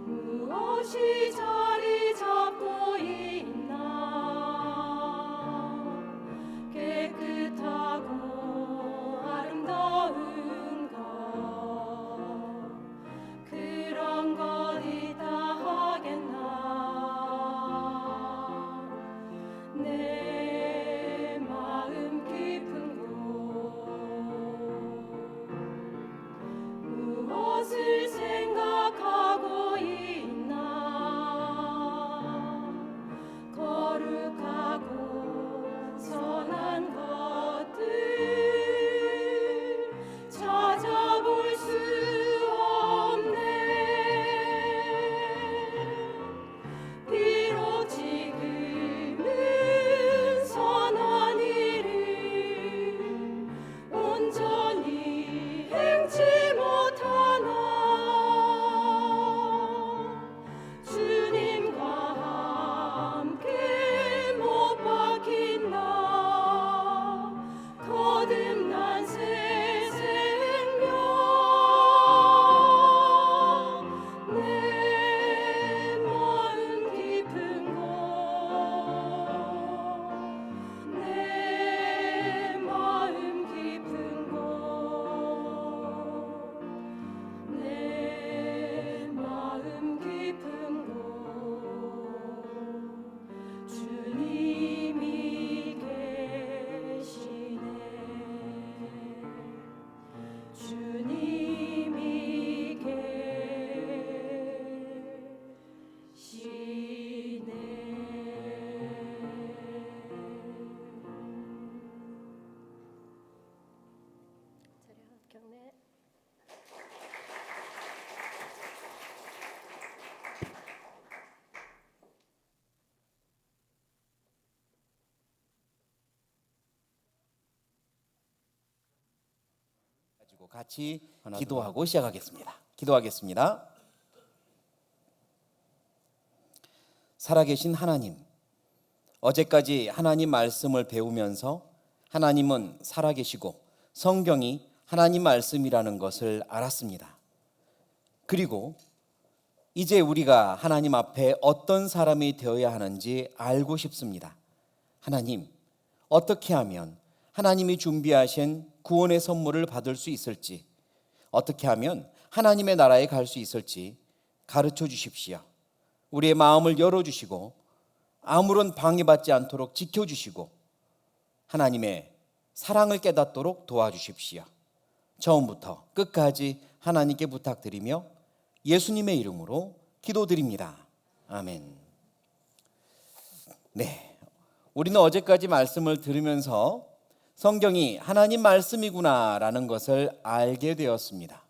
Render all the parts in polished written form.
무엇이 자리 잡고 있나. 깨끗하고 아름다운 것, 그런 것 있다 하겠나. 내 마음 깊은 곳, 무엇을 생각하고 있나. 거룩하고 선한 것들 찾아볼 수 없네. 비록 지금은 선한 일을 온전히 행치 못하나. 주님과 함께 못 박힌다. 거듭난 새 생명. 내 마음 깊은 곳, 내 마음 깊은 곳, 내 마음 깊은 곳, 주님이 계시네. 주님이 계시네. 경례. 가지고 같이 기도하고 시작하겠습니다. 기도하겠습니다. 살아계신 하나님, 어제까지 하나님 말씀을 배우면서 하나님은 살아계시고 성경이 하나님 말씀이라는 것을 알았습니다. 그리고 이제 우리가 하나님 앞에 어떤 사람이 되어야 하는지 알고 싶습니다. 하나님, 어떻게 하면 하나님이 준비하신 구원의 선물을 받을 수 있을지, 어떻게 하면 하나님의 나라에 갈 수 있을지 가르쳐 주십시오. 우리의 마음을 열어주시고 아무런 방해받지 않도록 지켜주시고 하나님의 사랑을 깨닫도록 도와주십시오. 처음부터 끝까지 하나님께 부탁드리며 예수님의 이름으로 기도드립니다. 아멘. 네, 우리는 어제까지 말씀을 들으면서 성경이 하나님 말씀이구나라는 것을 알게 되었습니다.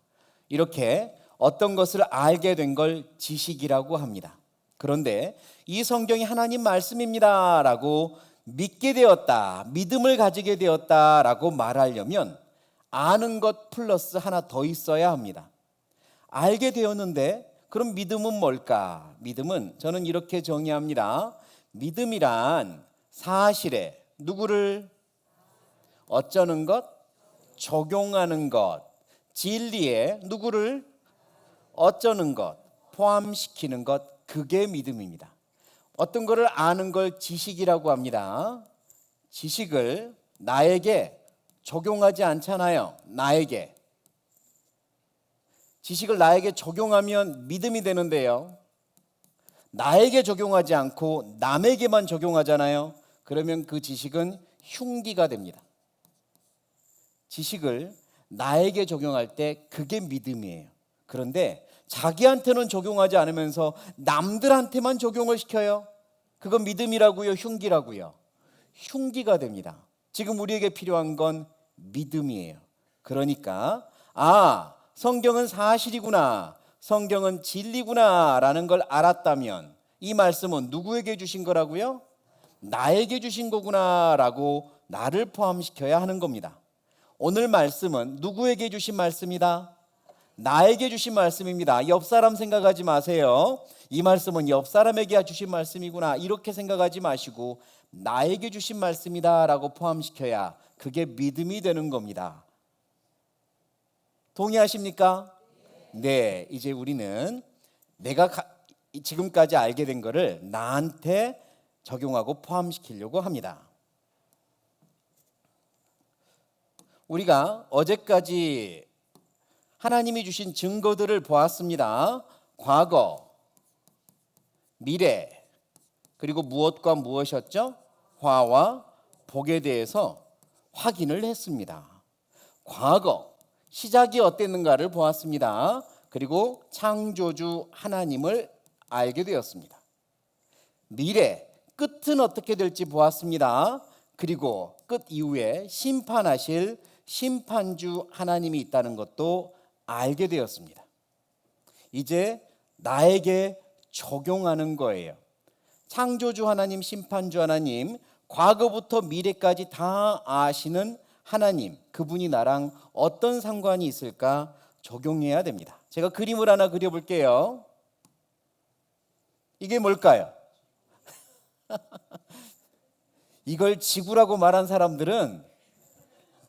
이렇게 어떤 것을 알게 된 걸 지식이라고 합니다. 그런데 이 성경이 하나님 말씀입니다라고 믿게 되었다, 믿음을 가지게 되었다라고 말하려면 아는 것 플러스 하나 더 있어야 합니다. 알게 되었는데 그럼 믿음은 뭘까? 믿음은 저는 이렇게 정의합니다. 믿음이란 사실에 누구를 어쩌는 것? 적용하는 것. 진리에 누구를 어쩌는 것? 포함시키는 것. 그게 믿음입니다. 어떤 것을 아는 걸 지식이라고 합니다. 지식을 나에게 적용하지 않잖아요. 나에게. 지식을 나에게 적용하면 믿음이 되는데요. 나에게 적용하지 않고 남에게만 적용하잖아요. 그러면 그 지식은 흉기가 됩니다. 지식을 나에게 적용할 때 그게 믿음이에요. 그런데 자기한테는 적용하지 않으면서 남들한테만 적용을 시켜요. 그건 믿음이라고요, 흉기라고요? 흉기가 됩니다. 지금 우리에게 필요한 건 믿음이에요. 그러니까 성경은 사실이구나, 성경은 진리구나 라는 걸 알았다면 이 말씀은 누구에게 주신 거라고요? 나에게 주신 거구나 라고 나를 포함시켜야 하는 겁니다. 오늘 말씀은 누구에게 주신 말씀이다? 나에게 주신 말씀입니다. 옆 사람 생각하지 마세요. 이 말씀은 옆 사람에게 주신 말씀이구나 이렇게 생각하지 마시고 나에게 주신 말씀이다 라고 포함시켜야 그게 믿음이 되는 겁니다. 동의하십니까? 네, 이제 우리는 내가 지금까지 알게 된 거를 나한테 적용하고 포함시키려고 합니다. 우리가 어제까지 하나님이 주신 증거들을 보았습니다. 과거, 미래, 그리고 무엇과 무엇이었죠? 화와 복에 대해서 확인을 했습니다. 과거, 시작이 어땠는가를 보았습니다. 그리고 창조주 하나님을 알게 되었습니다. 미래, 끝은 어떻게 될지 보았습니다. 그리고 끝 이후에 심판하실 심판주 하나님이 있다는 것도 알게 되었습니다. 이제 나에게 적용하는 거예요. 창조주 하나님, 심판주 하나님, 과거부터 미래까지 다 아시는 하나님, 그분이 나랑 어떤 상관이 있을까 적용해야 됩니다. 제가 그림을 하나 그려볼게요. 이게 뭘까요? 이걸 지구라고 말한 사람들은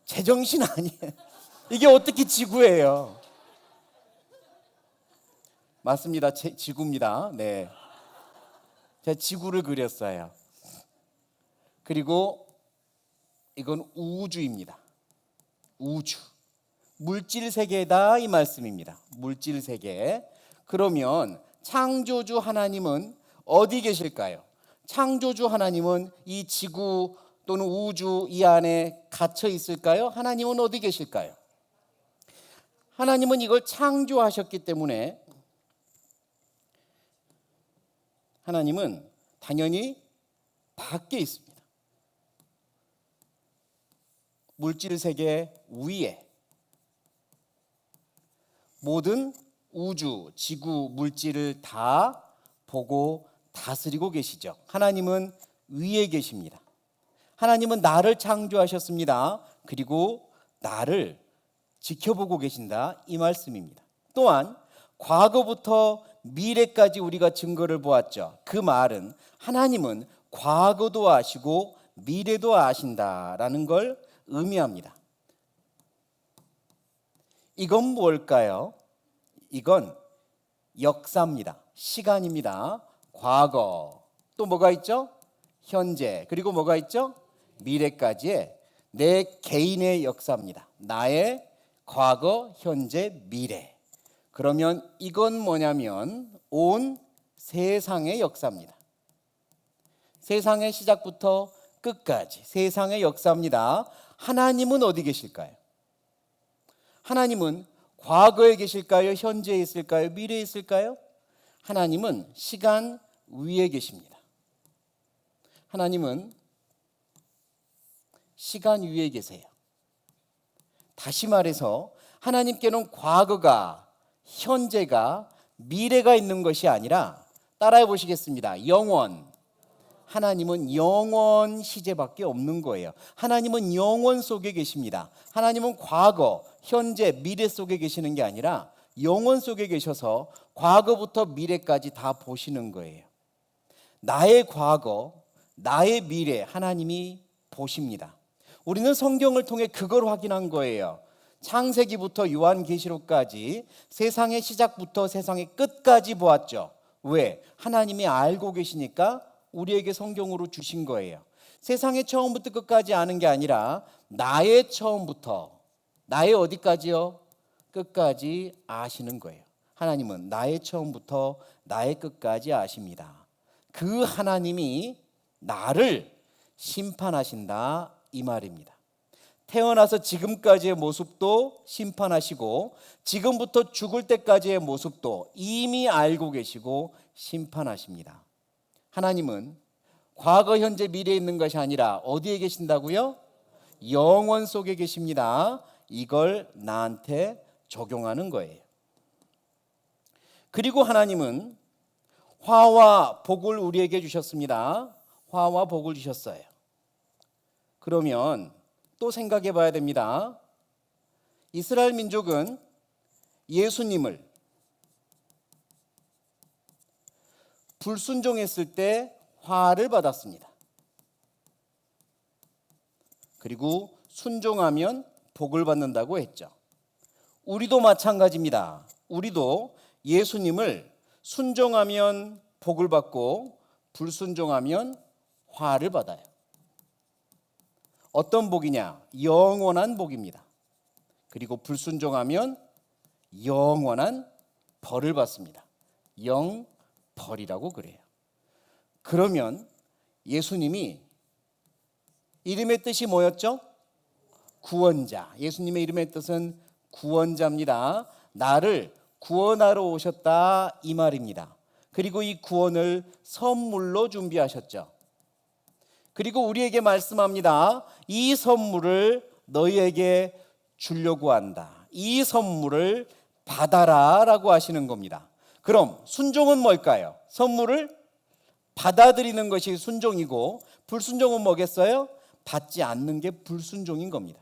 제정신 아니에요. 이게 어떻게 지구예요? 맞습니다. 지구입니다. 네, 제가 지구를 그렸어요. 그리고 이건 우주입니다. 우주, 물질 세계다 이 말씀입니다. 물질 세계. 그러면 창조주 하나님은 어디 계실까요? 창조주 하나님은 이 지구 또는 우주 이 안에 갇혀 있을까요? 하나님은 어디 계실까요? 하나님은 이걸 창조하셨기 때문에 하나님은 당연히 밖에 있습니다. 물질 세계 위에 모든 우주, 지구, 물질을 다 보고 다스리고 계시죠. 하나님은 위에 계십니다. 하나님은 나를 창조하셨습니다. 그리고 나를 지켜보고 계신다 이 말씀입니다. 또한 과거부터 미래까지 우리가 증거를 보았죠. 그 말은 하나님은 과거도 아시고 미래도 아신다라는 걸 의미합니다. 이건 뭘까요? 이건 역사입니다. 시간입니다. 과거, 또 뭐가 있죠? 현재, 그리고 뭐가 있죠? 미래까지의 내 개인의 역사입니다. 나의 과거, 현재, 미래. 그러면 이건 뭐냐면 온 세상의 역사입니다. 세상의 시작부터 끝까지 세상의 역사입니다. 하나님은 어디 계실까요? 하나님은 과거에 계실까요? 현재에 있을까요? 미래에 있을까요? 하나님은 시간 위에 계십니다. 하나님은 시간 위에 계세요. 다시 말해서 하나님께는 과거가, 현재가, 미래가 있는 것이 아니라 따라해 보시겠습니다. 영원. 하나님은 영원 시제밖에 없는 거예요. 하나님은 영원 속에 계십니다. 하나님은 과거, 현재, 미래 속에 계시는 게 아니라 영원 속에 계셔서 과거부터 미래까지 다 보시는 거예요. 나의 과거, 나의 미래 하나님이 보십니다. 우리는 성경을 통해 그걸 확인한 거예요. 창세기부터 요한계시록까지 세상의 시작부터 세상의 끝까지 보았죠. 왜? 하나님이 알고 계시니까 우리에게 성경으로 주신 거예요. 세상의 처음부터 끝까지 아는 게 아니라 나의 처음부터 나의 어디까지요? 끝까지 아시는 거예요. 하나님은 나의 처음부터 나의 끝까지 아십니다. 그 하나님이 나를 심판하신다 이 말입니다. 태어나서 지금까지의 모습도 심판하시고 지금부터 죽을 때까지의 모습도 이미 알고 계시고 심판하십니다. 하나님은 과거, 현재, 미래에 있는 것이 아니라 어디에 계신다고요? 영원 속에 계십니다. 이걸 나한테 적용하는 거예요. 그리고 하나님은 화와 복을 우리에게 주셨습니다. 화와 복을 주셨어요. 그러면 또 생각해 봐야 됩니다. 이스라엘 민족은 예수님을 불순종했을 때 화를 받았습니다. 그리고 순종하면 복을 받는다고 했죠. 우리도 마찬가지입니다. 우리도 예수님을 순종하면 복을 받고 불순종하면 화를 받아요. 어떤 복이냐? 영원한 복입니다. 그리고 불순종하면 영원한 벌을 받습니다. 영벌이라고 그래요. 그러면 예수님이 이름의 뜻이 뭐였죠? 구원자. 예수님의 이름의 뜻은 구원자입니다. 나를 구원하러 오셨다 이 말입니다. 그리고 이 구원을 선물로 준비하셨죠. 그리고 우리에게 말씀합니다. 이 선물을 너희에게 주려고 한다. 이 선물을 받아라 라고 하시는 겁니다. 그럼 순종은 뭘까요? 선물을 받아들이는 것이 순종이고 불순종은 뭐겠어요? 받지 않는 게 불순종인 겁니다.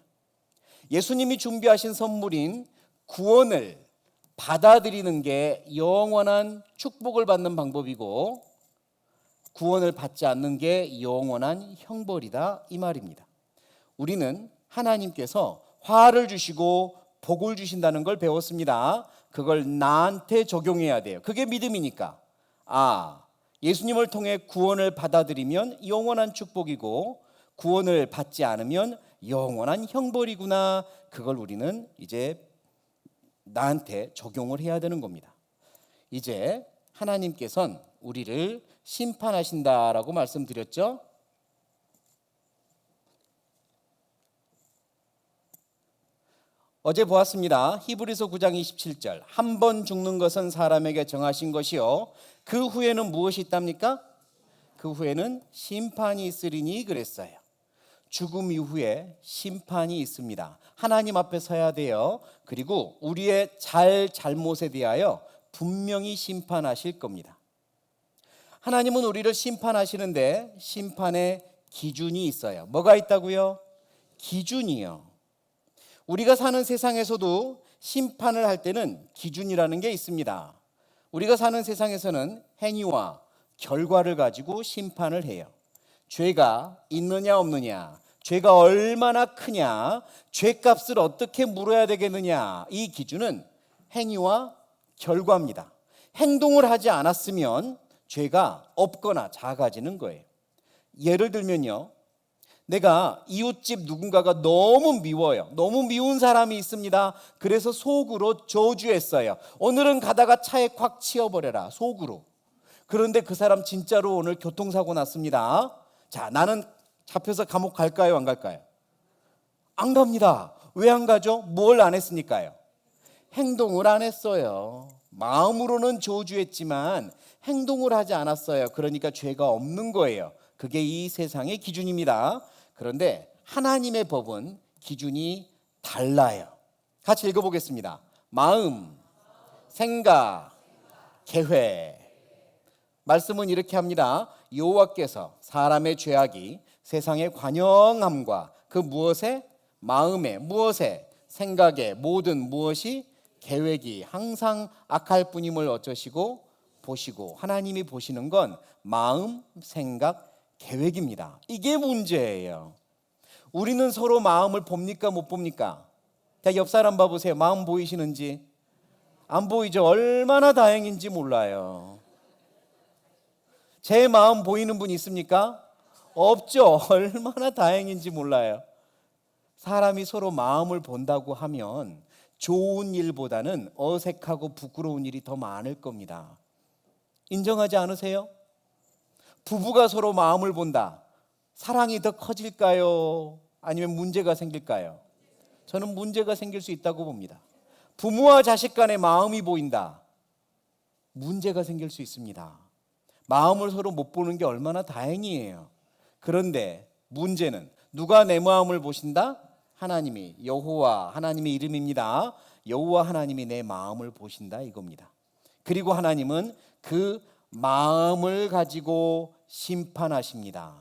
예수님이 준비하신 선물인 구원을 받아들이는 게 영원한 축복을 받는 방법이고 구원을 받지 않는 게 영원한 형벌이다 이 말입니다. 우리는 하나님께서 화를 주시고 복을 주신다는 걸 배웠습니다. 그걸 나한테 적용해야 돼요. 그게 믿음이니까. 예수님을 통해 구원을 받아들이면 영원한 축복이고 구원을 받지 않으면 영원한 형벌이구나. 그걸 우리는 이제 나한테 적용을 해야 되는 겁니다. 이제 하나님께서는 우리를 심판하신다라고 말씀드렸죠. 어제 보았습니다. 히브리서 9장 27절. 한 번 죽는 것은 사람에게 정하신 것이요 그 후에는 무엇이 있답니까? 그 후에는 심판이 있으리니 그랬어요. 죽음 이후에 심판이 있습니다. 하나님 앞에 서야 돼요. 그리고 우리의 잘못에 대하여 분명히 심판하실 겁니다. 하나님은 우리를 심판하시는데 심판의 기준이 있어요. 뭐가 있다고요? 기준이요. 우리가 사는 세상에서도 심판을 할 때는 기준이라는 게 있습니다. 우리가 사는 세상에서는 행위와 결과를 가지고 심판을 해요. 죄가 있느냐 없느냐, 죄가 얼마나 크냐, 죄값을 어떻게 물어야 되겠느냐, 이 기준은 행위와 결과입니다. 행동을 하지 않았으면 죄가 없거나 작아지는 거예요. 예를 들면요, 내가 이웃집 누군가가 너무 미워요. 너무 미운 사람이 있습니다. 그래서 속으로 저주했어요. 오늘은 가다가 차에 콱 치여버려라, 속으로. 그런데 그 사람 진짜로 오늘 교통사고 났습니다. 자, 나는 잡혀서 감옥 갈까요, 안 갈까요? 안 갑니다. 왜 안 가죠? 뭘 안 했으니까요? 행동을 안 했어요. 마음으로는 저주했지만 행동을 하지 않았어요. 그러니까 죄가 없는 거예요. 그게 이 세상의 기준입니다. 그런데 하나님의 법은 기준이 달라요. 같이 읽어보겠습니다. 마음, 생각, 계획. 말씀은 이렇게 합니다. 여호와께서 사람의 죄악이 세상의 관영함과 그 무엇에? 마음에, 무엇에? 생각에, 모든 무엇이? 계획이 항상 악할 뿐임을 어쩌시고? 보시고. 하나님이 보시는 건 마음, 생각, 계획입니다. 이게 문제예요. 우리는 서로 마음을 봅니까 못 봅니까? 옆 사람 봐보세요. 마음 보이시는지? 안 보이죠? 얼마나 다행인지 몰라요. 제 마음 보이는 분 있습니까? 없죠. 얼마나 다행인지 몰라요. 사람이 서로 마음을 본다고 하면 좋은 일보다는 어색하고 부끄러운 일이 더 많을 겁니다. 인정하지 않으세요? 부부가 서로 마음을 본다. 사랑이 더 커질까요? 아니면 문제가 생길까요? 저는 문제가 생길 수 있다고 봅니다. 부모와 자식 간의 마음이 보인다. 문제가 생길 수 있습니다. 마음을 서로 못 보는 게 얼마나 다행이에요. 그런데 문제는 누가 내 마음을 보신다? 하나님이, 여호와 하나님의 이름입니다. 여호와 하나님이 내 마음을 보신다 이겁니다. 그리고 하나님은 그 마음을 가지고 심판하십니다.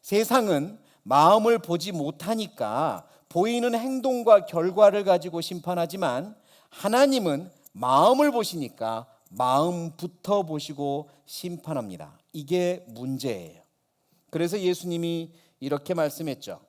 세상은 마음을 보지 못하니까 보이는 행동과 결과를 가지고 심판하지만 하나님은 마음을 보시니까 마음부터 보시고 심판합니다. 이게 문제예요. 그래서 예수님이 이렇게 말씀했죠.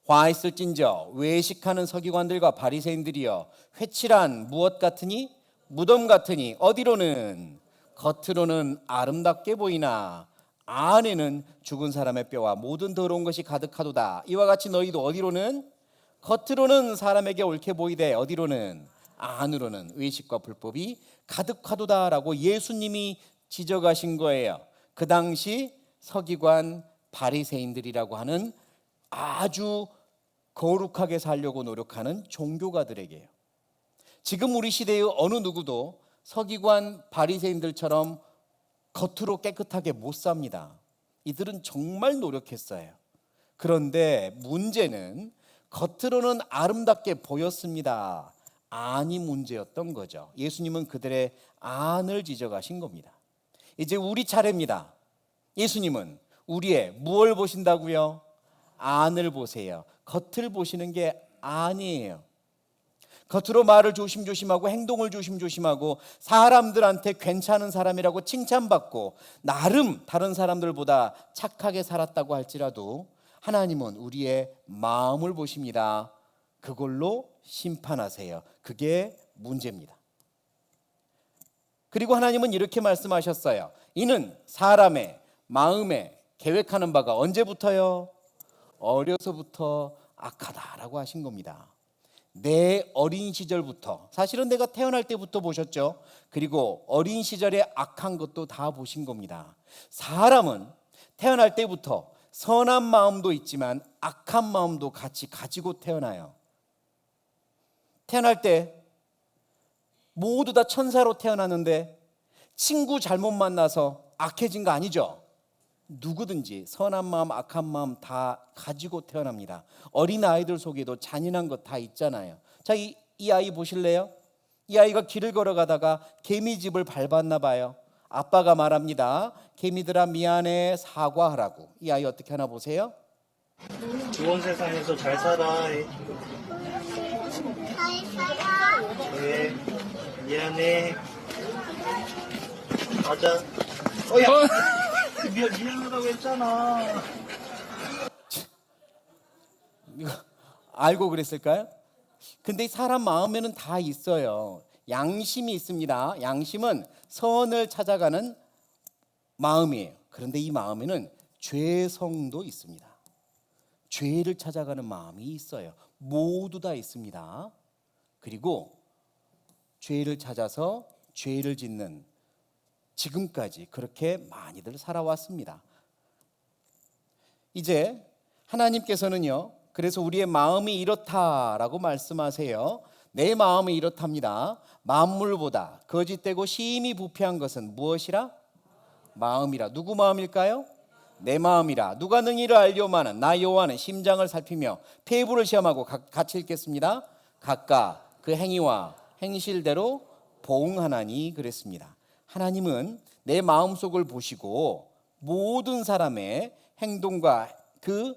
화 있을진저 외식하는 서기관들과 바리새인들이여 회칠한 무엇 같으니 무덤 같으니 어디로는 겉으로는 아름답게 보이나 안에는 죽은 사람의 뼈와 모든 더러운 것이 가득하도다. 이와 같이 너희도 어디로는 겉으로는 사람에게 옳게 보이되 어디로는 안으로는 외식과 불법이 가득하도다라고 예수님이 지적하신 거예요. 그 당시 서기관 바리새인들이라고 하는 아주 거룩하게 살려고 노력하는 종교가들에게요. 지금 우리 시대의 어느 누구도 서기관 바리새인들처럼 겉으로 깨끗하게 못 삽니다. 이들은 정말 노력했어요. 그런데 문제는 겉으로는 아름답게 보였습니다. 안이 문제였던 거죠. 예수님은 그들의 안을 지적하신 겁니다. 이제 우리 차례입니다. 예수님은 우리의 무엇을 보신다고요? 안을 보세요. 겉을 보시는 게 아니에요. 겉으로 말을 조심조심하고 행동을 조심조심하고 사람들한테 괜찮은 사람이라고 칭찬받고 나름 다른 사람들보다 착하게 살았다고 할지라도 하나님은 우리의 마음을 보십니다. 그걸로 심판하세요. 그게 문제입니다. 그리고 하나님은 이렇게 말씀하셨어요. 이는 사람의 마음에 계획하는 바가 언제부터요? 어려서부터 악하다라고 하신 겁니다. 내 어린 시절부터, 사실은 내가 태어날 때부터 보셨죠. 그리고 어린 시절에 악한 것도 다 보신 겁니다. 사람은 태어날 때부터 선한 마음도 있지만 악한 마음도 같이 가지고 태어나요. 태어날 때 모두 다 천사로 태어났는데 친구 잘못 만나서 악해진 거 아니죠. 누구든지 선한 마음, 악한 마음 다 가지고 태어납니다. 어린 아이들 속에도 잔인한 것 다 있잖아요. 자, 이 아이 보실래요? 이 아이가 길을 걸어가다가 개미집을 밟았나 봐요. 아빠가 말합니다. 개미들아 미안해, 사과하라고. 이 아이 어떻게 하나 보세요? 좋은 세상에서 잘 살아. 네, 미안해. 가자. 야. 미안하다고 했잖아. 이거 알고 그랬을까요? 근데 사람 마음에는 다 있어요. 양심이 있습니다. 양심은 선을 찾아가는 마음이에요. 그런데 이 마음에는 죄성도 있습니다. 죄를 찾아가는 마음이 있어요. 모두 다 있습니다. 그리고 죄를 찾아서 죄를 짓는 지금까지 그렇게 많이들 살아왔습니다. 이제 하나님께서는요, 그래서 우리의 마음이 이렇다라고 말씀하세요. 내 마음이 이렇답니다. 만물보다 거짓되고 심히 부패한 것은 무엇이라? 마음이라. 누구 마음일까요? 내 마음이라. 누가 능히를 알려마는 나 여호와는 심장을 살피며 폐부를 시험하고 같이 읽겠습니다. 각각 그 행위와 행실대로 보응하나니 그랬습니다. 하나님은 내 마음속을 보시고 모든 사람의 행동과 그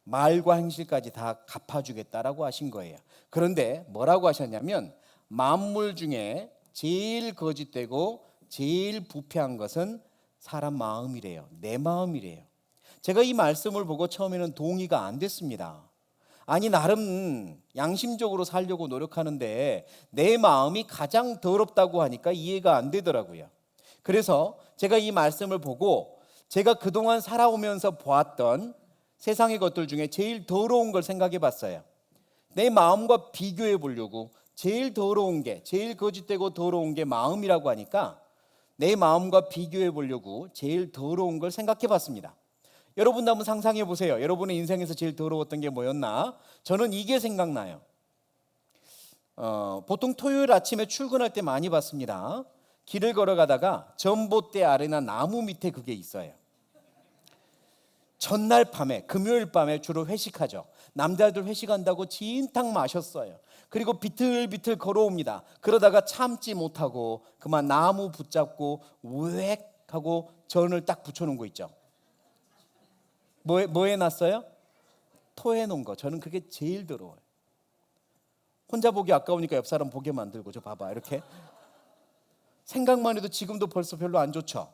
말과 행실까지 다 갚아주겠다라고 하신 거예요. 그런데 뭐라고 하셨냐면 만물 중에 제일 거짓되고 제일 부패한 것은 사람 마음이래요. 내 마음이래요. 제가 이 말씀을 보고 처음에는 동의가 안 됐습니다. 아니 나름 양심적으로 살려고 노력하는데 내 마음이 가장 더럽다고 하니까 이해가 안 되더라고요. 그래서 제가 이 말씀을 보고 제가 그동안 살아오면서 보았던 세상의 것들 중에 제일 더러운 걸 생각해 봤어요. 내 마음과 비교해 보려고 제일 더러운 게, 제일 거짓되고 더러운 게 마음이라고 하니까 내 마음과 비교해 보려고 제일 더러운 걸 생각해 봤습니다. 여러분도 한번 상상해 보세요. 여러분의 인생에서 제일 더러웠던 게 뭐였나? 저는 이게 생각나요. 보통 토요일 아침에 출근할 때 많이 봤습니다. 길을 걸어가다가 전봇대 아래나 나무 밑에 그게 있어요. 전날 밤에, 금요일 밤에 주로 회식하죠. 남자들 회식한다고 진탕 마셨어요. 그리고 비틀비틀 걸어옵니다. 그러다가 참지 못하고 그만 나무 붙잡고 우웩 하고 전을 딱 붙여놓은 거 있죠. 뭐 해놨어요? 토해놓은 거. 저는 그게 제일 더러워요. 혼자 보기 아까우니까 옆 사람 보게 만들고, 저 봐봐 이렇게. 생각만 해도 지금도 벌써 별로 안 좋죠.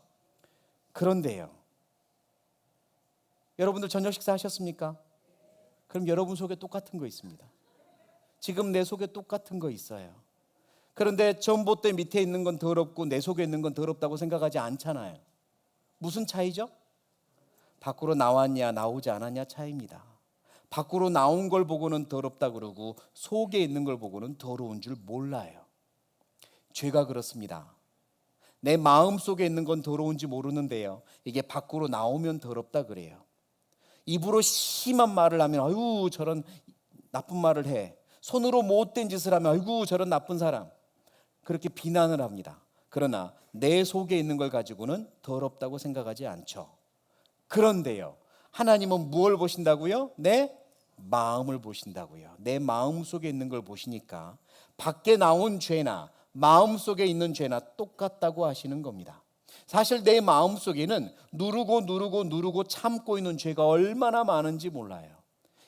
그런데요, 여러분들 저녁 식사 하셨습니까? 그럼 여러분 속에 똑같은 거 있습니다. 지금 내 속에 똑같은 거 있어요. 그런데 전봇대 밑에 있는 건 더럽고 내 속에 있는 건 더럽다고 생각하지 않잖아요. 무슨 차이죠? 밖으로 나왔냐 나오지 않았냐 차이입니다. 밖으로 나온 걸 보고는 더럽다 그러고 속에 있는 걸 보고는 더러운 줄 몰라요. 죄가 그렇습니다. 내 마음 속에 있는 건 더러운지 모르는데요, 이게 밖으로 나오면 더럽다 그래요. 입으로 심한 말을 하면 아유 저런 나쁜 말을 해. 손으로 못된 짓을 하면 아이고 저런 나쁜 사람, 그렇게 비난을 합니다. 그러나 내 속에 있는 걸 가지고는 더럽다고 생각하지 않죠. 그런데요, 하나님은 무엇을 보신다고요? 내 마음을 보신다고요. 내 마음 속에 있는 걸 보시니까 밖에 나온 죄나 마음 속에 있는 죄나 똑같다고 하시는 겁니다. 사실 내 마음 속에는 누르고 참고 있는 죄가 얼마나 많은지 몰라요.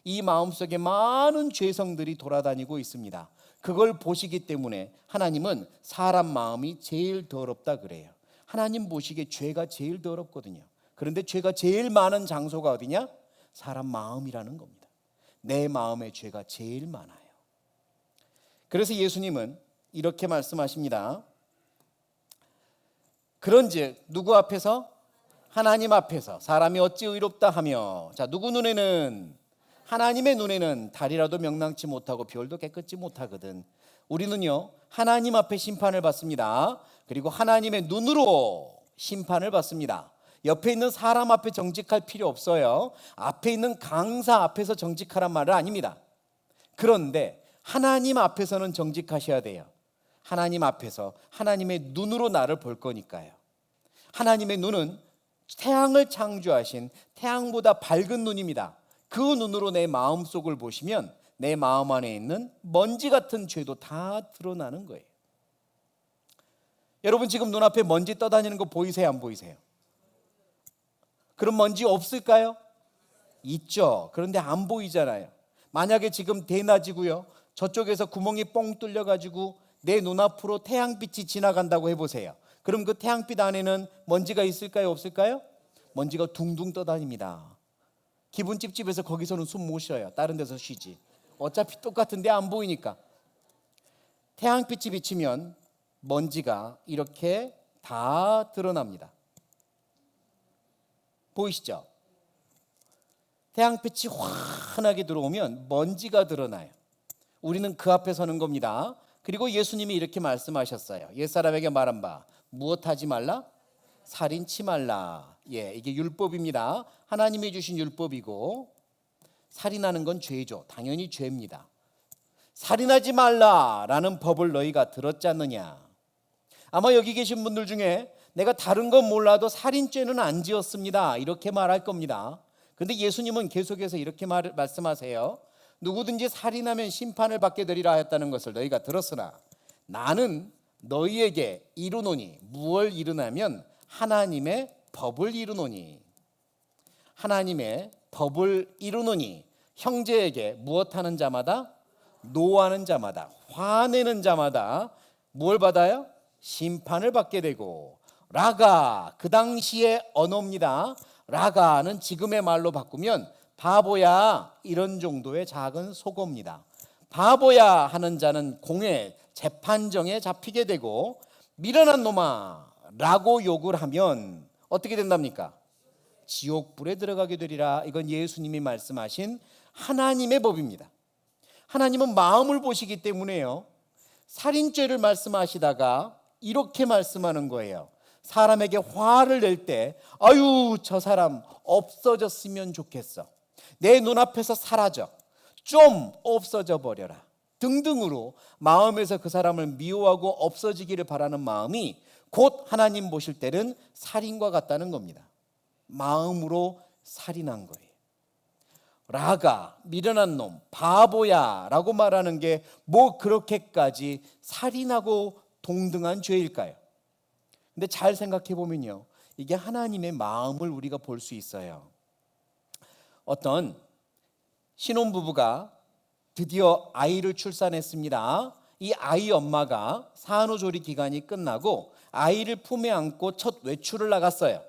이 마음속에 많은 죄성들이 돌아다니고 있습니다. 그걸 보시기 때문에 하나님은 사람 마음이 제일 더럽다 그래요. 하나님 보시기에 죄가 제일 더럽거든요. 그런데 죄가 제일 많은 장소가 어디냐? 사람 마음이라는 겁니다. 내 마음에 죄가 제일 많아요. 그래서 예수님은 이렇게 말씀하십니다. 그런즉 누구 앞에서? 하나님 앞에서 사람이 어찌 의롭다 하며, 자, 누구 눈에는? 하나님의 눈에는 달이라도 명랑치 못하고 별도 깨끗지 못하거든. 우리는요, 하나님 앞에 심판을 받습니다. 그리고 하나님의 눈으로 심판을 받습니다. 옆에 있는 사람 앞에 정직할 필요 없어요. 앞에 있는 강사 앞에서 정직하란 말은 아닙니다. 그런데 하나님 앞에서는 정직하셔야 돼요. 하나님 앞에서 하나님의 눈으로 나를 볼 거니까요. 하나님의 눈은 태양을 창조하신 태양보다 밝은 눈입니다. 그 눈으로 내 마음속을 보시면 내 마음 안에 있는 먼지 같은 죄도 다 드러나는 거예요. 여러분 지금 눈앞에 먼지 떠다니는 거 보이세요? 안 보이세요? 그런 먼지 없을까요? 있죠. 그런데 안 보이잖아요. 만약에 지금 대낮이고요, 저쪽에서 구멍이 뻥 뚫려가지고 내 눈앞으로 태양빛이 지나간다고 해보세요. 그럼 그 태양빛 안에는 먼지가 있을까요? 없을까요? 먼지가 둥둥 떠다닙니다. 기분 찝찝해서 거기서는 숨 못 쉬어요. 다른 데서 쉬지. 어차피 똑같은데 안 보이니까. 태양빛이 비치면 먼지가 이렇게 다 드러납니다. 보이시죠? 태양빛이 환하게 들어오면 먼지가 드러나요. 우리는 그 앞에 서는 겁니다. 그리고 예수님이 이렇게 말씀하셨어요. 옛사람에게 말한 바 무엇하지 말라? 살인치 말라. 이게 율법입니다. 하나님이 주신 율법이고, 살인하는 건 죄죠. 당연히 죄입니다. 살인하지 말라라는 법을 너희가 들었지 않느냐. 아마 여기 계신 분들 중에 내가 다른 건 몰라도 살인죄는 안 지었습니다, 이렇게 말할 겁니다. 그런데 예수님은 계속해서 이렇게 말씀하세요. 누구든지 살인하면 심판을 받게 되리라 하였다는 것을 너희가 들었으나 나는 너희에게 이르노니, 무엇을 이르냐면 하나님의 법을 이르노니. 하나님의 법을 이르노니, 형제에게 무엇하는 자마다? 노하는 자마다, 화내는 자마다 뭘 받아요? 심판을 받게 되고. 라가, 그 당시의 언어입니다. 라가는 지금의 말로 바꾸면 바보야, 이런 정도의 작은 속어입니다. 바보야 하는 자는 공회 재판정에 잡히게 되고, 미련한 놈아 라고 욕을 하면 어떻게 된답니까? 지옥불에 들어가게 되리라. 이건 예수님이 말씀하신 하나님의 법입니다. 하나님은 마음을 보시기 때문에요. 살인죄를 말씀하시다가 이렇게 말씀하는 거예요. 사람에게 화를 낼 때 아유 저 사람 없어졌으면 좋겠어. 내 눈앞에서 사라져. 좀 없어져 버려라. 등등으로 마음에서 그 사람을 미워하고 없어지기를 바라는 마음이 곧 하나님 보실 때는 살인과 같다는 겁니다. 마음으로 살인한 거예요. 라가, 미련한 놈, 바보야 라고 말하는 게 뭐 그렇게까지 살인하고 동등한 죄일까요? 근데 잘 생각해 보면요, 이게 하나님의 마음을 우리가 볼 수 있어요. 어떤 신혼부부가 드디어 아이를 출산했습니다. 이 아이 엄마가 산후조리 기간이 끝나고 아이를 품에 안고 첫 외출을 나갔어요.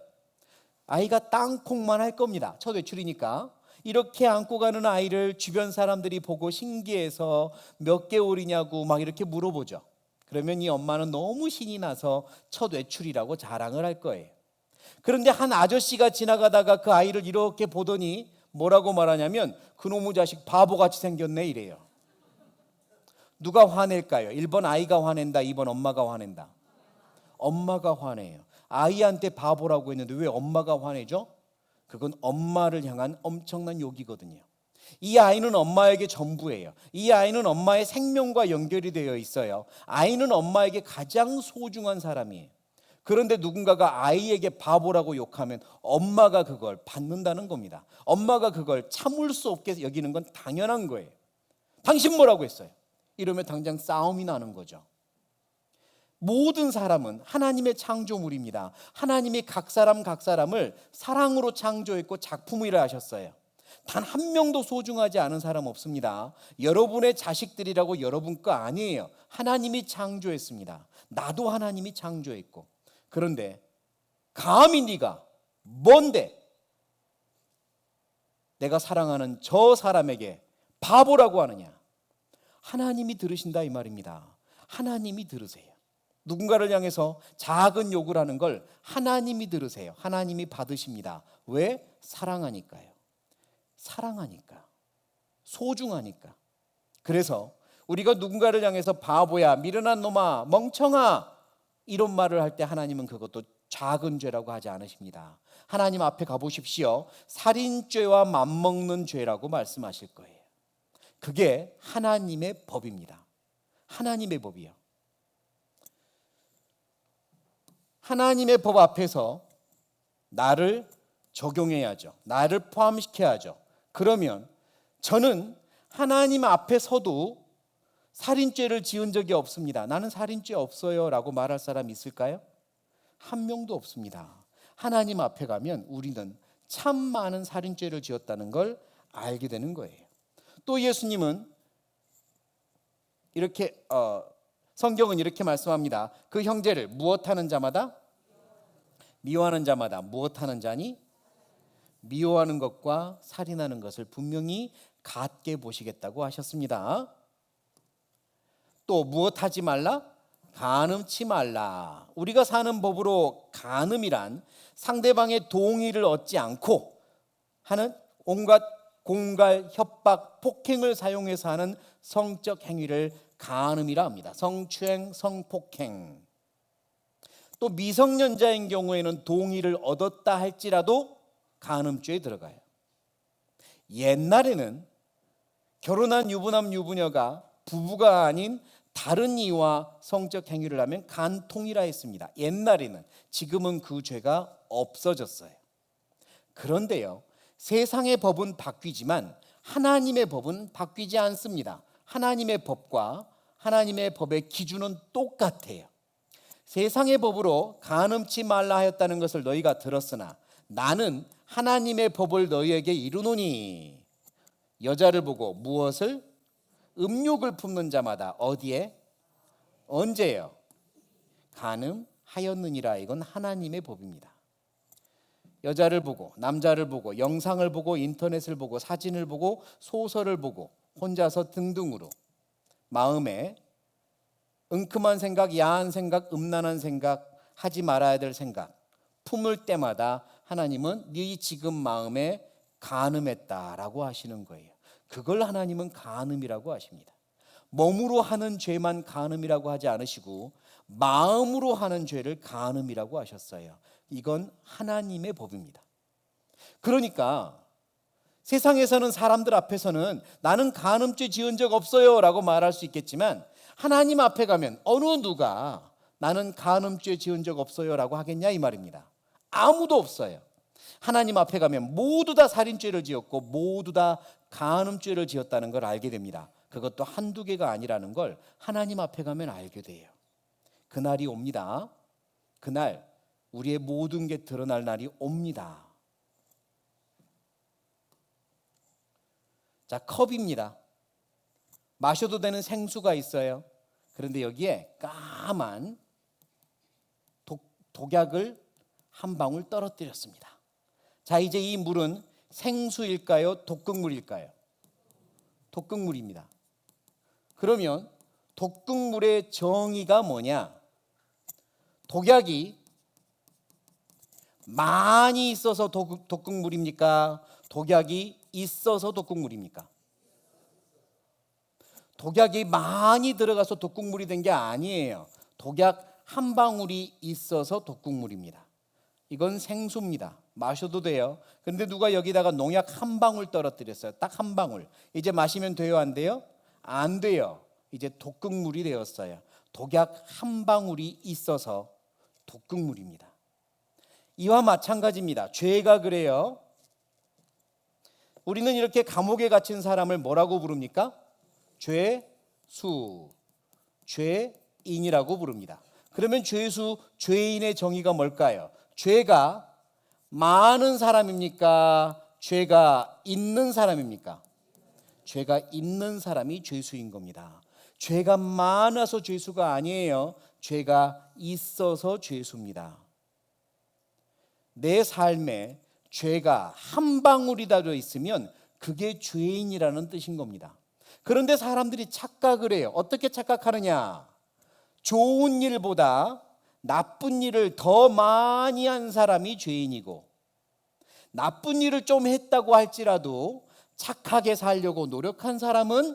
아이가 땅콩만 할 겁니다. 첫 외출이니까. 이렇게 안고 가는 아이를 주변 사람들이 보고 신기해서 몇 개월이냐고 막 이렇게 물어보죠. 그러면 이 엄마는 너무 신이 나서 첫 외출이라고 자랑을 할 거예요. 그런데 한 아저씨가 지나가다가 그 아이를 이렇게 보더니 뭐라고 말하냐면 그놈의 자식 바보같이 생겼네 이래요. 누가 화낼까요? 1번 아이가 화낸다, 2번 엄마가 화낸다. 엄마가 화내요. 아이한테 바보라고 했는데 왜 엄마가 화내죠? 그건 엄마를 향한 엄청난 욕이거든요. 이 아이는 엄마에게 전부예요. 이 아이는 엄마의 생명과 연결이 되어 있어요. 아이는 엄마에게 가장 소중한 사람이에요. 그런데 누군가가 아이에게 바보라고 욕하면 엄마가 그걸 받는다는 겁니다. 엄마가 그걸 참을 수 없게 여기는 건 당연한 거예요. 당신 뭐라고 했어요? 이러면 당장 싸움이 나는 거죠. 모든 사람은 하나님의 창조물입니다. 하나님이 각 사람을 사랑으로 창조했고 작품이라 하셨어요. 단 한 명도 소중하지 않은 사람 없습니다. 여러분의 자식들이라고 여러분 거 아니에요. 하나님이 창조했습니다. 나도 하나님이 창조했고. 그런데 감히 네가 뭔데 내가 사랑하는 저 사람에게 바보라고 하느냐. 하나님이 들으신다 이 말입니다. 하나님이 들으세요. 누군가를 향해서 작은 욕을 하는 걸 하나님이 들으세요. 하나님이 받으십니다. 왜? 사랑하니까요. 사랑하니까. 소중하니까. 그래서 우리가 누군가를 향해서 바보야, 미련한 놈아, 멍청아 이런 말을 할 때 하나님은 그것도 작은 죄라고 하지 않으십니다. 하나님 앞에 가보십시오. 살인죄와 맞먹는 죄라고 말씀하실 거예요. 그게 하나님의 법입니다. 하나님의 법이요. 하나님의 법 앞에서 나를 적용해야죠. 나를 포함시켜야죠. 그러면 저는 하나님 앞에 서도 살인죄를 지은 적이 없습니다. 나는 살인죄 없어요 라고 말할 사람 있을까요? 한 명도 없습니다. 하나님 앞에 가면 우리는 참 많은 살인죄를 지었다는 걸 알게 되는 거예요. 또 예수님은 이렇게 성경은 이렇게 말씀합니다. 그 형제를 무엇하는 자마다 미워하는 자마다 무엇하는 자니? 미워하는 것과 살인하는 것을 분명히 같게 보시겠다고 하셨습니다. 또 무엇하지 말라? 간음치 말라. 우리가 사는 법으로 간음이란 상대방의 동의를 얻지 않고 하는 온갖 공갈, 협박, 폭행을 사용해서 하는 성적 행위를 간음이라 합니다. 성추행, 성폭행. 또 미성년자인 경우에는 동의를 얻었다 할지라도 간음죄에 들어가요. 옛날에는 결혼한 유부남 유부녀가 부부가 아닌 다른 이와 성적 행위를 하면 간통이라 했습니다. 옛날에는. 지금은 그 죄가 없어졌어요. 그런데요, 세상의 법은 바뀌지만 하나님의 법은 바뀌지 않습니다. 하나님의 법과 하나님의 법의 기준은 똑같아요. 세상의 법으로 간음치 말라 하였다는 것을 너희가 들었으나 나는 하나님의 법을 너희에게 이루노니 여자를 보고 무엇을? 음욕을 품는 자마다 어디에? 언제요? 간음하였느니라. 이건 하나님의 법입니다. 여자를 보고 남자를 보고 영상을 보고 인터넷을 보고 사진을 보고 소설을 보고 혼자서 등등으로 마음에 은큼한 생각, 야한 생각, 음란한 생각, 하지 말아야 될 생각 품을 때마다 하나님은 네 지금 마음에 간음했다라고 하시는 거예요. 그걸 하나님은 간음이라고 하십니다. 몸으로 하는 죄만 간음이라고 하지 않으시고 마음으로 하는 죄를 간음이라고 하셨어요. 이건 하나님의 법입니다. 그러니까 세상에서는 사람들 앞에서는 나는 간음죄 지은 적 없어요 라고 말할 수 있겠지만 하나님 앞에 가면 어느 누가 나는 간음죄 지은 적 없어요 라고 하겠냐 이 말입니다. 아무도 없어요. 하나님 앞에 가면 모두 다 살인죄를 지었고 모두 다 간음죄를 지었다는 걸 알게 됩니다. 그것도 한두 개가 아니라는 걸 하나님 앞에 가면 알게 돼요. 그날이 옵니다. 그날 우리의 모든 게 드러날 날이 옵니다. 자, 컵입니다. 마셔도 되는 생수가 있어요. 그런데 여기에 까만 독약을 한 방울 떨어뜨렸습니다. 자, 이제 이 물은 생수일까요? 독극물일까요? 독극물입니다. 그러면 독극물의 정의가 뭐냐? 독약이 많이 있어서 독극물입니까? 독약이 있어서 독극물입니까? 독약이 많이 들어가서 독극물이 된 게 아니에요. 독약 한 방울이 있어서 독극물입니다. 이건 생수입니다. 마셔도 돼요. 그런데 누가 여기다가 농약 한 방울 떨어뜨렸어요. 딱 한 방울. 이제 마시면 돼요, 안 돼요? 안 돼요. 이제 독극물이 되었어요. 독약 한 방울이 있어서 독극물입니다. 이와 마찬가지입니다. 죄가 그래요. 우리는 이렇게 감옥에 갇힌 사람을 뭐라고 부릅니까? 죄수, 죄인이라고 부릅니다. 그러면 죄수, 죄인의 정의가 뭘까요? 죄가 많은 사람입니까? 죄가 있는 사람입니까? 죄가 있는 사람이 죄수인 겁니다. 죄가 많아서 죄수가 아니에요. 죄가 있어서 죄수입니다. 내 삶에 죄가 한 방울이라도 있으면 그게 죄인이라는 뜻인 겁니다. 그런데 사람들이 착각을 해요. 어떻게 착각하느냐? 좋은 일보다 나쁜 일을 더 많이 한 사람이 죄인이고 나쁜 일을 좀 했다고 할지라도 착하게 살려고 노력한 사람은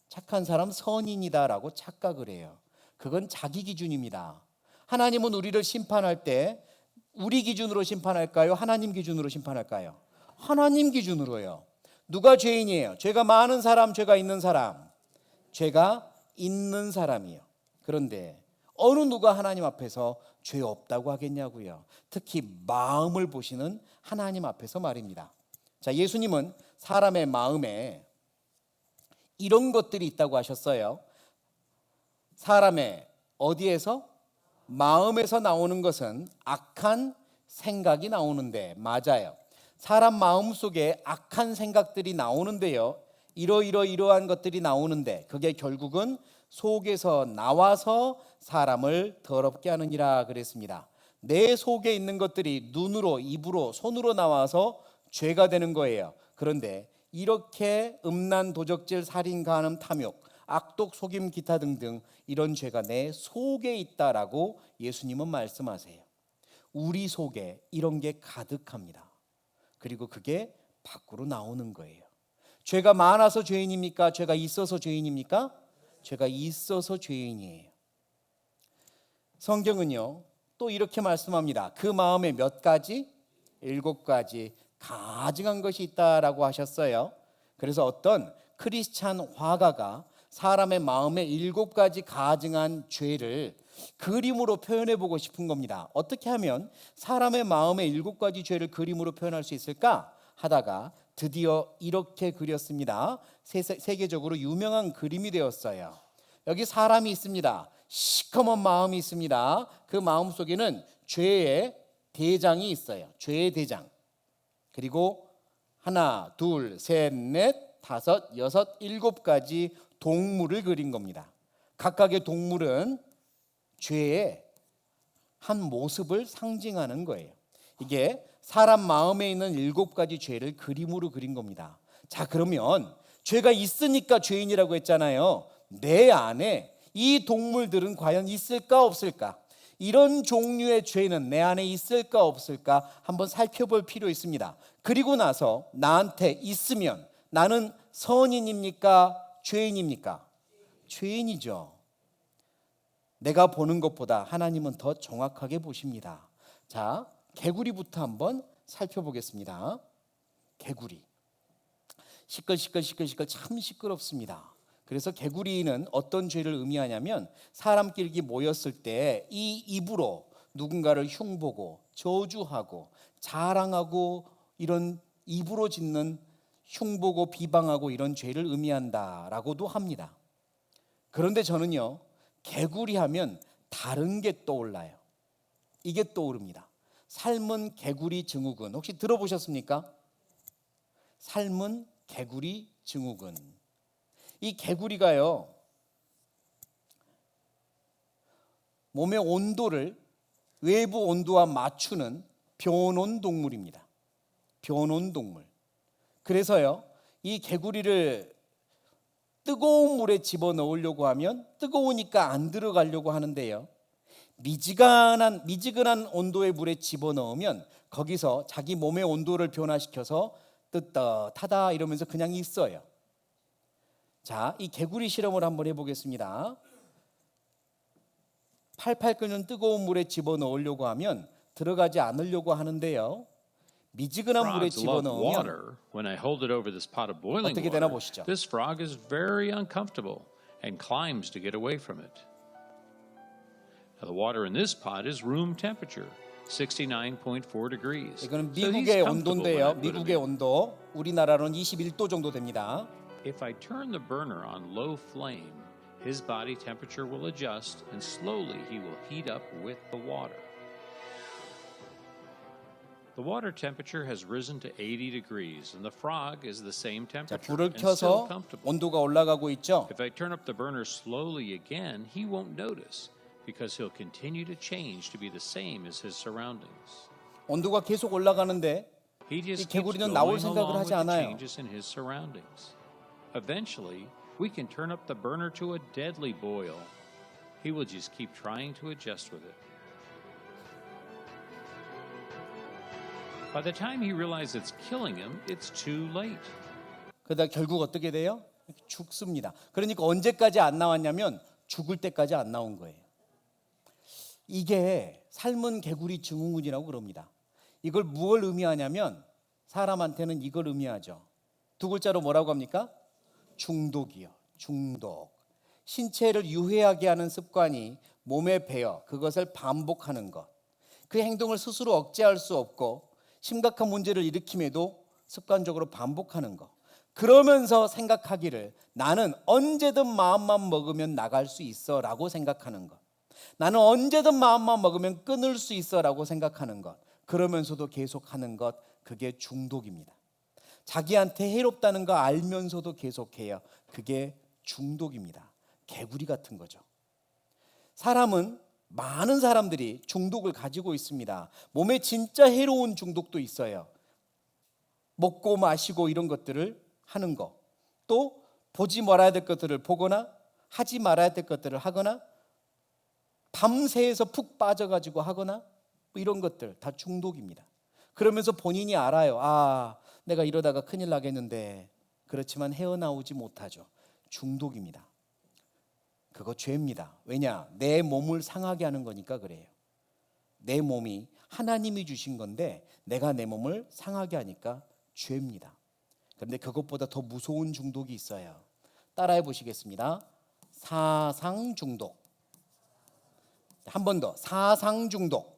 착한 사람 선인이다라고 착각을 해요. 그건 자기 기준입니다. 하나님은 우리를 심판할 때 우리 기준으로 심판할까요? 하나님 기준으로 심판할까요? 하나님 기준으로요. 누가 죄인이에요? 죄가 많은 사람, 죄가 있는 사람? 죄가 있는 사람이요. 그런데 어느 누가 하나님 앞에서 죄 없다고 하겠냐고요. 특히 마음을 보시는 하나님 앞에서 말입니다. 자, 예수님은 사람의 마음에 이런 것들이 있다고 하셨어요. 사람의 어디에서? 마음에서 나오는 것은 악한 생각이 나오는데 맞아요. 사람 마음 속에 악한 생각들이 나오는데요. 이러한 것들이 나오는데 그게 결국은 속에서 나와서 사람을 더럽게 하느니라 그랬습니다. 내 속에 있는 것들이 눈으로, 입으로, 손으로 나와서 죄가 되는 거예요. 그런데 이렇게 음란, 도적질, 살인, 간음, 탐욕, 악독, 속임, 기타 등등 이런 죄가 내 속에 있다라고 예수님은 말씀하세요. 우리 속에 이런 게 가득합니다. 그리고 그게 밖으로 나오는 거예요. 죄가 많아서 죄인입니까? 죄가 있어서 죄인입니까? 죄가 있어서 죄인이에요. 성경은요 또 이렇게 말씀합니다. 그 마음에 몇 가지? 7가지 가증한 것이 있다라고 하셨어요. 그래서 어떤 크리스찬 화가가 사람의 마음에 7가지 가증한 죄를 그림으로 표현해 보고 싶은 겁니다. 어떻게 하면 사람의 마음에 7가지 죄를 그림으로 표현할 수 있을까 하다가 드디어 이렇게 그렸습니다. 세계적으로 유명한 그림이 되었어요. 여기 사람이 있습니다. 시커먼 마음이 있습니다. 그 마음 속에는 죄의 대장이 있어요. 죄의 대장. 그리고 하나, 둘, 셋, 넷, 다섯, 여섯, 7가지 동물을 그린 겁니다. 각각의 동물은 죄의 한 모습을 상징하는 거예요. 이게 사람 마음에 있는 7가지 죄를 그림으로 그린 겁니다. 자, 그러면 죄가 있으니까 죄인이라고 했잖아요. 내 안에 이 동물들은 과연 있을까 없을까? 이런 종류의 죄는 내 안에 있을까 없을까 한번 살펴볼 필요 있습니다. 그리고 나서 나한테 있으면 나는 선인입니까? 죄인입니까? 죄인이죠. 내가 보는 것보다 하나님은 더 정확하게 보십니다. 자, 개구리부터 한번 살펴보겠습니다. 개구리. 시끌시끌 참 시끄럽습니다. 그래서 개구리는 어떤 죄를 의미하냐면 사람끼리 모였을 때 이 입으로 누군가를 흉보고 저주하고 자랑하고 이런 입으로 짓는 흉보고 비방하고 이런 죄를 의미한다라고도 합니다. 그런데 저는요, 개구리 하면 다른 게 떠올라요. 이게 떠오릅니다. 삶은 개구리 증후군. 혹시 들어보셨습니까? 삶은 개구리 증후군. 이 개구리가요, 몸의 온도를 외부 온도와 맞추는 변온 동물입니다. 변온 동물. 그래서요, 이 개구리를 뜨거운 물에 집어넣으려고 하면 뜨거우니까 안 들어가려고 하는데요, 미지근한 온도의 물에 집어넣으면 거기서 자기 몸의 온도를 변화시켜서 뜨뜻하다 이러면서 그냥 있어요. 자, 이 개구리 실험을 한번 해보겠습니다. 팔팔 끓는 뜨거운 물에 집어넣으려고 하면 들어가지 않으려고 하는데요, 미지근한 물에 Frogs love 집어넣으면 water. When I hold it over this pot of boiling 어떻게 되나 water, 보시죠. this frog is very uncomfortable and climbs to get away from it. Now, the water in this pot is room temperature, 69.4 degrees. 이거는 So he's 미국의 comfortable when 온도인데요. I put him 미국의 in. 온도, 우리나라로는 21도 정도 됩니다. If I turn the burner on low flame, his body temperature will adjust and slowly he will heat up with the water. The water temperature has risen to 80 degrees and the frog is the same 자, temperature 불을 and still 켜서 comfortable. 온도가 올라가고 있죠. If I turn up the burner slowly again, he won't notice because he'll continue to change to be the same as his surroundings. 온도가 계속 올라가는데 He just 이 keeps 개구리는 going 나올 생각을 along 하지 with the 않아요. changes in his surroundings. Eventually, we can turn up the burner to a deadly boil. He will just keep trying to adjust with it. By the time he realizes it's killing him, it's too late. 그러다 결국 어떻게 돼요? 죽습니다. 그러니까 언제까지 안 나왔냐면 죽을 때까지 안 나온 거예요. 이게 삶은 개구리 증후군이라고 그럽니다. 이걸 무엇을 의미하냐면 사람한테는 이걸 의미하죠. 두 글자로 뭐라고 합니까? 중독이요. 중독. 신체를 유해하게 하는 습관이 몸에 배어 그것을 반복하는 것. 그 행동을 스스로 억제할 수 없고 심각한 문제를 일으킴에도 습관적으로 반복하는 것. 그러면서 생각하기를 나는 언제든 마음만 먹으면 나갈 수 있어 라고 생각하는 것. 나는 언제든 마음만 먹으면 끊을 수 있어 라고 생각하는 것. 그러면서도 계속하는 것. 그게 중독입니다. 자기한테 해롭다는 거 알면서도 계속해요. 그게 중독입니다. 개구리 같은 거죠. 사람은 많은 사람들이 중독을 가지고 있습니다. 몸에 진짜 해로운 중독도 있어요. 먹고 마시고 이런 것들을 하는 거. 또 보지 말아야 될 것들을 보거나 하지 말아야 될 것들을 하거나 밤새서 푹 빠져가지고 하거나 이런 것들 다 중독입니다. 그러면서 본인이 알아요. 아, 내가 이러다가 큰일 나겠는데 그렇지만 헤어나오지 못하죠. 중독입니다. 그거 죄입니다. 왜냐? 내 몸을 상하게 하는 거니까 그래요. 내 몸이 하나님이 주신 건데 내가 내 몸을 상하게 하니까 죄입니다. 그런데 그것보다 더 무서운 중독이 있어요. 따라해 보시겠습니다. 사상 중독. 한 번 더. 사상 중독.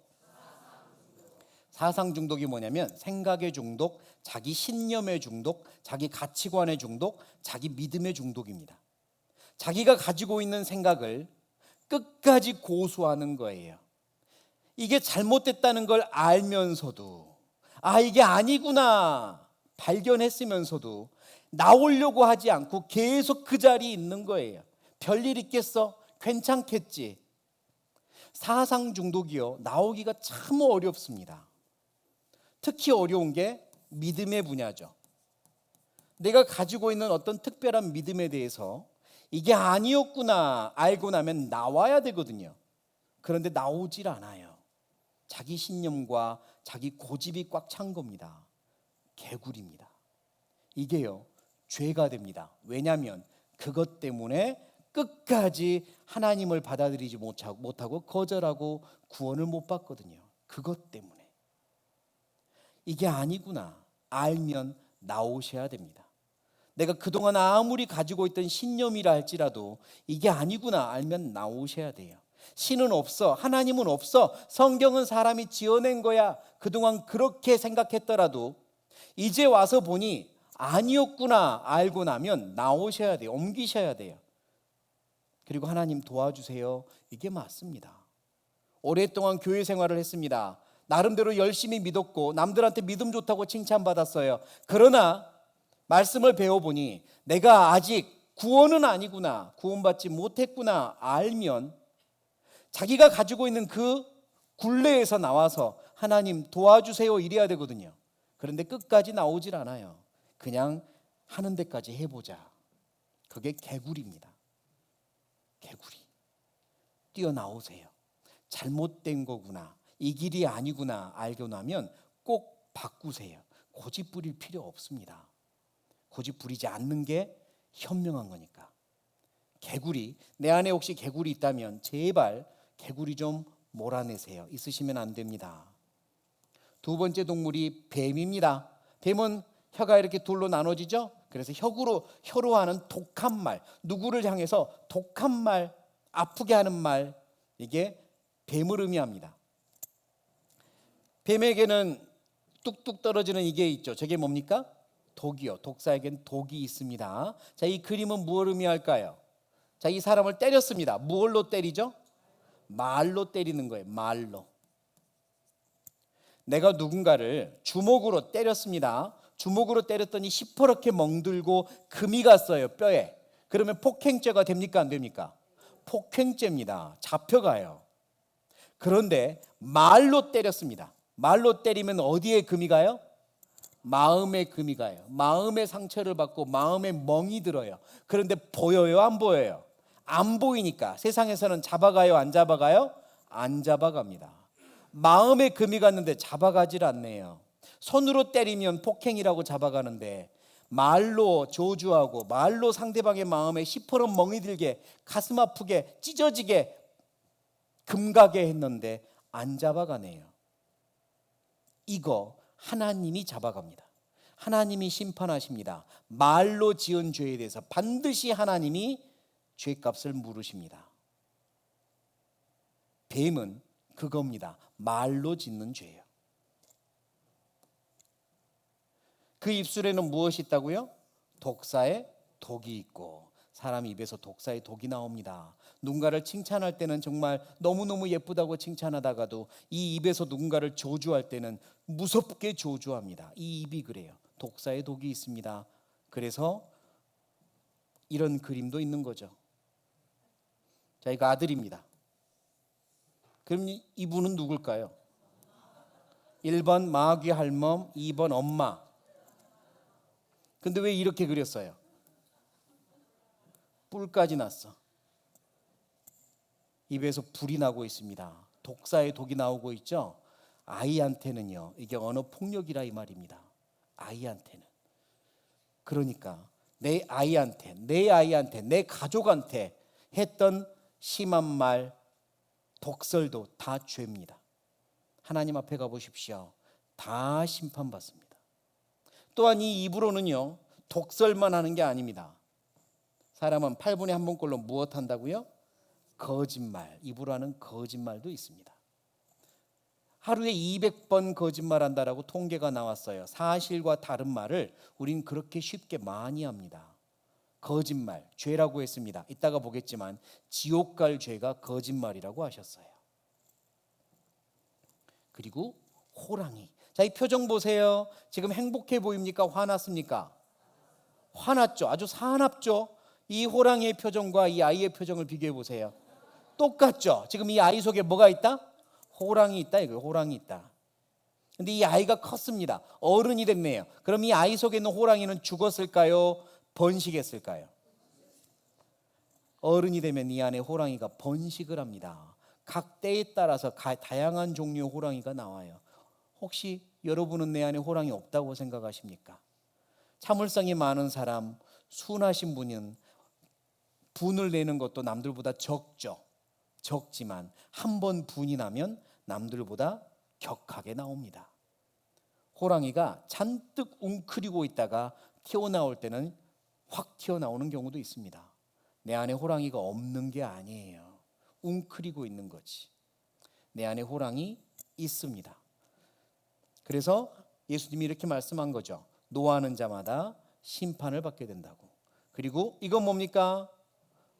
사상 중독이 뭐냐면 생각의 중독, 자기 신념의 중독, 자기 가치관의 중독, 자기 믿음의 중독입니다. 자기가 가지고 있는 생각을 끝까지 고수하는 거예요. 이게 잘못됐다는 걸 알면서도 아, 이게 아니구나 발견했으면서도 나오려고 하지 않고 계속 그 자리에 있는 거예요. 별일 있겠어? 괜찮겠지. 사상 중독이요, 나오기가 참 어렵습니다. 특히 어려운 게 믿음의 분야죠. 내가 가지고 있는 어떤 특별한 믿음에 대해서 이게 아니었구나 알고 나면 나와야 되거든요. 그런데 나오질 않아요. 자기 신념과 자기 고집이 꽉 찬 겁니다. 개구리입니다. 이게요, 죄가 됩니다. 왜냐하면 그것 때문에 끝까지 하나님을 받아들이지 못하고 거절하고 구원을 못 받거든요. 그것 때문에. 이게 아니구나 알면 나오셔야 됩니다. 내가 그동안 아무리 가지고 있던 신념이라 할지라도 이게 아니구나 알면 나오셔야 돼요. 신은 없어, 하나님은 없어, 성경은 사람이 지어낸 거야, 그동안 그렇게 생각했더라도 이제 와서 보니 아니었구나 알고 나면 나오셔야 돼요. 옮기셔야 돼요. 그리고 하나님 도와주세요. 이게 맞습니다. 오랫동안 교회 생활을 했습니다. 나름대로 열심히 믿었고 남들한테 믿음 좋다고 칭찬받았어요. 그러나 말씀을 배워보니 내가 아직 구원은 아니구나, 구원받지 못했구나 알면 자기가 가지고 있는 그 굴레에서 나와서 하나님 도와주세요 이래야 되거든요. 그런데 끝까지 나오질 않아요. 그냥 하는 데까지 해보자. 그게 개구리입니다. 개구리. 뛰어나오세요. 잘못된 거구나, 이 길이 아니구나 알고 나면 꼭 바꾸세요. 고집 부릴 필요 없습니다. 고집 부리지 않는 게 현명한 거니까. 개구리, 내 안에 혹시 개구리 있다면 제발 개구리 좀 몰아내세요. 있으시면 안 됩니다. 두 번째 동물이 뱀입니다. 뱀은 혀가 이렇게 둘로 나눠지죠. 그래서 혀로 하는 독한 말, 누구를 향해서 독한 말, 아프게 하는 말, 이게 뱀을 의미합니다. 뱀에게는 뚝뚝 떨어지는 이게 있죠. 저게 뭡니까? 독이요. 독사에겐 독이 있습니다. 자, 이 그림은 무엇을 의미할까요? 자, 이 사람을 때렸습니다. 무엇로 때리죠? 말로 때리는 거예요. 말로. 내가 누군가를 주먹으로 때렸습니다. 주먹으로 때렸더니 시퍼렇게 멍들고 금이 갔어요, 뼈에. 그러면 폭행죄가 됩니까, 안 됩니까? 폭행죄입니다. 잡혀가요. 그런데 말로 때렸습니다. 말로 때리면 어디에 금이 가요? 마음에 금이 가요. 마음의 상처를 받고 마음에 멍이 들어요. 그런데 보여요, 안 보여요? 안 보이니까 세상에서는 잡아가요, 안 잡아가요? 안 잡아갑니다. 마음에 금이 갔는데 잡아가질 않네요. 손으로 때리면 폭행이라고 잡아가는데 말로 저주하고 말로 상대방의 마음에 시퍼런 멍이 들게, 가슴 아프게, 찢어지게, 금가게 했는데 안 잡아가네요. 이거 하나님이 잡아갑니다. 하나님이 심판하십니다. 말로 지은 죄에 대해서 반드시 하나님이 죄값을 물으십니다. 뱀은 그겁니다. 말로 짓는 죄예요. 그 입술에는 무엇이 있다고요? 독사의 독이 있고, 사람 입에서 독사의 독이 나옵니다. 누군가를 칭찬할 때는 정말 너무너무 예쁘다고 칭찬하다가도 이 입에서 누군가를 저주할 때는 무섭게 저주합니다. 이 입이 그래요. 독사의 독이 있습니다. 그래서 이런 그림도 있는 거죠. 자, 이거 아들입니다. 그럼 이분은 누굴까요? 1번 마귀 할멈, 2번 엄마. 근데 왜 이렇게 그렸어요? 뿔까지 났어. 입에서 불이 나고 있습니다. 독사의 독이 나오고 있죠. 아이한테는요, 이게 언어 폭력이라 이 말입니다. 아이한테는. 그러니까 내 아이한테, 내 가족한테 했던 심한 말, 독설도 다 죄입니다. 하나님 앞에 가보십시오. 다 심판받습니다. 또한 이 입으로는요, 독설만 하는 게 아닙니다. 사람은 8분에 한 번꼴로 무엇 한다고요? 거짓말. 입으로 하는 거짓말도 있습니다. 하루에 200번 거짓말한다라고 통계가 나왔어요. 사실과 다른 말을 우린 그렇게 쉽게 많이 합니다. 거짓말, 죄라고 했습니다. 이따가 보겠지만 지옥 갈 죄가 거짓말이라고 하셨어요. 그리고 호랑이. 자, 이 표정 보세요. 지금 행복해 보입니까? 화났습니까? 화났죠. 아주 사납죠. 이 호랑이의 표정과 이 아이의 표정을 비교해 보세요. 똑같죠. 지금 이 아이 속에 뭐가 있다? 호랑이 있다 이거예요. 호랑이 있다. 근데 이 아이가 컸습니다. 어른이 됐네요. 그럼 이 아이 속에 있는 호랑이는 죽었을까요? 번식했을까요? 어른이 되면 이 안에 호랑이가 번식을 합니다. 각 때에 따라서 다양한 종류의 호랑이가 나와요. 혹시 여러분은 내 안에 호랑이 없다고 생각하십니까? 참을성이 많은 사람, 순하신 분은 분을 내는 것도 남들보다 적지만 한 번 분이 나면 남들보다 격하게 나옵니다. 호랑이가 잔뜩 웅크리고 있다가 튀어나올 때는 확 튀어나오는 경우도 있습니다. 내 안에 호랑이가 없는 게 아니에요. 웅크리고 있는 거지. 내 안에 호랑이 있습니다. 그래서 예수님이 이렇게 말씀한 거죠. 노하는 자마다 심판을 받게 된다고. 그리고 이건 뭡니까?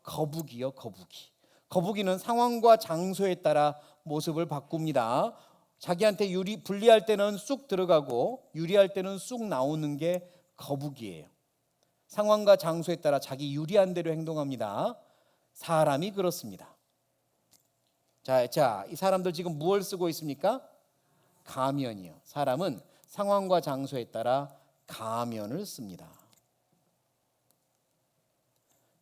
거북이요, 거북이. 거북이는 상황과 장소에 따라 모습을 바꿉니다. 자기한테 불리할 때는 쑥 들어가고 유리할 때는 쑥 나오는 게 거북이에요. 상황과 장소에 따라 자기 유리한 대로 행동합니다. 사람이 그렇습니다. 자, 이 사람들 지금 무엇을 쓰고 있습니까? 가면이요. 사람은 상황과 장소에 따라 가면을 씁니다.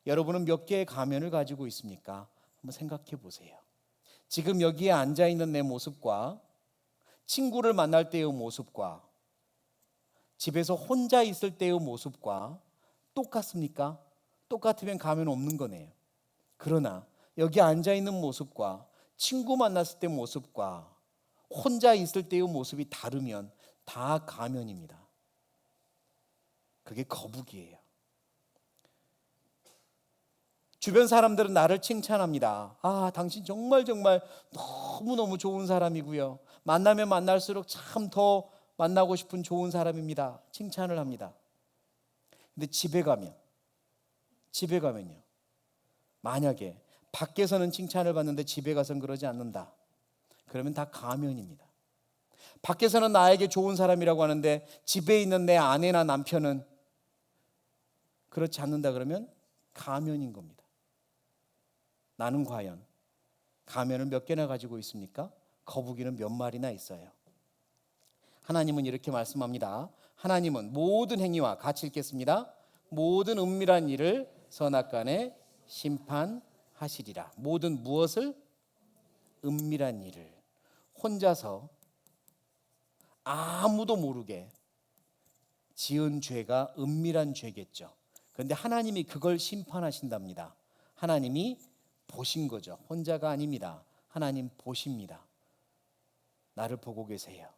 여러분은 몇 개의 가면을 가지고 있습니까? 한번 생각해 보세요. 지금 여기에 앉아 있는 내 모습과 친구를 만날 때의 모습과 집에서 혼자 있을 때의 모습과 똑같습니까? 똑같으면 가면 없는 거네요. 그러나 여기 앉아 있는 모습과 친구 만났을 때 모습과 혼자 있을 때의 모습이 다르면 다 가면입니다. 그게 거북이에요. 주변 사람들은 나를 칭찬합니다. 당신 정말 너무너무 좋은 사람이고요. 만나면 만날수록 참 더 만나고 싶은 좋은 사람입니다. 칭찬을 합니다. 근데 집에 가면요. 만약에 밖에서는 칭찬을 받는데 집에 가서는 그러지 않는다. 그러면 다 가면입니다. 밖에서는 나에게 좋은 사람이라고 하는데 집에 있는 내 아내나 남편은 그렇지 않는다 그러면 가면인 겁니다. 나는 과연 가면을 몇 개나 가지고 있습니까? 거북이는 몇 마리나 있어요. 하나님은 이렇게 말씀합니다. 하나님은 모든 행위와 같이 읽겠습니다. 모든 은밀한 일을 선악간에 심판하시리라. 모든 무엇을? 은밀한 일을. 혼자서 아무도 모르게 지은 죄가 은밀한 죄겠죠. 그런데 하나님이 그걸 심판하신답니다. 하나님이 보신 거죠. 혼자가 아닙니다. 하나님 보십니다. 나를 보고 계세요.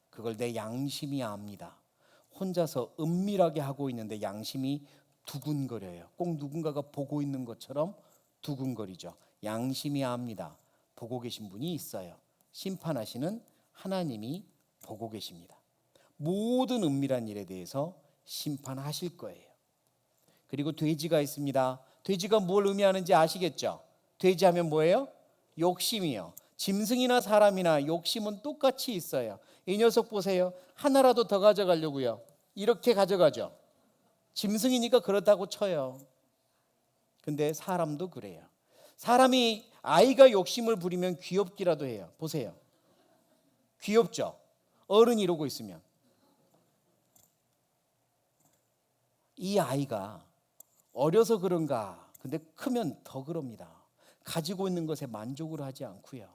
그걸 내 양심이 압니다. 혼자서 은밀하게 하고 있는데 양심이 두근거려요. 꼭 누군가가 보고 있는 것처럼 두근거리죠. 양심이 압니다. 보고 계신 분이 있어요. 심판하시는 하나님이 보고 계십니다. 모든 은밀한 일에 대해서 심판하실 거예요. 그리고 돼지가 있습니다. 돼지가 뭘 의미하는지 아시겠죠? 돼지 하면 뭐예요? 욕심이요. 짐승이나 사람이나 욕심은 똑같이 있어요. 이 녀석 보세요. 하나라도 더 가져가려고요. 이렇게 가져가죠. 짐승이니까 그렇다고 쳐요. 근데 사람도 그래요. 사람이 아이가 욕심을 부리면 귀엽기라도 해요. 보세요. 귀엽죠? 어른이 이러고 있으면. 이 아이가 어려서 그런가? 근데 크면 더 그럽니다. 가지고 있는 것에 만족을 하지 않고요.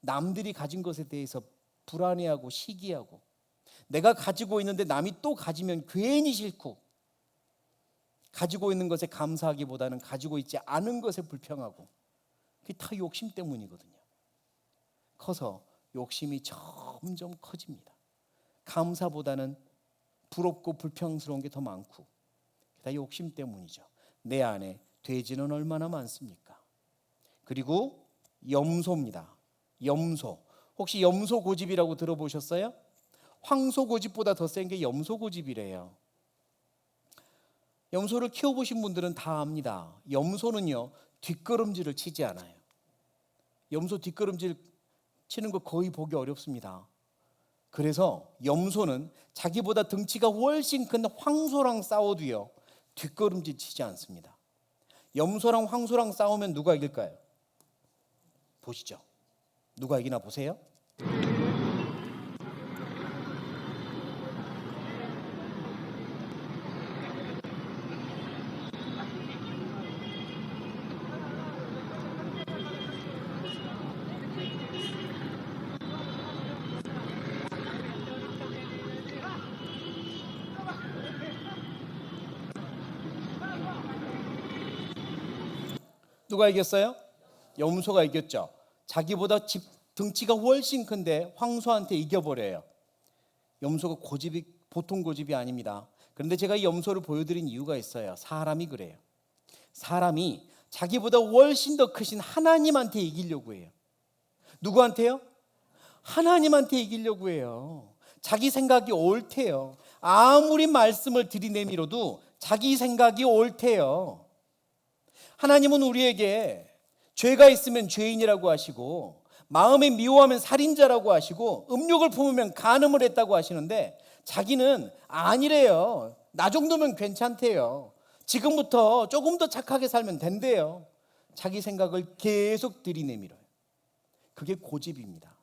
남들이 가진 것에 대해서 불안해하고 시기하고 내가 가지고 있는데 남이 또 가지면 괜히 싫고 가지고 있는 것에 감사하기보다는 가지고 있지 않은 것에 불평하고 그게 다 욕심 때문이거든요. 커서 욕심이 점점 커집니다. 감사보다는 부럽고 불평스러운 게 더 많고 다 욕심 때문이죠. 내 안에 돼지는 얼마나 많습니까? 그리고 염소입니다. 염소. 혹시 염소 고집이라고 들어보셨어요? 황소 고집보다 더 센 게 염소 고집이래요. 염소를 키워보신 분들은 다 압니다. 염소는요 뒷걸음질을 치지 않아요. 염소 뒷걸음질 치는 거 거의 보기 어렵습니다. 그래서 염소는 자기보다 등치가 훨씬 큰 황소랑 싸워도요 뒷걸음질 치지 않습니다. 염소랑 황소랑 싸우면 누가 이길까요? 보시죠. 누가 이기나 보세요. 누가 이겼어요? 염소가 이겼죠. 자기보다 등치가 훨씬 큰데 황소한테 이겨버려요. 염소가 고집이 보통 고집이 아닙니다. 그런데 제가 이 염소를 보여드린 이유가 있어요. 사람이 그래요. 사람이 자기보다 훨씬 더 크신 하나님한테 이기려고 해요. 누구한테요? 하나님한테 이기려고 해요. 자기 생각이 옳대요. 아무리 말씀을 들이내밀어도 자기 생각이 옳대요. 하나님은 우리에게 죄가 있으면 죄인이라고 하시고 마음에 미워하면 살인자라고 하시고 음욕을 품으면 간음을 했다고 하시는데 자기는 아니래요. 나 정도면 괜찮대요. 지금부터 조금 더 착하게 살면 된대요. 자기 생각을 계속 들이내밀어요. 그게 고집입니다.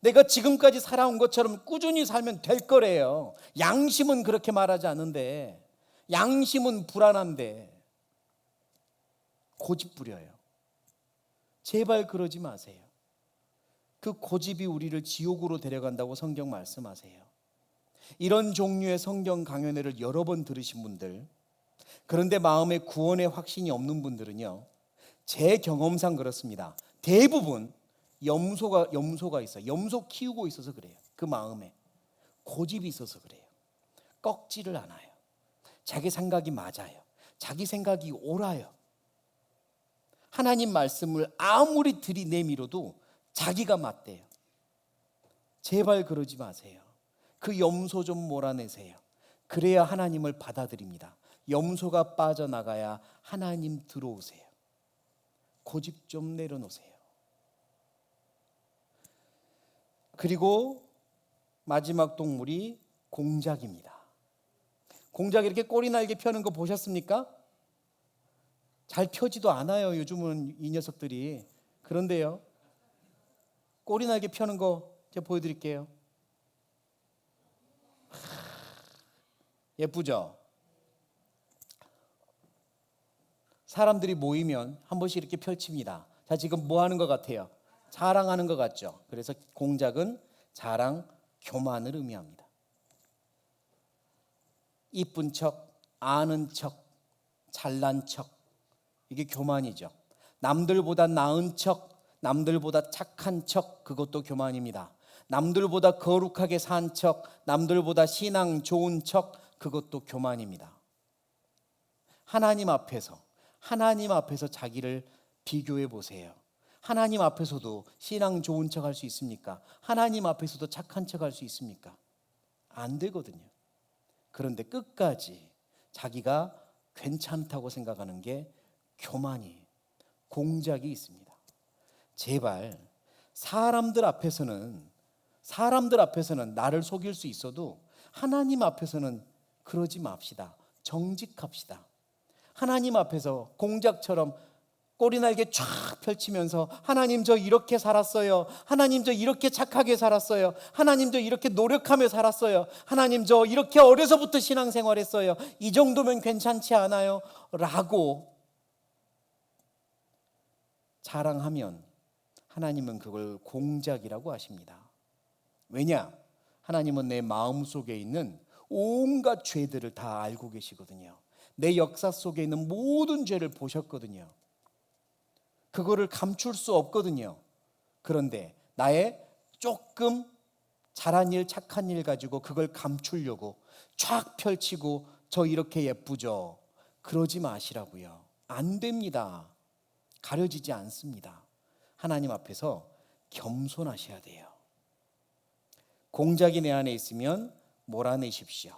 내가 지금까지 살아온 것처럼 꾸준히 살면 될 거래요. 양심은 그렇게 말하지 않는데, 양심은 불안한데 고집 부려요. 제발 그러지 마세요. 그 고집이 우리를 지옥으로 데려간다고 성경 말씀하세요. 이런 종류의 성경 강연회를 여러 번 들으신 분들, 그런데 마음에 구원의 확신이 없는 분들은요, 제 경험상 그렇습니다. 대부분 염소가 있어요. 염소 키우고 있어서 그래요. 그 마음에 고집이 있어서 그래요. 꺾지를 않아요. 자기 생각이 맞아요. 자기 생각이 옳아요. 하나님 말씀을 아무리 들이내밀어도 자기가 맞대요. 제발 그러지 마세요. 그 염소 좀 몰아내세요. 그래야 하나님을 받아들입니다. 염소가 빠져나가야 하나님 들어오세요. 고집 좀 내려놓으세요. 그리고 마지막 동물이 공작입니다. 공작 이렇게 꼬리 날개 펴는 거 보셨습니까? 잘 펴지도 않아요. 요즘은 이 녀석들이. 그런데요, 꼬리 날개 펴는 거 제가 보여드릴게요. 예쁘죠? 사람들이 모이면 한 번씩 이렇게 펼칩니다. 자, 지금 뭐 하는 것 같아요? 자랑하는 것 같죠? 그래서 공작은 자랑, 교만을 의미합니다. 이쁜 척, 아는 척, 잘난 척, 이게 교만이죠. 남들보다 나은 척, 남들보다 착한 척, 그것도 교만입니다. 남들보다 거룩하게 산 척, 남들보다 신앙 좋은 척, 그것도 교만입니다. 하나님 앞에서 자기를 비교해 보세요. 하나님 앞에서도 신앙 좋은 척 할 수 있습니까? 하나님 앞에서도 착한 척 할 수 있습니까? 안 되거든요. 그런데 끝까지 자기가 괜찮다고 생각하는 게 교만이, 공작이 있습니다. 제발 사람들 앞에서는 나를 속일 수 있어도 하나님 앞에서는 그러지 맙시다. 정직합시다. 하나님 앞에서 공작처럼 꼬리날개 쫙 펼치면서 하나님 저 이렇게 살았어요. 하나님 저 이렇게 착하게 살았어요. 하나님 저 이렇게 노력하며 살았어요. 하나님 저 이렇게 어려서부터 신앙생활했어요. 이 정도면 괜찮지 않아요? 라고 자랑하면 하나님은 그걸 공작이라고 하십니다. 왜냐? 하나님은 내 마음속에 있는 온갖 죄들을 다 알고 계시거든요. 내 역사 속에 있는 모든 죄를 보셨거든요. 그거를 감출 수 없거든요. 그런데 나의 조금 잘한 일, 착한 일 가지고 그걸 감추려고 쫙 펼치고 저 이렇게 예쁘죠? 그러지 마시라고요. 안 됩니다. 가려지지 않습니다. 하나님 앞에서 겸손하셔야 돼요. 공작이 내 안에 있으면 몰아내십시오.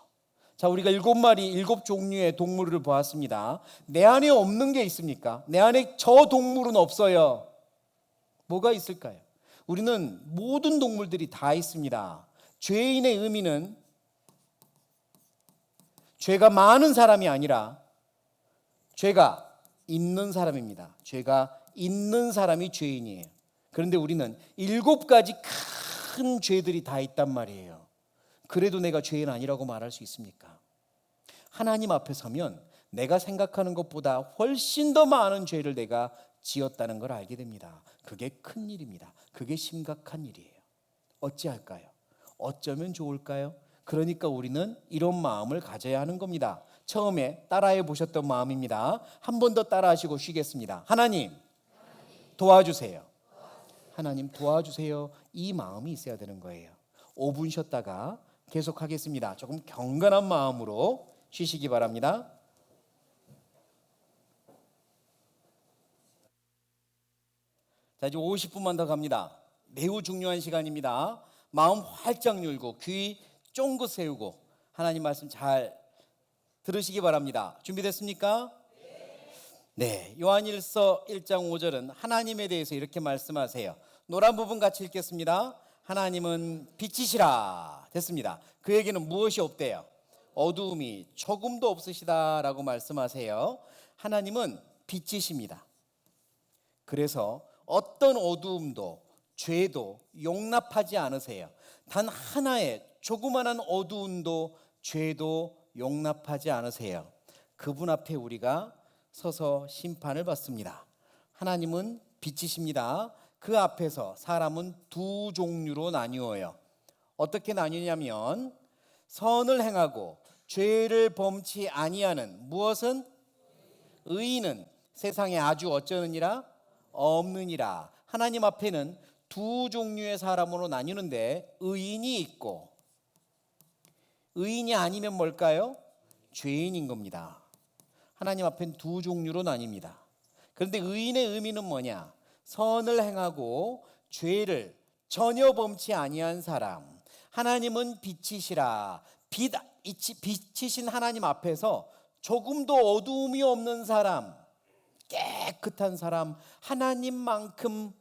자, 우리가 7마리, 7종류의 동물을 보았습니다. 내 안에 없는 게 있습니까? 내 안에 저 동물은 없어요. 뭐가 있을까요? 우리는 모든 동물들이 다 있습니다. 죄인의 의미는 죄가 많은 사람이 아니라 죄가 있는 사람입니다. 죄가 있는 사람이 죄인이에요. 그런데 우리는 7가지 큰 죄들이 다 있단 말이에요. 그래도 내가 죄인 아니라고 말할 수 있습니까? 하나님 앞에 서면 내가 생각하는 것보다 훨씬 더 많은 죄를 내가 지었다는 걸 알게 됩니다. 그게 큰 일입니다. 그게 심각한 일이에요. 어찌할까요? 어쩌면 좋을까요? 그러니까 우리는 이런 마음을 가져야 하는 겁니다. 처음에 따라해 보셨던 마음입니다. 한 번 더 따라하시고 쉬겠습니다. 하나님, 도와주세요. 하나님 도와주세요. 이 마음이 있어야 되는 거예요. 5분 쉬었다가 계속하겠습니다. 조금 경건한 마음으로 쉬시기 바랍니다. 자, 이제 50분만 더 갑니다. 매우 중요한 시간입니다. 마음 활짝 열고 귀 쫑긋 세우고 하나님 말씀 잘 들으시기 바랍니다. 준비됐습니까? 네. 요한일서 1장 5절은 하나님에 대해서 이렇게 말씀하세요. 노란 부분 같이 읽겠습니다. 하나님은 빛이시라. 됐습니다. 그에게는 무엇이 없대요? 어두움이 조금도 없으시다라고 말씀하세요. 하나님은 빛이십니다. 그래서 어떤 어두움도 죄도 용납하지 않으세요. 단 하나의 조그마한 어두움도 죄도 용납하지 않으세요. 그분 앞에 우리가 서서 심판을 받습니다. 하나님은 빛이십니다. 그 앞에서 사람은 두 종류로 나뉘어요. 어떻게 나뉘냐면 선을 행하고 죄를 범치 아니하는 무엇은? 의인은 세상에 아주 어쩌느니라? 없느니라. 하나님 앞에는 두 종류의 사람으로 나뉘는데 의인이 있고 의인이 아니면 뭘까요? 죄인인 겁니다. 하나님 앞엔 두 종류로 나뉩니다. 그런데 의인의 의미는 뭐냐? 선을 행하고 죄를 전혀 범치 아니한 사람. 하나님은 빛이시라. 빛이신 하나님 앞에서 조금도 어두움이 없는 사람, 깨끗한 사람, 하나님만큼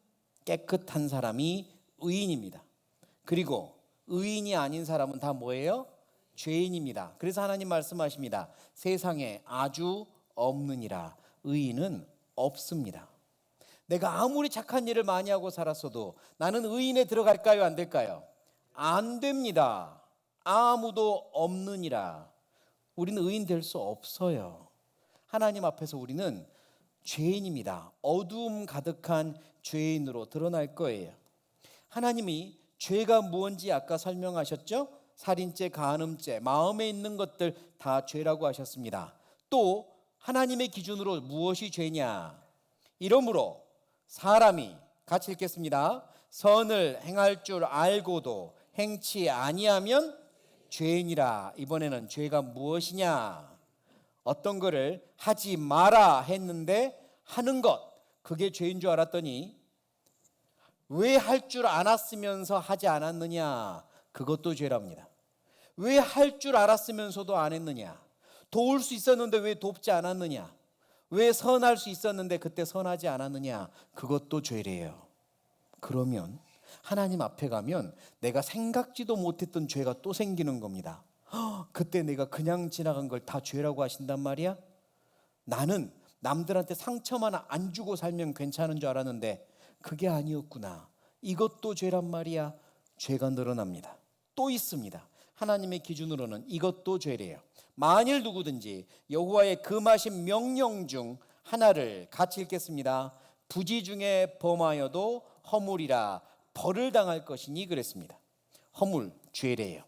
깨끗한 사람이 의인입니다. 그리고 의인이 아닌 사람은 다 뭐예요? 죄인입니다. 그래서 하나님 말씀하십니다. 세상에 아주 없느니라. 의인은 없습니다. 내가 아무리 착한 일을 많이 하고 살았어도 나는 의인에 들어갈까요? 안 될까요? 안 됩니다. 아무도 없느니라. 우리는 의인 될 수 없어요. 하나님 앞에서 우리는 죄인입니다. 어두움 가득한 죄인으로 드러날 거예요. 하나님이 죄가 무엇인지 아까 설명하셨죠? 살인죄, 간음죄, 마음에 있는 것들 다 죄라고 하셨습니다. 또 하나님의 기준으로 무엇이 죄냐? 이러므로 사람이 같이 읽겠습니다. 선을 행할 줄 알고도 행치 아니하면 죄인이라. 이번에는 죄가 무엇이냐? 어떤 거를 하지 마라 했는데 하는 것, 그게 죄인 줄 알았더니 왜 할 줄 알았으면서 하지 않았느냐? 그것도 죄랍니다. 왜 할 줄 알았으면서도 안 했느냐? 도울 수 있었는데 왜 돕지 않았느냐? 왜 선할 수 있었는데 그때 선하지 않았느냐? 그것도 죄래요. 그러면 하나님 앞에 가면 내가 생각지도 못했던 죄가 또 생기는 겁니다. 그때 내가 그냥 지나간 걸 다 죄라고 하신단 말이야? 나는 남들한테 상처만 안 주고 살면 괜찮은 줄 알았는데 그게 아니었구나. 이것도 죄란 말이야. 죄가 늘어납니다. 또 있습니다. 하나님의 기준으로는 이것도 죄래요. 만일 누구든지 여호와의 금하신 명령 중 하나를 같이 읽겠습니다. 부지 중에 범하여도 허물이라 벌을 당할 것이니 그랬습니다. 허물, 죄래요.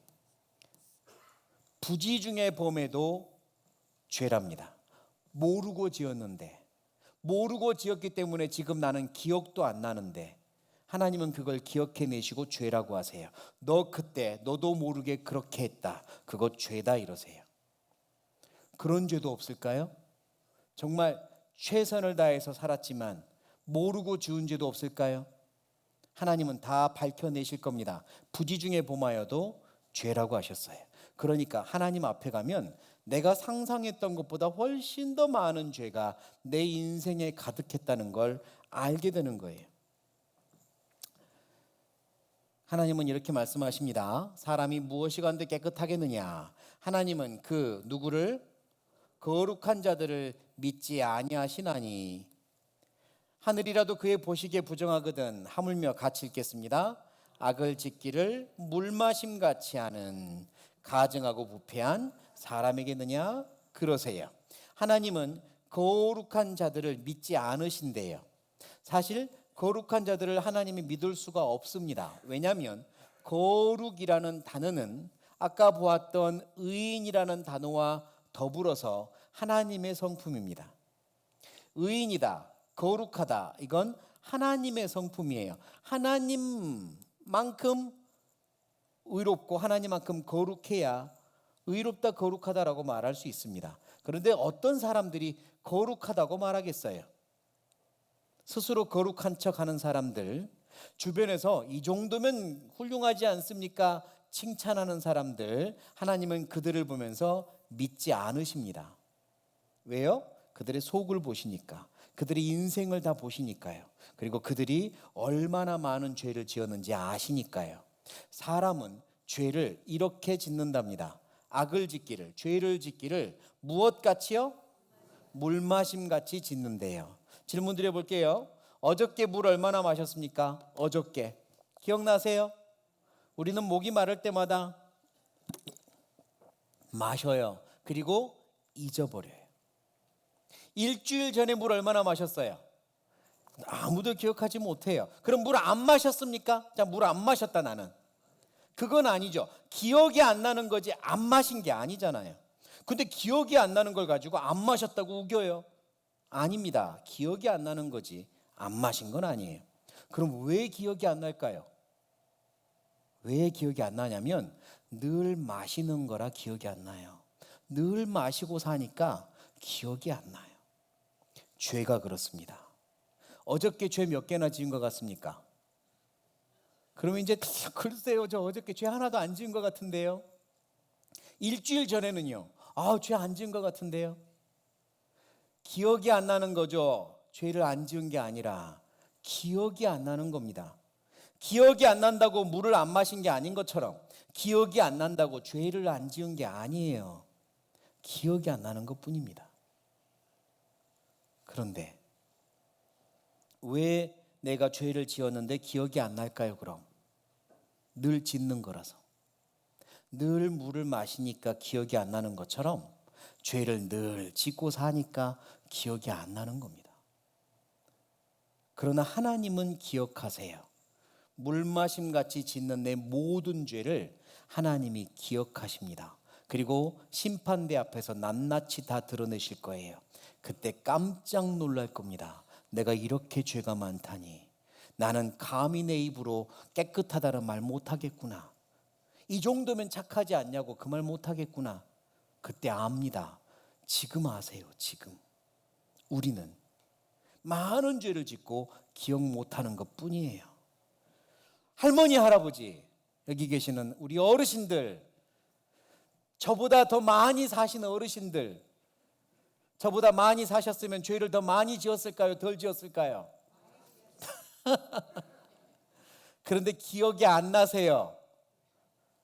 부지 중에 범해도 죄랍니다. 모르고 지었는데, 모르고 지었기 때문에 지금 나는 기억도 안 나는데 하나님은 그걸 기억해내시고 죄라고 하세요. 너 그때 너도 모르게 그렇게 했다. 그거 죄다 이러세요. 그런 죄도 없을까요? 정말 최선을 다해서 살았지만 모르고 지은 죄도 없을까요? 하나님은 다 밝혀내실 겁니다. 부지 중에 범하여도 죄라고 하셨어요. 그러니까 하나님 앞에 가면 내가 상상했던 것보다 훨씬 더 많은 죄가 내 인생에 가득했다는 걸 알게 되는 거예요. 하나님은 이렇게 말씀하십니다. 사람이 무엇이 간데 깨끗하겠느냐? 하나님은 그 누구를? 거룩한 자들을 믿지 아니하시나니. 하늘이라도 그의 보시기에 부정하거든. 하물며 같이 읽겠습니다. 악을 짓기를 물마심 같이 하는 가증하고 부패한 사람에게느냐? 그러세요. 하나님은 거룩한 자들을 믿지 않으신대요. 사실 거룩한 자들을 하나님이 믿을 수가 없습니다. 왜냐하면 거룩이라는 단어는 아까 보았던 의인이라는 단어와 더불어서 하나님의 성품입니다. 의인이다, 거룩하다, 이건 하나님의 성품이에요. 하나님만큼 의롭고 하나님만큼 거룩해야 의롭다 거룩하다라고 말할 수 있습니다. 그런데 어떤 사람들이 거룩하다고 말하겠어요? 스스로 거룩한 척하는 사람들, 주변에서 이 정도면 훌륭하지 않습니까? 칭찬하는 사람들, 하나님은 그들을 보면서 믿지 않으십니다. 왜요? 그들의 속을 보시니까, 그들의 인생을 다 보시니까요. 그리고 그들이 얼마나 많은 죄를 지었는지 아시니까요. 사람은 죄를 이렇게 짓는답니다. 악을 짓기를, 죄를 짓기를 무엇같이요? 물마심같이 짓는데요. 질문 드려볼게요. 어저께 물 얼마나 마셨습니까? 어저께. 기억나세요? 우리는 목이 마를 때마다 마셔요. 그리고 잊어버려요. 일주일 전에 물 얼마나 마셨어요? 아무도 기억하지 못해요. 그럼 물 안 마셨습니까? 자, 물 안 마셨다 나는. 그건 아니죠. 기억이 안 나는 거지 안 마신 게 아니잖아요. 근데 기억이 안 나는 걸 가지고 안 마셨다고 우겨요? 아닙니다. 기억이 안 나는 거지 안 마신 건 아니에요. 그럼 왜 기억이 안 날까요? 왜 기억이 안 나냐면 늘 마시는 거라 기억이 안 나요. 늘 마시고 사니까 기억이 안 나요. 죄가 그렇습니다. 어저께 죄 몇 개나 지은 것 같습니까? 그러면 이제 글쎄요, 저 어저께 죄 하나도 안 지은 것 같은데요. 일주일 전에는요, 죄 안 지은 것 같은데요. 기억이 안 나는 거죠. 죄를 안 지은 게 아니라 기억이 안 나는 겁니다. 기억이 안 난다고 물을 안 마신 게 아닌 것처럼 기억이 안 난다고 죄를 안 지은 게 아니에요. 기억이 안 나는 것뿐입니다. 그런데 왜 내가 죄를 지었는데 기억이 안 날까요? 그럼 늘 짓는 거라서. 늘 물을 마시니까 기억이 안 나는 것처럼 죄를 늘 짓고 사니까 기억이 안 나는 겁니다. 그러나 하나님은 기억하세요. 물마심같이 짓는 내 모든 죄를 하나님이 기억하십니다. 그리고 심판대 앞에서 낱낱이 다 드러내실 거예요. 그때 깜짝 놀랄 겁니다. 내가 이렇게 죄가 많다니. 나는 감히 내 입으로 깨끗하다는 말 못하겠구나. 이 정도면 착하지 않냐고 그 말 못하겠구나. 그때 압니다. 지금 아세요. 지금 우리는 많은 죄를 짓고 기억 못하는 것뿐이에요. 할머니, 할아버지, 여기 계시는 우리 어르신들, 저보다 더 많이 사신 어르신들, 저보다 많이 사셨으면 죄를 더 많이 지었을까요? 덜 지었을까요? 그런데 기억이 안 나세요.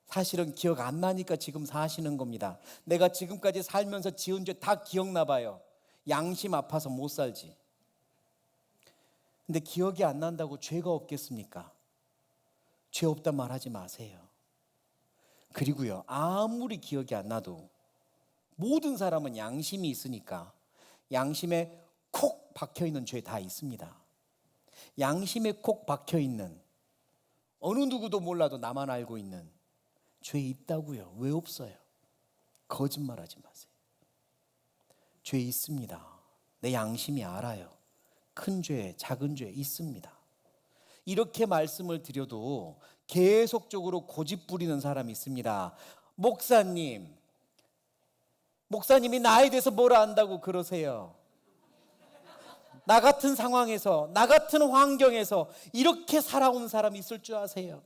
사실은 기억 안 나니까 지금 사시는 겁니다. 내가 지금까지 살면서 지은 죄 다 기억나 봐요. 양심 아파서 못 살지. 근데 기억이 안 난다고 죄가 없겠습니까? 죄 없단 말하지 마세요. 그리고요, 아무리 기억이 안 나도 모든 사람은 양심이 있으니까 양심에 콕 박혀있는 죄 다 있습니다. 양심에 콕 박혀있는, 어느 누구도 몰라도 나만 알고 있는 죄 있다고요. 왜 없어요? 거짓말하지 마세요. 죄 있습니다. 내 양심이 알아요. 큰 죄, 작은 죄 있습니다. 이렇게 말씀을 드려도 계속적으로 고집 부리는 사람이 있습니다. 목사님이 나에 대해서 뭘 안다고 그러세요? 나 같은 상황에서, 나 같은 환경에서 이렇게 살아온 사람이 있을 줄 아세요?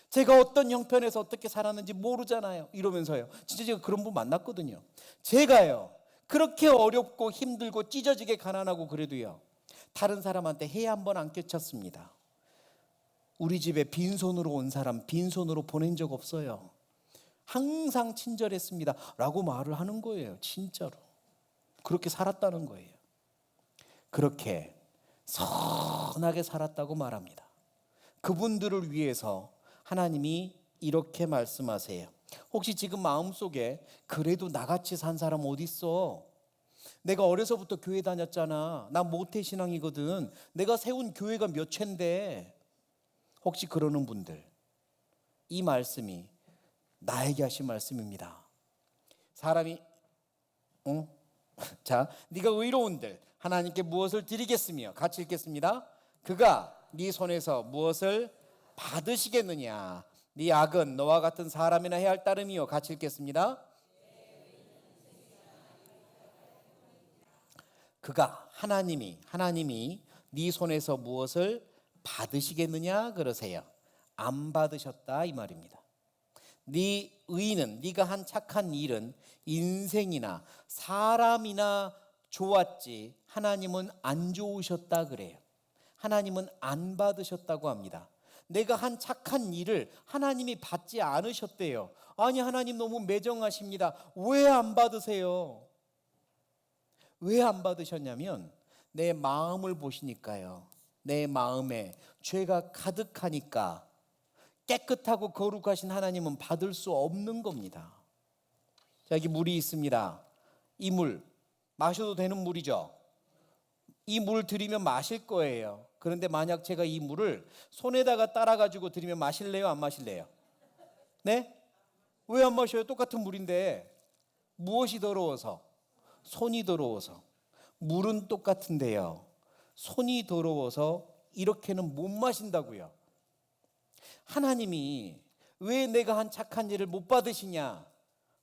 제가 어떤 형편에서 어떻게 살았는지 모르잖아요. 이러면서요. 진짜 제가 그런 분 만났거든요. 제가요, 그렇게 어렵고 힘들고 찢어지게 가난하고 그래도요, 다른 사람한테 해 한 번 안 끼쳤습니다. 우리 집에 빈손으로 온 사람 빈손으로 보낸 적 없어요. 항상 친절했습니다 라고 말을 하는 거예요. 진짜로 그렇게 살았다는 거예요. 그렇게 선하게 살았다고 말합니다. 그분들을 위해서 하나님이 이렇게 말씀하세요. 혹시 지금 마음속에 그래도 나같이 산 사람 어디 있어? 내가 어려서부터 교회 다녔잖아. 나 모태신앙이거든. 내가 세운 교회가 몇 채인데. 혹시 그러는 분들, 이 말씀이 나에게 하신 말씀입니다. 사람이 자, 네가 의로운들 하나님께 무엇을 드리겠으며, 같이 읽겠습니다. 그가 네 손에서 무엇을 받으시겠느냐. 네 악은 너와 같은 사람이나 해야 할 따름이요. 같이 읽겠습니다. 그가 하나님이 네 손에서 무엇을 받으시겠느냐 그러세요. 안 받으셨다 이 말입니다. 네 의는, 네가 한 착한 일은 인생이나 사람이나 좋았지 하나님은 안 좋으셨다 그래요. 하나님은 안 받으셨다고 합니다. 내가 한 착한 일을 하나님이 받지 않으셨대요. 아니 하나님 너무 매정하십니다. 왜 안 받으세요? 왜 안 받으셨냐면 내 마음을 보시니까요. 내 마음에 죄가 가득하니까 깨끗하고 거룩하신 하나님은 받을 수 없는 겁니다. 자, 여기 물이 있습니다. 이 물 마셔도 되는 물이죠. 이 물 드리면 마실 거예요. 그런데 만약 제가 이 물을 손에다가 따라가지고 드리면 마실래요? 안 마실래요? 네? 왜 안 마셔요? 똑같은 물인데. 무엇이 더러워서? 손이 더러워서. 물은 똑같은데요. 손이 더러워서 이렇게는 못 마신다고요. 하나님이 왜 내가 한 착한 일을 못 받으시냐?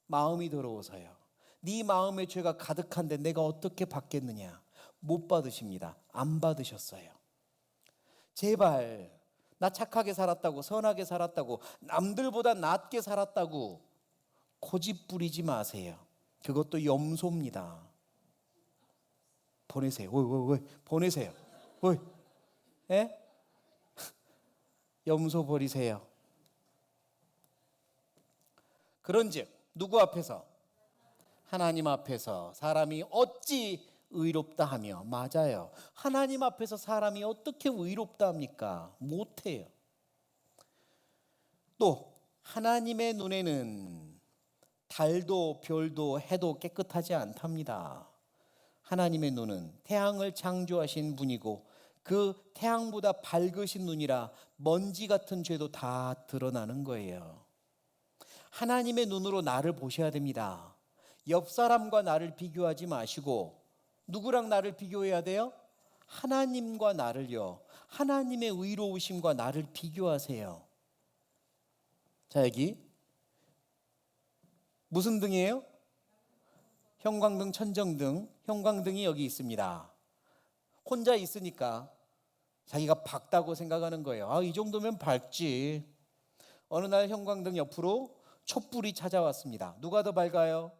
마음이 더러워서요. 네 마음에 죄가 가득한데 내가 어떻게 받겠느냐? 못 받으십니다. 안 받으셨어요. 제발 나 착하게 살았다고, 선하게 살았다고, 남들보다 낫게 살았다고 고집 부리지 마세요. 그것도 염소입니다. 보내세요. 왜 보내세요. 왜? 예? 염소 버리세요. 그런즉 누구 앞에서? 하나님 앞에서 사람이 어찌 의롭다 하며. 맞아요. 하나님 앞에서 사람이 어떻게 의롭다 합니까? 못해요. 또 하나님의 눈에는 달도 별도 해도 깨끗하지 않답니다. 하나님의 눈은 태양을 창조하신 분이고 그 태양보다 밝으신 눈이라 먼지 같은 죄도 다 드러나는 거예요. 하나님의 눈으로 나를 보셔야 됩니다. 옆 사람과 나를 비교하지 마시고 누구랑 나를 비교해야 돼요? 하나님과 나를요. 하나님의 의로우심과 나를 비교하세요. 자, 여기 무슨 등이에요? 형광등, 천정등, 형광등이 여기 있습니다. 혼자 있으니까 자기가 밝다고 생각하는 거예요. 아, 이 정도면 밝지. 어느 날 형광등 옆으로 촛불이 찾아왔습니다. 누가 더 밝아요?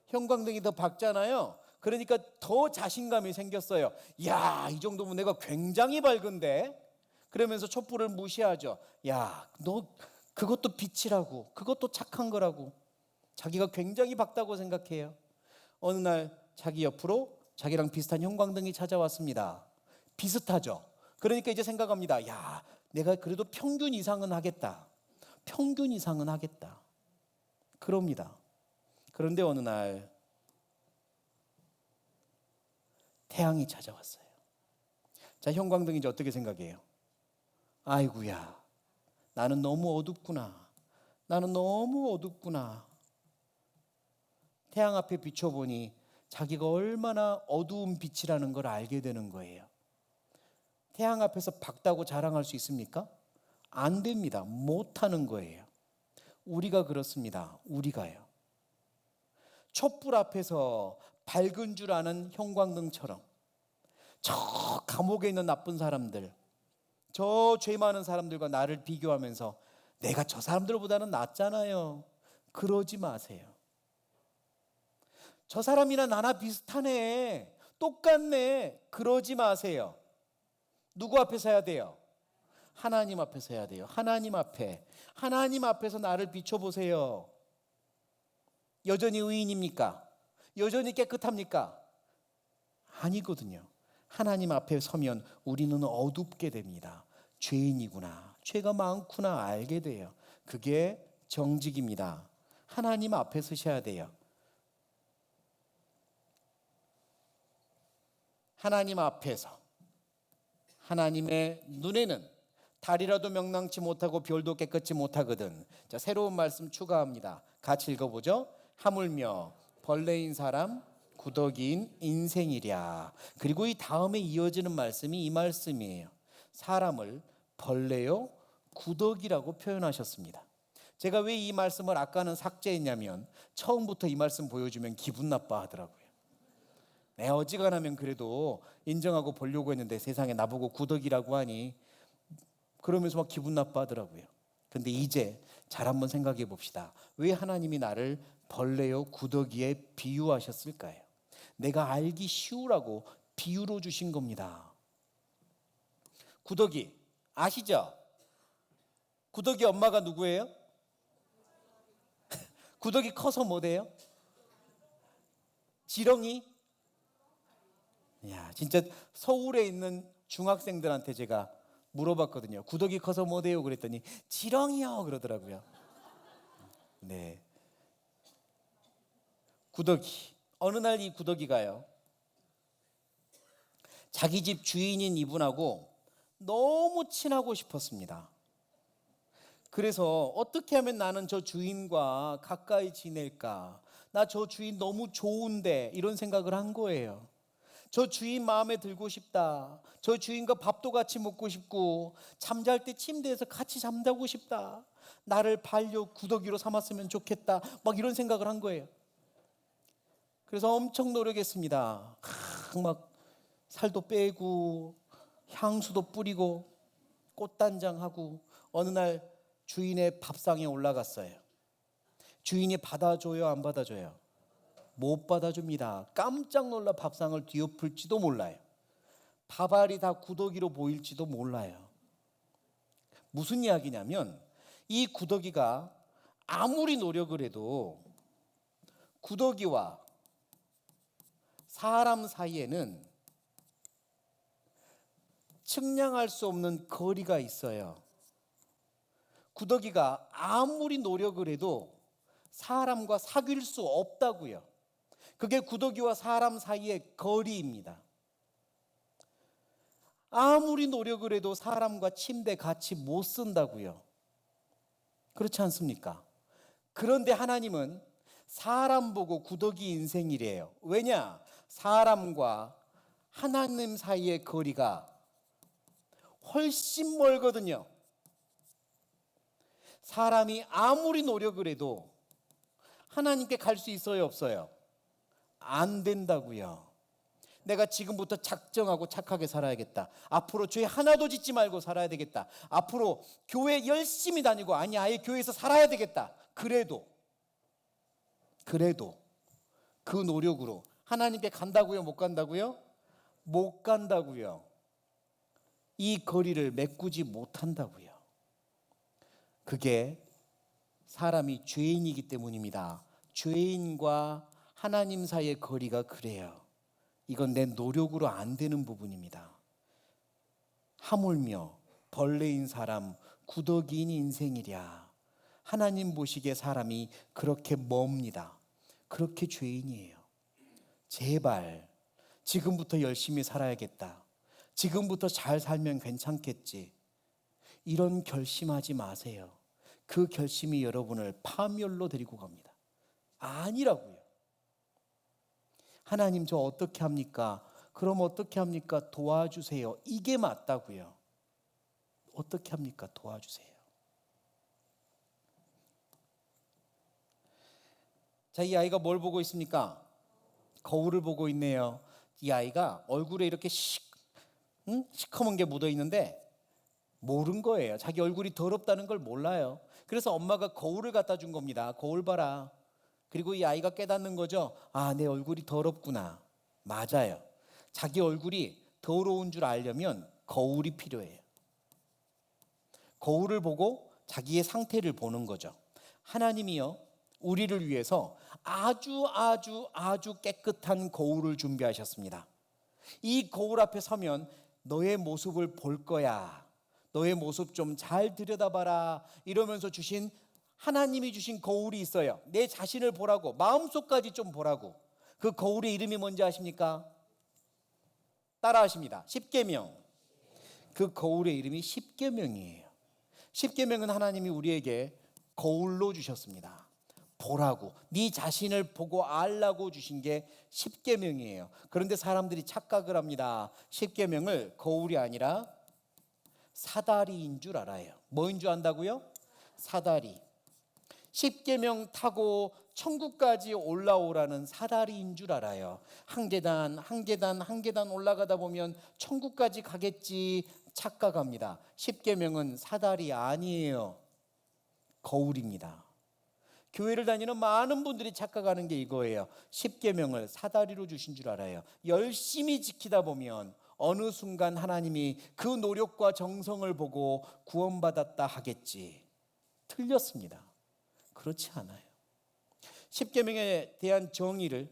형광등이 더 밝잖아요. 그러니까 더 자신감이 생겼어요. 야, 이 정도면 내가 굉장히 밝은데? 그러면서 촛불을 무시하죠. 야, 너 그것도 빛이라고, 그것도 착한 거라고. 자기가 굉장히 밝다고 생각해요. 어느 날 자기 옆으로 자기랑 비슷한 형광등이 찾아왔습니다. 비슷하죠. 그러니까 이제 생각합니다. 야, 내가 그래도 평균 이상은 하겠다. 평균 이상은 하겠다. 그럽니다. 그런데 어느 날 태양이 찾아왔어요. 자, 형광등이 이제 어떻게 생각해요? 아이고야, 나는 너무 어둡구나. 나는 너무 어둡구나. 태양 앞에 비춰보니 자기가 얼마나 어두운 빛이라는 걸 알게 되는 거예요. 태양 앞에서 밝다고 자랑할 수 있습니까? 안 됩니다. 못하는 거예요. 우리가 그렇습니다. 우리가요. 촛불 앞에서 밝은 줄 아는 형광등처럼 저 감옥에 있는 나쁜 사람들, 저 죄 많은 사람들과 나를 비교하면서 내가 저 사람들보다는 낫잖아요. 그러지 마세요. 저 사람이나 나나 비슷하네. 똑같네. 그러지 마세요. 누구 앞에서 해야 돼요? 하나님 앞에서 해야 돼요. 하나님 앞에. 하나님 앞에서 나를 비춰보세요. 여전히 의인입니까? 여전히 깨끗합니까? 아니거든요. 하나님 앞에 서면 우리는 어둡게 됩니다. 죄인이구나. 죄가 많구나 알게 돼요. 그게 정직입니다. 하나님 앞에 서셔야 돼요. 하나님 앞에서 하나님의 눈에는 달이라도 명랑치 못하고 별도 깨끗지 못하거든. 자, 새로운 말씀 추가합니다. 같이 읽어보죠. 하물며 벌레인 사람 구더기인 인생이랴. 그리고 이 다음에 이어지는 말씀이 이 말씀이에요. 사람을 벌레요 구더기라고 표현하셨습니다. 제가 왜 이 말씀을 아까는 삭제했냐면 처음부터 이 말씀 보여주면 기분 나빠하더라고요. 내 어지간하면 그래도 인정하고 보려고 했는데 세상에 나보고 구더기라고 하니 그러면서 막 기분 나빠하더라고요. 근데 이제 잘 한번 생각해 봅시다. 왜 하나님이 나를 벌레요 구더기에 비유하셨을까요? 내가 알기 쉬우라고 비유로 주신 겁니다. 구더기 아시죠? 구더기 엄마가 누구예요? 구더기 커서 뭐 돼요? 지렁이? 야, 진짜 서울에 있는 중학생들한테 제가 물어봤거든요. 구더기 커서 뭐 돼요? 그랬더니 지렁이요 그러더라고요. 네. 구더기. 어느 날 이 구더기가요. 자기 집 주인인 이분하고 너무 친하고 싶었습니다. 그래서 어떻게 하면 나는 저 주인과 가까이 지낼까? 나 저 주인 너무 좋은데 이런 생각을 한 거예요. 저 주인 마음에 들고 싶다. 저 주인과 밥도 같이 먹고 싶고 잠잘 때 침대에서 같이 잠자고 싶다. 나를 반려 구더기로 삼았으면 좋겠다. 막 이런 생각을 한 거예요. 그래서 엄청 노력했습니다. 막 살도 빼고 향수도 뿌리고 꽃단장하고 어느 날 주인의 밥상에 올라갔어요. 주인이 받아줘요, 안 받아줘요? 못 받아줍니다. 깜짝 놀라 밥상을 뒤엎을지도 몰라요. 밥알이 다 구더기로 보일지도 몰라요. 무슨 이야기냐면 이 구더기가 아무리 노력을 해도 구더기와 사람 사이에는 측량할 수 없는 거리가 있어요. 구더기가 아무리 노력을 해도 사람과 사귈 수 없다고요. 그게 구더기와 사람 사이의 거리입니다. 아무리 노력을 해도 사람과 침대 같이 못 쓴다고요. 그렇지 않습니까? 그런데 하나님은 사람 보고 구더기 인생이래요. 왜냐? 사람과 하나님 사이의 거리가 훨씬 멀거든요. 사람이 아무리 노력을 해도 하나님께 갈 수 있어요, 없어요? 안 된다고요. 내가 지금부터 작정하고 착하게 살아야겠다. 앞으로 죄 하나도 짓지 말고 살아야 되겠다. 앞으로 교회 열심히 다니고 아니 아예 교회에서 살아야 되겠다. 그래도 그 노력으로 하나님께 간다고요, 못 간다고요? 못 간다고요. 이 거리를 메꾸지 못한다고요. 그게 사람이 죄인이기 때문입니다. 죄인과 하나님 사이의 거리가 그래요. 이건 내 노력으로 안 되는 부분입니다. 하물며 벌레인 사람, 구더기인 인생이랴. 하나님 보시기에 사람이 그렇게 멉니다. 그렇게 죄인이에요. 제발 지금부터 열심히 살아야겠다. 지금부터 잘 살면 괜찮겠지. 이런 결심하지 마세요. 그 결심이 여러분을 파멸로 데리고 갑니다. 아니라고요. 하나님 저 어떻게 합니까? 그럼 어떻게 합니까? 도와주세요. 이게 맞다고요. 어떻게 합니까? 도와주세요. 자, 이 아이가 뭘 보고 있습니까? 거울을 보고 있네요. 이 아이가 얼굴에 이렇게 시커먼 게 묻어 있는데 모른 거예요. 자기 얼굴이 더럽다는 걸 몰라요. 그래서 엄마가 거울을 갖다 준 겁니다. 거울 봐라. 그리고 이 아이가 깨닫는 거죠. 아, 내 얼굴이 더럽구나. 맞아요. 자기 얼굴이 더러운 줄 알려면 거울이 필요해요. 거울을 보고 자기의 상태를 보는 거죠. 하나님이요, 우리를 위해서 아주 깨끗한 거울을 준비하셨습니다. 이 거울 앞에 서면 너의 모습을 볼 거야. 너의 모습 좀 잘 들여다봐라. 이러면서 주신 하나님이 주신 거울이 있어요. 내 자신을 보라고, 마음속까지 좀 보라고. 그 거울의 이름이 뭔지 아십니까? 따라하십니다. 십계명. 그 거울의 이름이 십계명이에요. 십계명은 하나님이 우리에게 거울로 주셨습니다. 보라고, 네 자신을 보고 알라고 주신 게 십계명이에요. 그런데 사람들이 착각을 합니다. 십계명을 거울이 아니라 사다리인 줄 알아요. 뭐인 줄 안다고요? 사다리. 십계명 타고 천국까지 올라오라는 사다리인 줄 알아요. 한 계단 한 계단 한 계단 올라가다 보면 천국까지 가겠지 착각합니다. 십계명은 사다리 아니에요. 거울입니다. 교회를 다니는 많은 분들이 착각하는 게 이거예요. 십계명을 사다리로 주신 줄 알아요. 열심히 지키다 보면 어느 순간 하나님이 그 노력과 정성을 보고 구원받았다 하겠지. 틀렸습니다. 그렇지 않아요. 십계명에 대한 정의를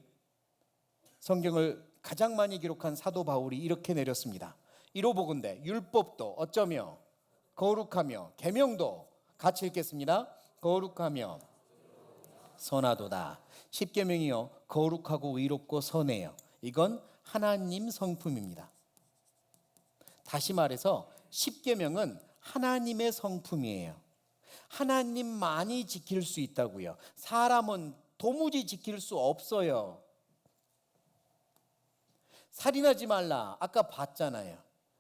성경을 가장 많이 기록한 사도 바울이 이렇게 내렸습니다. 이로보건대 율법도 어쩌며 거룩하며 계명도 같이 읽겠습니다. 거룩하며 선하도다. 십계명이요 거룩하고 의롭고 선해요. 이건 하나님 성품입니다. 다시 말해서 십계명은 하나님의 성품이에요. 하나님만이 지킬 수 있다고요. 사람은 도무지 지킬 수 없어요. 살인하지 말라. 아까 봤잖아요.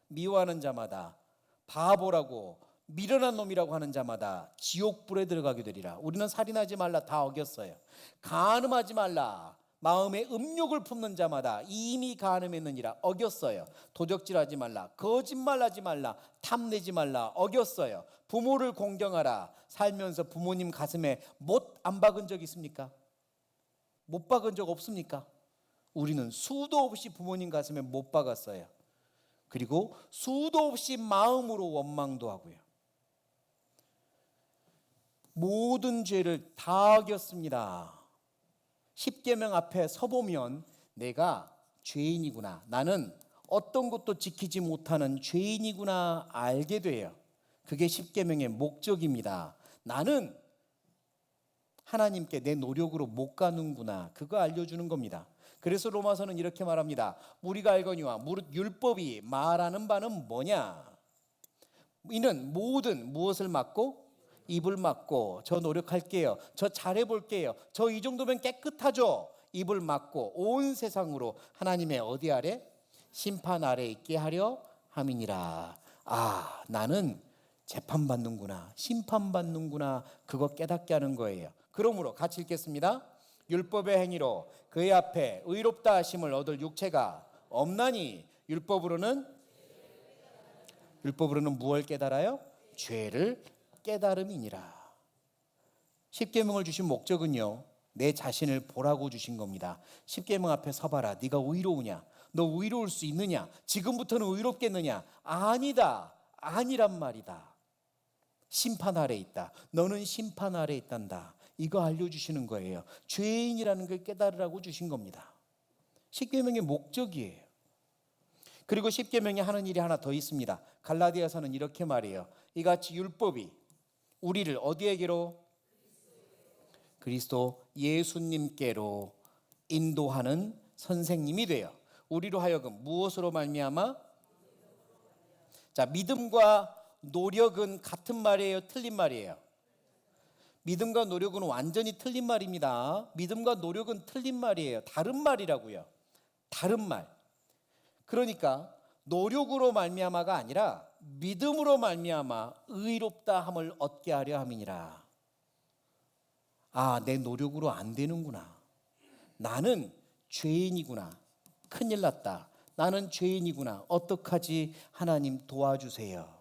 미워하는 자마다 바보라고 미련한 놈이라고 하는 자마다 지옥불에 들어가게 되리라. 우리는 살인하지 말라 다 어겼어요. 간음하지 말라. 마음에 음욕을 품는 자마다 이미 간음했느니라 어겼어요. 도적질하지 말라. 거짓말하지 말라. 탐내지 말라 어겼어요. 부모를 공경하라. 살면서 부모님 가슴에 못 안 박은 적 있습니까? 못 박은 적 없습니까? 우리는 수도 없이 부모님 가슴에 못 박았어요. 그리고 수도 없이 마음으로 원망도 하고요. 모든 죄를 다 어겼습니다. 십계명 앞에 서보면 내가 죄인이구나. 나는 어떤 것도 지키지 못하는 죄인이구나 알게 돼요. 그게 십계명의 목적입니다. 나는 하나님께 내 노력으로 못 가는구나. 그거 알려주는 겁니다. 그래서 로마서는 이렇게 말합니다. 우리가 알거니와 무릇 율법이 말하는 바는 뭐냐? 이는 모든 무엇을 막고? 입을 막고 저 노력할게요. 저 잘해볼게요. 저 이 정도면 깨끗하죠. 입을 막고 온 세상으로 하나님의 어디 아래? 심판 아래 있게 하려 함이니라. 아, 나는 재판받는구나. 심판받는구나. 그거 깨닫게 하는 거예요. 그러므로 같이 읽겠습니다. 율법의 행위로 그의 앞에 의롭다 하심을 얻을 육체가 없나니 율법으로는 무엇을 깨달아요? 죄를 깨달음이니라. 십계명을 주신 목적은요, 내 자신을 보라고 주신 겁니다. 십계명 앞에 서봐라. 네가 의로우냐? 너 의로울 수 있느냐? 지금부터는 의롭겠느냐? 아니다. 아니란 말이다. 심판 아래 있다. 너는 심판 아래 있단다. 이거 알려주시는 거예요. 죄인이라는 걸 깨달으라고 주신 겁니다. 십계명의 목적이에요. 그리고 십계명에 하는 일이 하나 더 있습니다. 갈라디아서는 이렇게 말해요. 이같이 율법이 우리를 어디에게로? 그리스도 예수님께로 인도하는 선생님이 돼요. 우리로 하여금 무엇으로 말미암아? 자, 믿음과 노력은 같은 말이에요? 틀린 말이에요? 믿음과 노력은 완전히 틀린 말입니다. 믿음과 노력은 틀린 말이에요. 다른 말이라고요. 다른 말. 그러니까 노력으로 말미암아가 아니라 믿음으로 말미암아 의롭다 함을 얻게 하려 함이니라. 아, 내 노력으로 안 되는구나. 나는 죄인이구나. 큰일 났다. 나는 죄인이구나. 어떡하지? 하나님 도와주세요.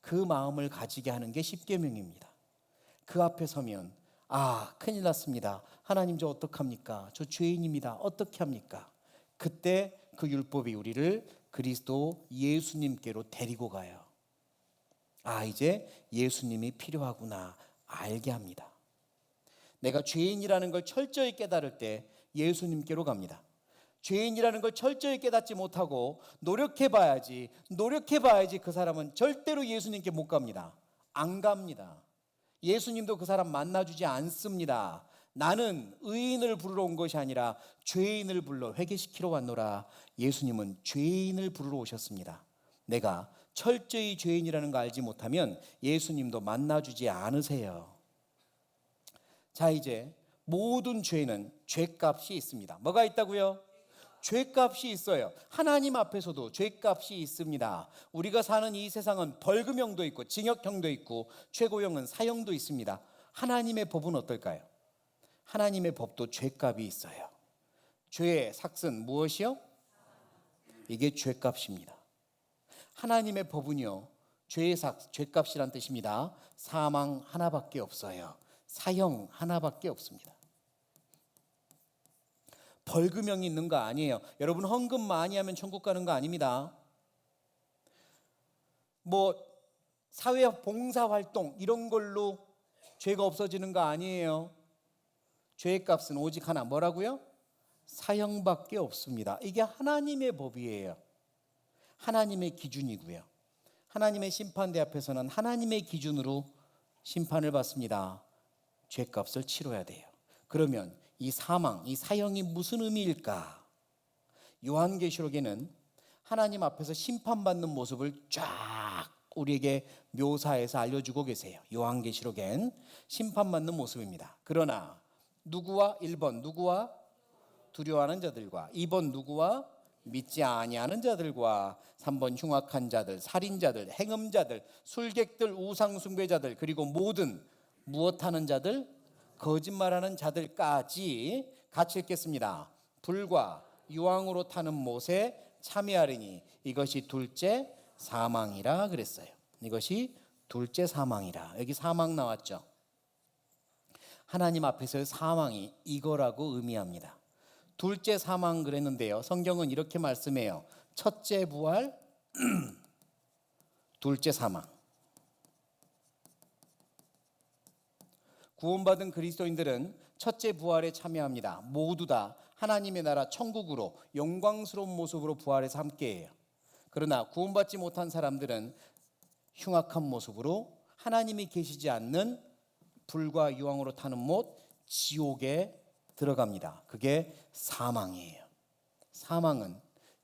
그 마음을 가지게 하는 게 십계명입니다. 그 앞에 서면 아, 큰일 났습니다. 하나님 저 어떡합니까? 저 죄인입니다. 어떻게 합니까? 그때 그 율법이 우리를 그리스도 예수님께로 데리고 가요. 아, 이제 예수님이 필요하구나 알게 합니다. 내가 죄인이라는 걸 철저히 깨달을 때 예수님께로 갑니다. 죄인이라는 걸 철저히 깨닫지 못하고 노력해봐야지 그 사람은 절대로 예수님께 못 갑니다. 안 갑니다. 예수님도 그 사람 만나주지 않습니다. 나는 의인을 부르러 온 것이 아니라 죄인을 불러 회개시키러 왔노라. 예수님은 죄인을 부르러 오셨습니다. 내가 철저히 죄인이라는 거 알지 못하면 예수님도 만나주지 않으세요. 자, 이제 모든 죄는 죄값이 있습니다. 뭐가 있다고요? 죄값이 있어요. 하나님 앞에서도 죄값이 있습니다. 우리가 사는 이 세상은 벌금형도 있고 징역형도 있고 최고형은 사형도 있습니다. 하나님의 법은 어떨까요? 하나님의 법도 죄값이 있어요. 죄의 삭은 무엇이요? 이게 죄값입니다. 하나님의 법은요, 죄의 죄값이란 뜻입니다. 사망 하나밖에 없어요. 사형 하나밖에 없습니다. 벌금형이 있는 거 아니에요. 여러분 헌금 많이 하면 천국 가는 거 아닙니다. 뭐 사회 봉사활동 이런 걸로 죄가 없어지는 거 아니에요. 죄의 값은 오직 하나, 뭐라고요? 사형밖에 없습니다. 이게 하나님의 법이에요. 하나님의 기준이고요. 하나님의 심판대 앞에서는 하나님의 기준으로 심판을 받습니다. 죄값을 치러야 돼요. 그러면 이 사망, 이 사형이 무슨 의미일까? 요한계시록에는 하나님 앞에서 심판받는 모습을 쫙 우리에게 묘사해서 알려주고 계세요. 요한계시록엔 심판받는 모습입니다. 그러나 누구와 1번 누구와 두려워하는 자들과 2번 누구와 믿지 아니하는 자들과 3번 흉악한 자들, 살인자들, 행음자들, 술객들, 우상숭배자들, 그리고 모든 무엇하는 자들, 거짓말하는 자들까지 같이 읽겠습니다. 불과 유황으로 타는 못에 참여하리니 이것이 둘째 사망이라 그랬어요. 이것이 둘째 사망이라. 여기 사망 나왔죠. 하나님 앞에서의 사망이 이거라고 의미합니다. 둘째 사망 그랬는데요. 성경은 이렇게 말씀해요. 첫째 부활, 둘째 사망. 구원받은 그리스도인들은 첫째 부활에 참여합니다. 모두 다 하나님의 나라 천국으로 영광스러운 모습으로 부활해서 함께해요. 그러나 구원받지 못한 사람들은 흉악한 모습으로 하나님이 계시지 않는 불과 유황으로 타는 못, 지옥에 들어갑니다. 그게 사망이에요. 사망은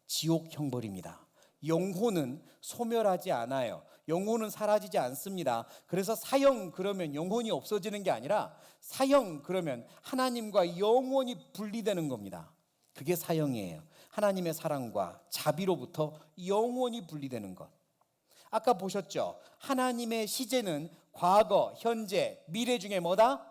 지옥 형벌입니다. 영혼은 소멸하지 않아요. 영혼은 사라지지 않습니다. 그래서 사형 그러면 영혼이 없어지는 게 아니라 사형 그러면 하나님과 영원히 분리되는 겁니다. 그게 사형이에요. 하나님의 사랑과 자비로부터 영원히 분리되는 것. 아까 보셨죠? 하나님의 시제는 과거, 현재, 미래 중에 뭐다?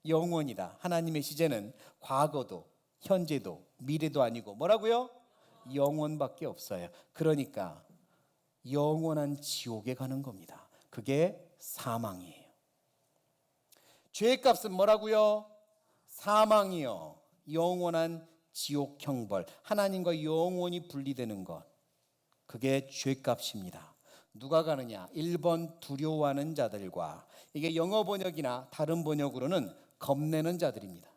영원이다. 하나님의 시제는 과거도 현재도 미래도 아니고 뭐라고요? 영원밖에 없어요. 그러니까 영원한 지옥에 가는 겁니다. 그게 사망이에요. 죄의 값은 뭐라고요? 사망이요. 영원한 지옥 형벌. 하나님과 영원히 분리되는 것. 그게 죄값입니다. 누가 가느냐? 1번 두려워하는 자들과, 이게 영어 번역이나 다른 번역으로는 겁내는 자들입니다.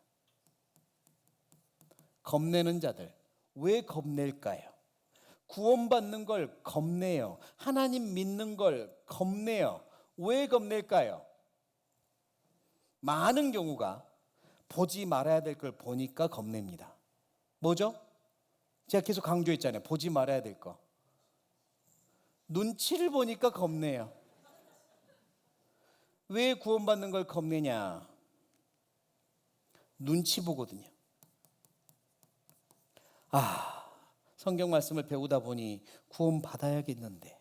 겁내는 자들. 왜 겁낼까요? 구원받는 걸 겁내요. 하나님 믿는 걸 겁내요. 왜 겁낼까요? 많은 경우가 보지 말아야 될 걸 보니까 겁냅니다. 뭐죠? 제가 계속 강조했잖아요. 보지 말아야 될 거. 눈치를 보니까 겁내요. 왜 구원받는 걸 겁내냐? 눈치 보거든요. 성경 말씀을 배우다 보니 구원 받아야겠는데,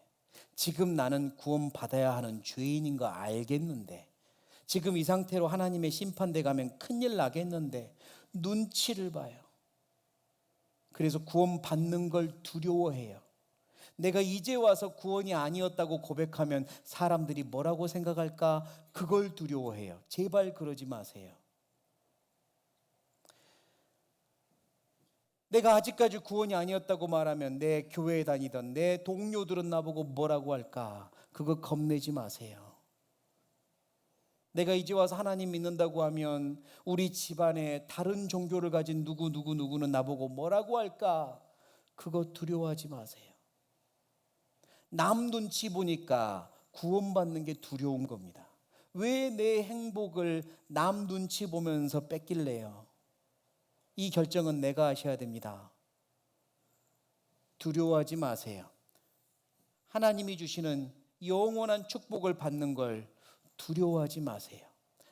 지금 나는 구원 받아야 하는 죄인인 거 알겠는데, 지금 이 상태로 하나님의 심판대 가면 큰일 나겠는데 눈치를 봐요. 그래서 구원 받는 걸 두려워해요. 내가 이제 와서 구원이 아니었다고 고백하면 사람들이 뭐라고 생각할까? 그걸 두려워해요. 제발 그러지 마세요. 내가 아직까지 구원이 아니었다고 말하면 내 교회에 다니던 내 동료들은 나보고 뭐라고 할까? 그거 겁내지 마세요. 내가 이제 와서 하나님 믿는다고 하면 우리 집안에 다른 종교를 가진 누구는 나보고 뭐라고 할까? 그거 두려워하지 마세요. 남 눈치 보니까 구원받는 게 두려운 겁니다. 왜 내 행복을 남 눈치 보면서 뺏길래요? 이 결정은 내가 하셔야 됩니다. 두려워하지 마세요. 하나님이 주시는 영원한 축복을 받는 걸 두려워하지 마세요.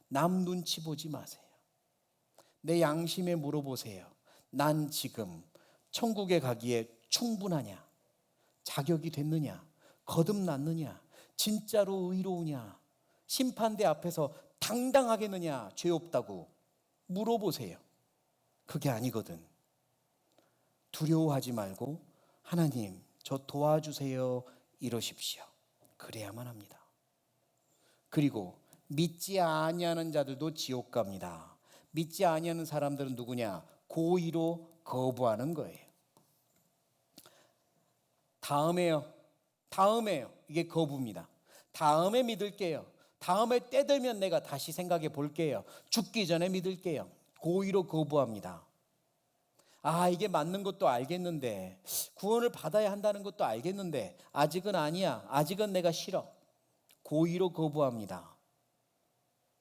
남 눈치 보지 마세요. 내 양심에 물어보세요. 난 지금 천국에 가기에 충분하냐? 자격이 됐느냐? 거듭났느냐? 진짜로 의로우냐? 심판대 앞에서 당당하겠느냐? 죄 없다고 물어보세요. 그게 아니거든. 두려워하지 말고 하나님 저 도와주세요 이러십시오. 그래야만 합니다. 그리고 믿지 아니하는 자들도 지옥 갑니다. 믿지 아니하는 사람들은 누구냐? 고의로 거부하는 거예요. 다음에요. 이게 거부입니다. 다음에 믿을게요. 다음에 때 되면 내가 다시 생각해 볼게요. 죽기 전에 믿을게요. 고의로 거부합니다. 아, 이게 맞는 것도 알겠는데, 구원을 받아야 한다는 것도 알겠는데, 아직은 아니야. 아직은 내가 싫어. 고의로 거부합니다.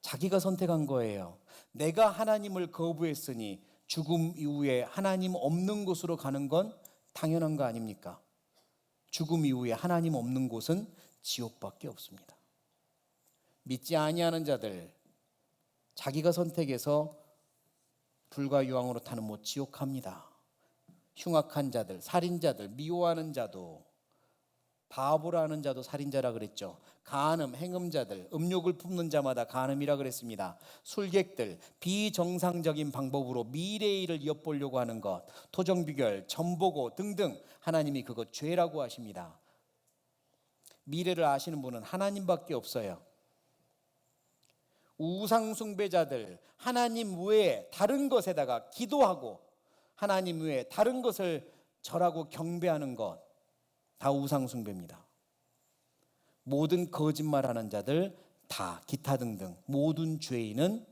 자기가 선택한 거예요. 내가 하나님을 거부했으니 죽음 이후에 하나님 없는 곳으로 가는 건 당연한 거 아닙니까? 죽음 이후에 하나님 없는 곳은 지옥밖에 없습니다. 믿지 아니하는 자들, 자기가 선택해서 불과 유황으로 타는 못 지옥 갑니다. 흉악한 자들, 살인자들, 미워하는 자도, 바보라는 자도 살인자라 그랬죠. 간음, 행음자들, 음욕을 품는 자마다 간음이라 그랬습니다. 술객들, 비정상적인 방법으로 미래의 일을 엿보려고 하는 것, 토정비결, 점보고 등등 하나님이 그거 죄라고 하십니다. 미래를 아시는 분은 하나님밖에 없어요. 우상숭배자들, 하나님 외에 다른 것에다가 기도하고 하나님 외에 다른 것을 절하고 경배하는 것, 다 우상숭배입니다. 모든 거짓말하는 자들, 다 기타 등등 모든 죄인은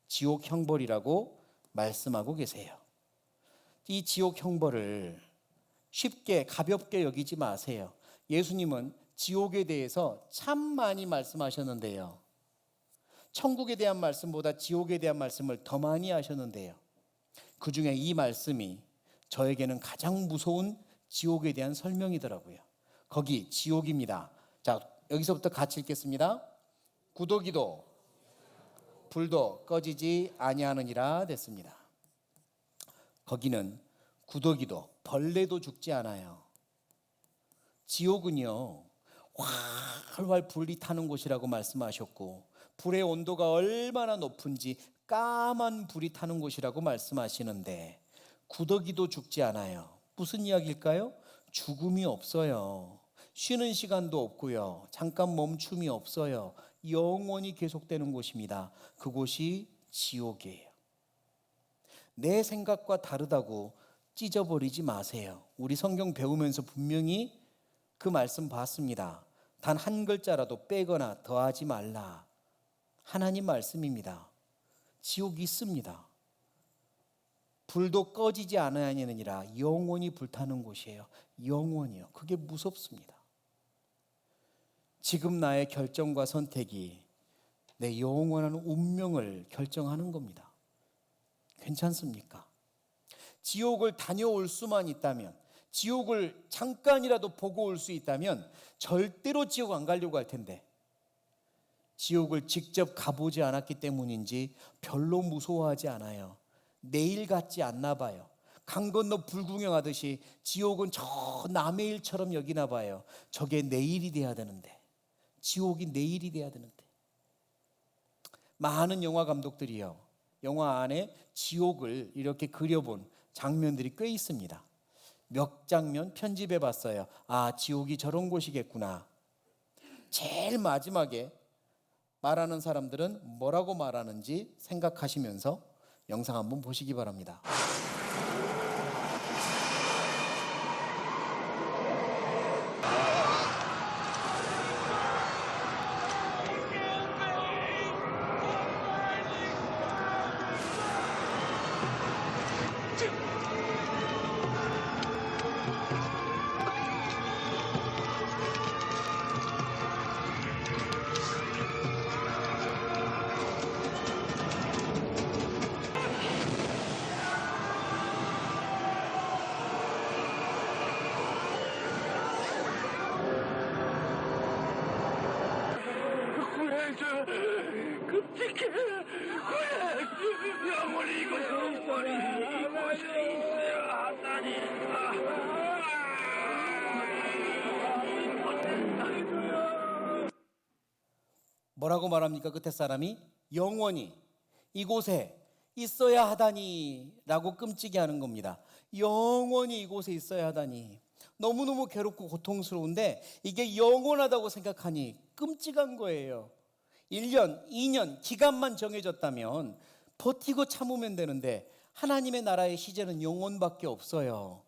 지옥 형벌이라고 말씀하고 계세요. 이 지옥 형벌을 쉽게 가볍게 여기지 마세요. 예수님은 지옥에 대해서 참 많이 말씀하셨는데요. 천국에 대한 말씀보다 지옥에 대한 말씀을 더 많이 하셨는데요. 그 중에 이 말씀이 저에게는 가장 무서운 지옥에 대한 설명이더라고요. 거기 지옥입니다. 자, 여기서부터 같이 읽겠습니다. 구더기도 불도 꺼지지 아니하느니라 됐습니다. 거기는 구더기도 벌레도 죽지 않아요. 지옥은요, 활활 불이 타는 곳이라고 말씀하셨고, 불의 온도가 얼마나 높은지 까만 불이 타는 곳이라고 말씀하시는데, 구더기도 죽지 않아요. 무슨 이야기일까요? 죽음이 없어요. 쉬는 시간도 없고요. 잠깐 멈춤이 없어요. 영원히 계속되는 곳입니다. 그곳이 지옥이에요. 내 생각과 다르다고 찢어버리지 마세요. 우리 성경 배우면서 분명히 그 말씀 봤습니다. 단 한 글자라도 빼거나 더하지 말라. 하나님 말씀입니다. 지옥이 있습니다. 불도 꺼지지 않으니라. 영원히 불타는 곳이에요. 영원히요. 그게 무섭습니다. 지금 나의 결정과 선택이 내 영원한 운명을 결정하는 겁니다. 괜찮습니까? 지옥을 다녀올 수만 있다면, 지옥을 잠깐이라도 보고 올 수 있다면 절대로 지옥 안 가려고 할 텐데, 지옥을 직접 가보지 않았기 때문인지 별로 무서워하지 않아요. 내일 같지 않나 봐요. 강 건너 불구경하듯이 지옥은 저 남의 일처럼 여기나 봐요. 저게 내일이 돼야 되는데, 지옥이 내일이 돼야 되는데. 많은 영화 감독들이요, 영화 안에 지옥을 이렇게 그려본 장면들이 꽤 있습니다. 몇 장면 편집해 봤어요. 아, 지옥이 저런 곳이겠구나. 제일 마지막에 말하는 사람들은 뭐라고 말하는지 생각하시면서 영상 한번 보시기 바랍니다. 영원히 이곳에 있어야 한다니. 뭐라고 말합니까? 끝에 사람이 영원히 이곳에 있어야 하다니 라고 끔찍이 하는 겁니다. 영원히 이곳에 있어야 하다니. 너무너무 괴롭고 고통스러운데 이게 영원하다고 생각하니 끔찍한 거예요. 1년, 2년 기간만 정해졌다면 버티고 참으면 되는데 하나님의 나라의 시제는 영원밖에 없어요.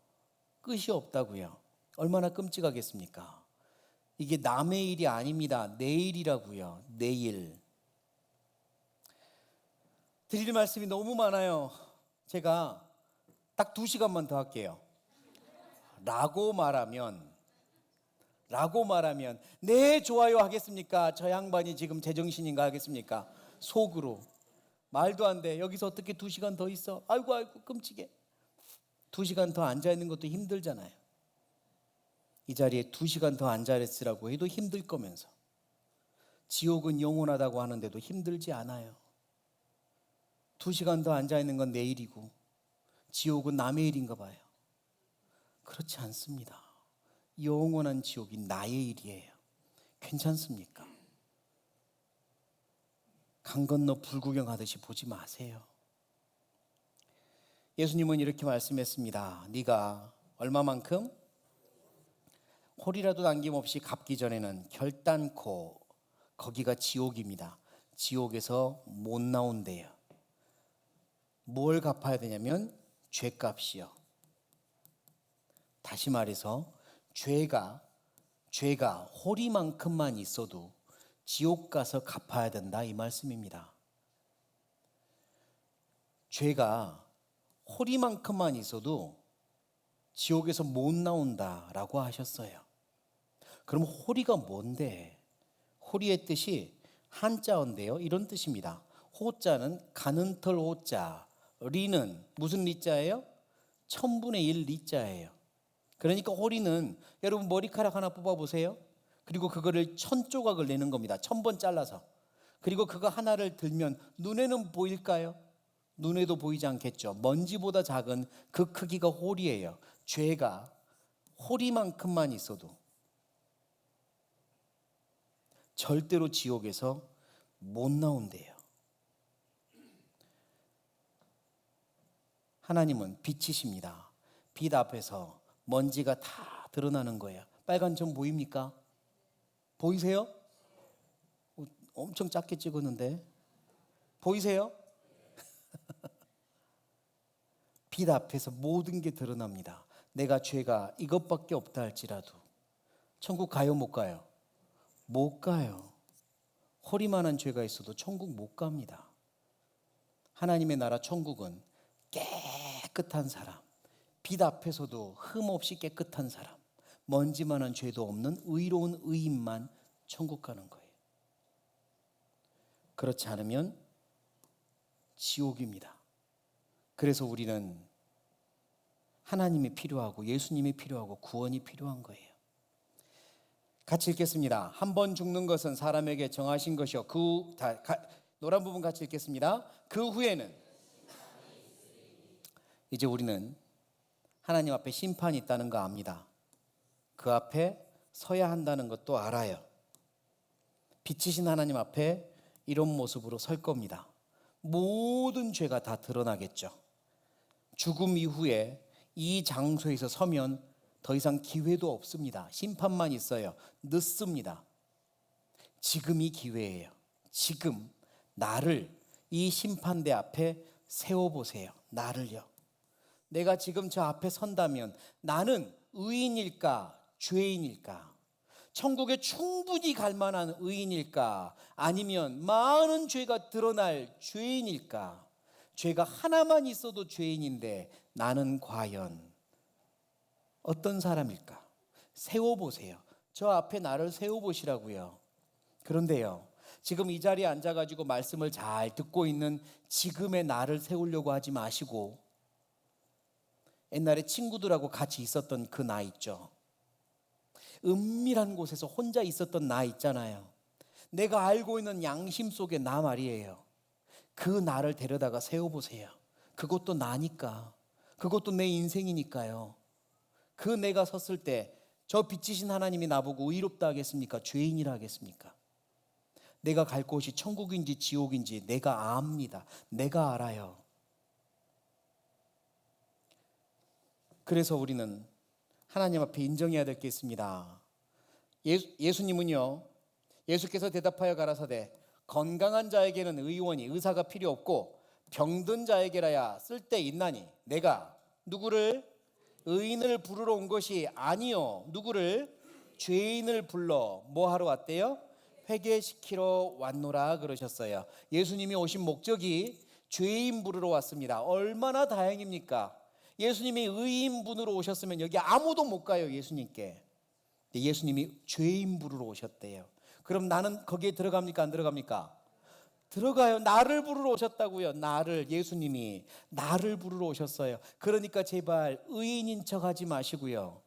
끝이 없다고요. 얼마나 끔찍하겠습니까? 이게 남의 일이 아닙니다. 내 일이라고요. 내일. 드릴 말씀이 너무 많아요. 제가 딱 2시간만 더 할게요. 라고 말하면 네 좋아요 하겠습니까? 저 양반이 지금 제정신인가 하겠습니까? 속으로. 말도 안 돼. 여기서 어떻게 2시간 더 있어? 아이고 끔찍해. 2시간 더 앉아있는 것도 힘들잖아요. 이 자리에 2시간 더 앉아있으라고 해도 힘들 거면서 지옥은 영원하다고 하는데도 힘들지 않아요. 2시간 더 앉아있는 건 내 일이고 지옥은 남의 일인가 봐요. 그렇지 않습니다. 영원한 지옥이 나의 일이에요. 괜찮습니까? 강 건너 불구경하듯이 보지 마세요. 예수님은 이렇게 말씀했습니다. 네가 얼마만큼? 홀이라도 남김없이 갚기 전에는 결단코 거기가 지옥입니다. 지옥에서 못 나온대요. 뭘 갚아야 되냐면 죄값이요. 다시 말해서 죄가 홀이만큼만 있어도 지옥 가서 갚아야 된다 이 말씀입니다. 죄가 홀이만큼만 있어도 지옥에서 못 나온다라고 하셨어요. 그럼 홀이가 뭔데? 홀이의 뜻이 한자어인데요. 이런 뜻입니다. 호자는 가는 털 호자, 리는 무슨 리자예요? 1000분의 1 리자예요. 그러니까 홀이는 여러분 머리카락 하나 뽑아보세요. 그리고 그거를 1000조각을 내는 겁니다. 1000번 잘라서. 그리고 그거 하나를 들면 눈에는 보일까요? 눈에도 보이지 않겠죠. 먼지보다 작은 그 크기가 홀이에요. 죄가 홀이만큼만 있어도 절대로 지옥에서 못 나온대요. 하나님은 빛이십니다. 빛 앞에서 먼지가 다 드러나는 거예요. 빨간 점 보입니까? 보이세요? 엄청 작게 찍었는데 보이세요? 빛 앞에서 모든 게 드러납니다. 내가 죄가 이것밖에 없다 할지라도 천국 가요 못 가요? 못 가요. 허리만한 죄가 있어도 천국 못 갑니다. 하나님의 나라 천국은 깨끗한 사람, 빛 앞에서도 흠없이 깨끗한 사람, 먼지만한 죄도 없는 의로운 의인만 천국 가는 거예요. 그렇지 않으면 지옥입니다. 그래서 우리는 하나님이 필요하고 예수님이 필요하고 구원이 필요한 거예요. 같이 읽겠습니다. 한 번 죽는 것은 사람에게 정하신 것이요. 노란 부분 같이 읽겠습니다. 그 후에는 이제 우리는 하나님 앞에 심판이 있다는 거 압니다. 그 앞에 서야 한다는 것도 알아요. 빛이신 하나님 앞에 이런 모습으로 설 겁니다. 모든 죄가 다 드러나겠죠. 죽음 이후에 이 장소에서 서면 더 이상 기회도 없습니다. 심판만 있어요. 늦습니다. 지금이 기회예요. 지금 나를 이 심판대 앞에 세워보세요. 나를요. 내가 지금 저 앞에 선다면 나는 의인일까 죄인일까? 천국에 충분히 갈 만한 의인일까? 아니면 많은 죄가 드러날 죄인일까? 죄가 하나만 있어도 죄인인데 나는 과연 어떤 사람일까? 세워보세요. 저 앞에 나를 세워보시라고요. 그런데요, 지금 이 자리에 앉아가지고 말씀을 잘 듣고 있는 지금의 나를 세우려고 하지 마시고 옛날에 친구들하고 같이 있었던 그 나 있죠. 은밀한 곳에서 혼자 있었던 나 있잖아요. 내가 알고 있는 양심 속의 나 말이에요. 그 나를 데려다가 세워보세요. 그것도 나니까. 그것도 내 인생이니까요. 그 내가 섰을 때 저 빛이신 하나님이 나보고 의롭다 하겠습니까? 죄인이라 하겠습니까? 내가 갈 곳이 천국인지 지옥인지 내가 압니다. 내가 알아요. 그래서 우리는 하나님 앞에 인정해야 될 게 있습니다. 예수님은요, 예수께서 대답하여 가라사대 건강한 자에게는 의원이 의사가 필요 없고 병든 자에게라야 쓸데 있나니 내가 누구를 의인을 부르러 온 것이 아니요 누구를 죄인을 불러 뭐 하러 왔대요? 회개시키러 왔노라 그러셨어요. 예수님이 오신 목적이 죄인 부르러 왔습니다. 얼마나 다행입니까? 예수님이 의인분으로 오셨으면 여기 아무도 못 가요, 예수님께. 예수님이 죄인 부르러 오셨대요. 그럼 나는 거기에 들어갑니까? 안 들어갑니까? 들어가요. 나를 부르러 오셨다고요. 나를, 예수님이 나를 부르러 오셨어요. 그러니까 제발 의인인 척 하지 마시고요.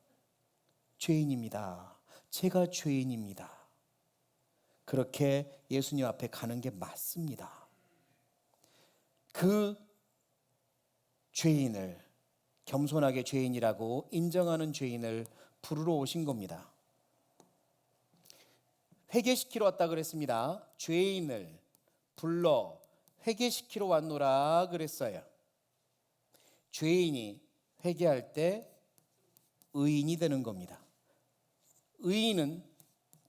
죄인입니다. 제가 죄인입니다. 그렇게 예수님 앞에 가는 게 맞습니다. 그 죄인을, 겸손하게 죄인이라고 인정하는 죄인을 부르러 오신 겁니다. 회개시키러 왔다 그랬습니다. 죄인을 불러 회개시키러 왔노라 그랬어요. 죄인이 회개할 때 의인이 되는 겁니다. 의인은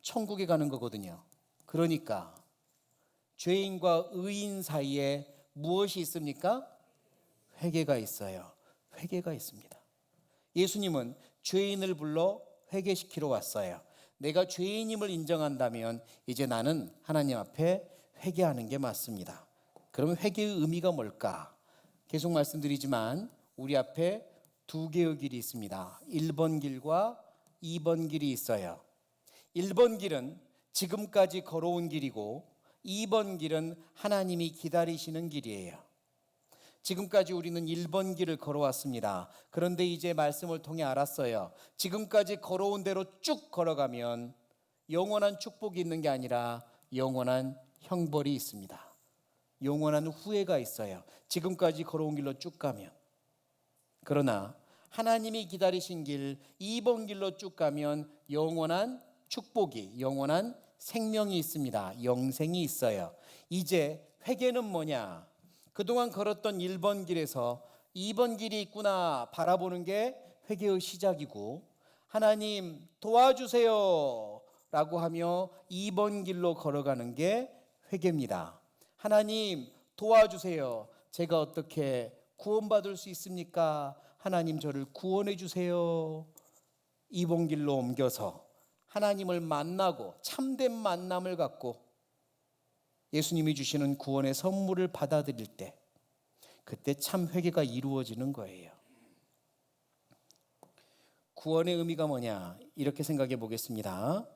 천국에 가는 거거든요. 그러니까 죄인과 의인 사이에 무엇이 있습니까? 회개가 있어요. 회개가 있습니다. 예수님은 죄인을 불러 회개시키러 왔어요. 내가 죄인임을 인정한다면 이제 나는 하나님 앞에 회개하는 게 맞습니다. 그러면 회개의 의미가 뭘까? 계속 말씀드리지만 우리 앞에 두 개의 길이 있습니다. 1번 길과 2번 길이 있어요. 1번 길은 지금까지 걸어온 길이고 2번 길은 하나님이 기다리시는 길이에요. 지금까지 우리는 1번 길을 걸어왔습니다. 그런데 이제 말씀을 통해 알았어요. 지금까지 걸어온 대로 쭉 걸어가면 영원한 축복이 있는 게 아니라 영원한 형벌이 있습니다. 영원한 후회가 있어요. 지금까지 걸어온 길로 쭉 가면. 그러나 하나님이 기다리신 길 2번 길로 쭉 가면 영원한 축복이, 영원한 생명이 있습니다. 영생이 있어요. 이제 회개는 뭐냐? 그동안 걸었던 1번 길에서 2번 길이 있구나 바라보는 게 회개의 시작이고, 하나님 도와주세요 라고 하며 2번 길로 걸어가는 게 회개입니다. 하나님 도와주세요. 제가 어떻게 구원받을 수 있습니까? 하나님 저를 구원해 주세요. 2번 길로 옮겨서 하나님을 만나고 참된 만남을 갖고 예수님이 주시는 구원의 선물을 받아들일 때, 그때 참 회개가 이루어지는 거예요. 구원의 의미가 뭐냐? 이렇게 생각해 보겠습니다.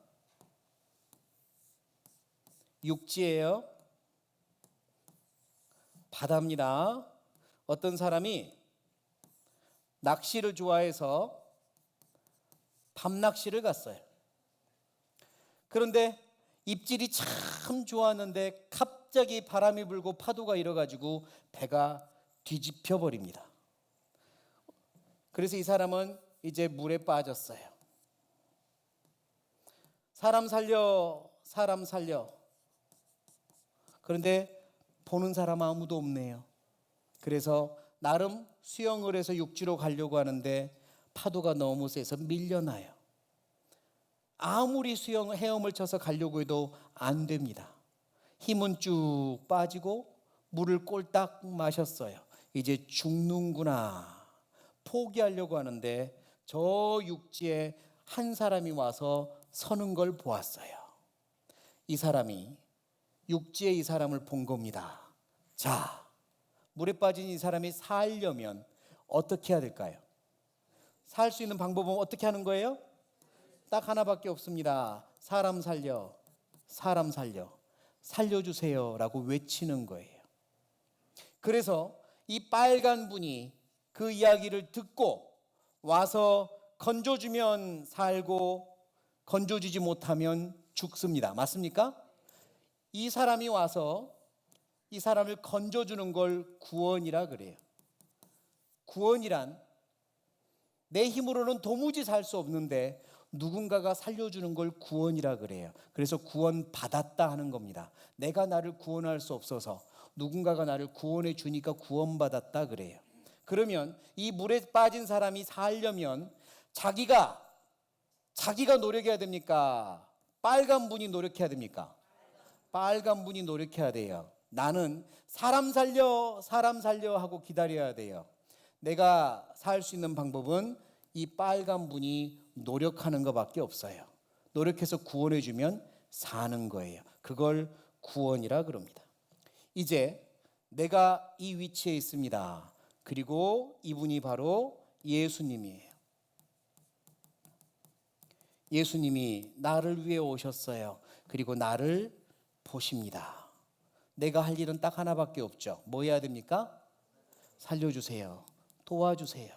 육지예요. 바다입니다. 어떤 사람이 낚시를 좋아해서 밤낚시를 갔어요. 그런데 입질이 참 좋았는데 갑자기 바람이 불고 파도가 일어가지고 배가 뒤집혀 버립니다. 그래서 이 사람은 이제 물에 빠졌어요. 사람 살려, 사람 살려. 그런데 보는 사람 아무도 없네요. 그래서 나름 수영을 해서 육지로 가려고 하는데 파도가 너무 세서 밀려나요. 아무리 헤엄을 쳐서 가려고 해도 안 됩니다. 힘은 쭉 빠지고 물을 꼴딱 마셨어요. 이제 죽는구나. 포기하려고 하는데 저 육지에 한 사람이 와서 서는 걸 보았어요. 이 사람이 육지에 이 사람을 본 겁니다. 자, 물에 빠진 이 사람이 살려면 어떻게 해야 될까요? 살 수 있는 방법은 어떻게 하는 거예요? 딱 하나밖에 없습니다. 사람 살려, 사람 살려, 살려주세요 라고 외치는 거예요. 그래서 이 빨간 분이 그 이야기를 듣고 와서 건져주면 살고 건져주지 못하면 죽습니다. 맞습니까? 이 사람이 와서 이 사람을 건져주는 걸 구원이라 그래요. 구원이란 내 힘으로는 도무지 살 수 없는데 누군가가 살려주는 걸 구원이라 그래요. 그래서 구원받았다 하는 겁니다. 내가 나를 구원할 수 없어서 누군가가 나를 구원해 주니까 구원받았다 그래요. 그러면 이 물에 빠진 사람이 살려면 자기가 노력해야 됩니까? 빨간 분이 노력해야 됩니까? 빨간 분이 노력해야 돼요. 나는 사람 살려 하고 기다려야 돼요. 내가 살 수 있는 방법은 이 빨간 분이 노력하는 것밖에 없어요. 노력해서 구원해 주면 사는 거예요. 그걸 구원이라 그럽니다. 이제 내가 이 위치에 있습니다. 그리고 이분이 바로 예수님이에요. 예수님이 나를 위해 오셨어요. 그리고 나를 보십니다. 내가 할 일은 딱 하나밖에 없죠. 뭐 해야 됩니까? 살려주세요. 도와주세요.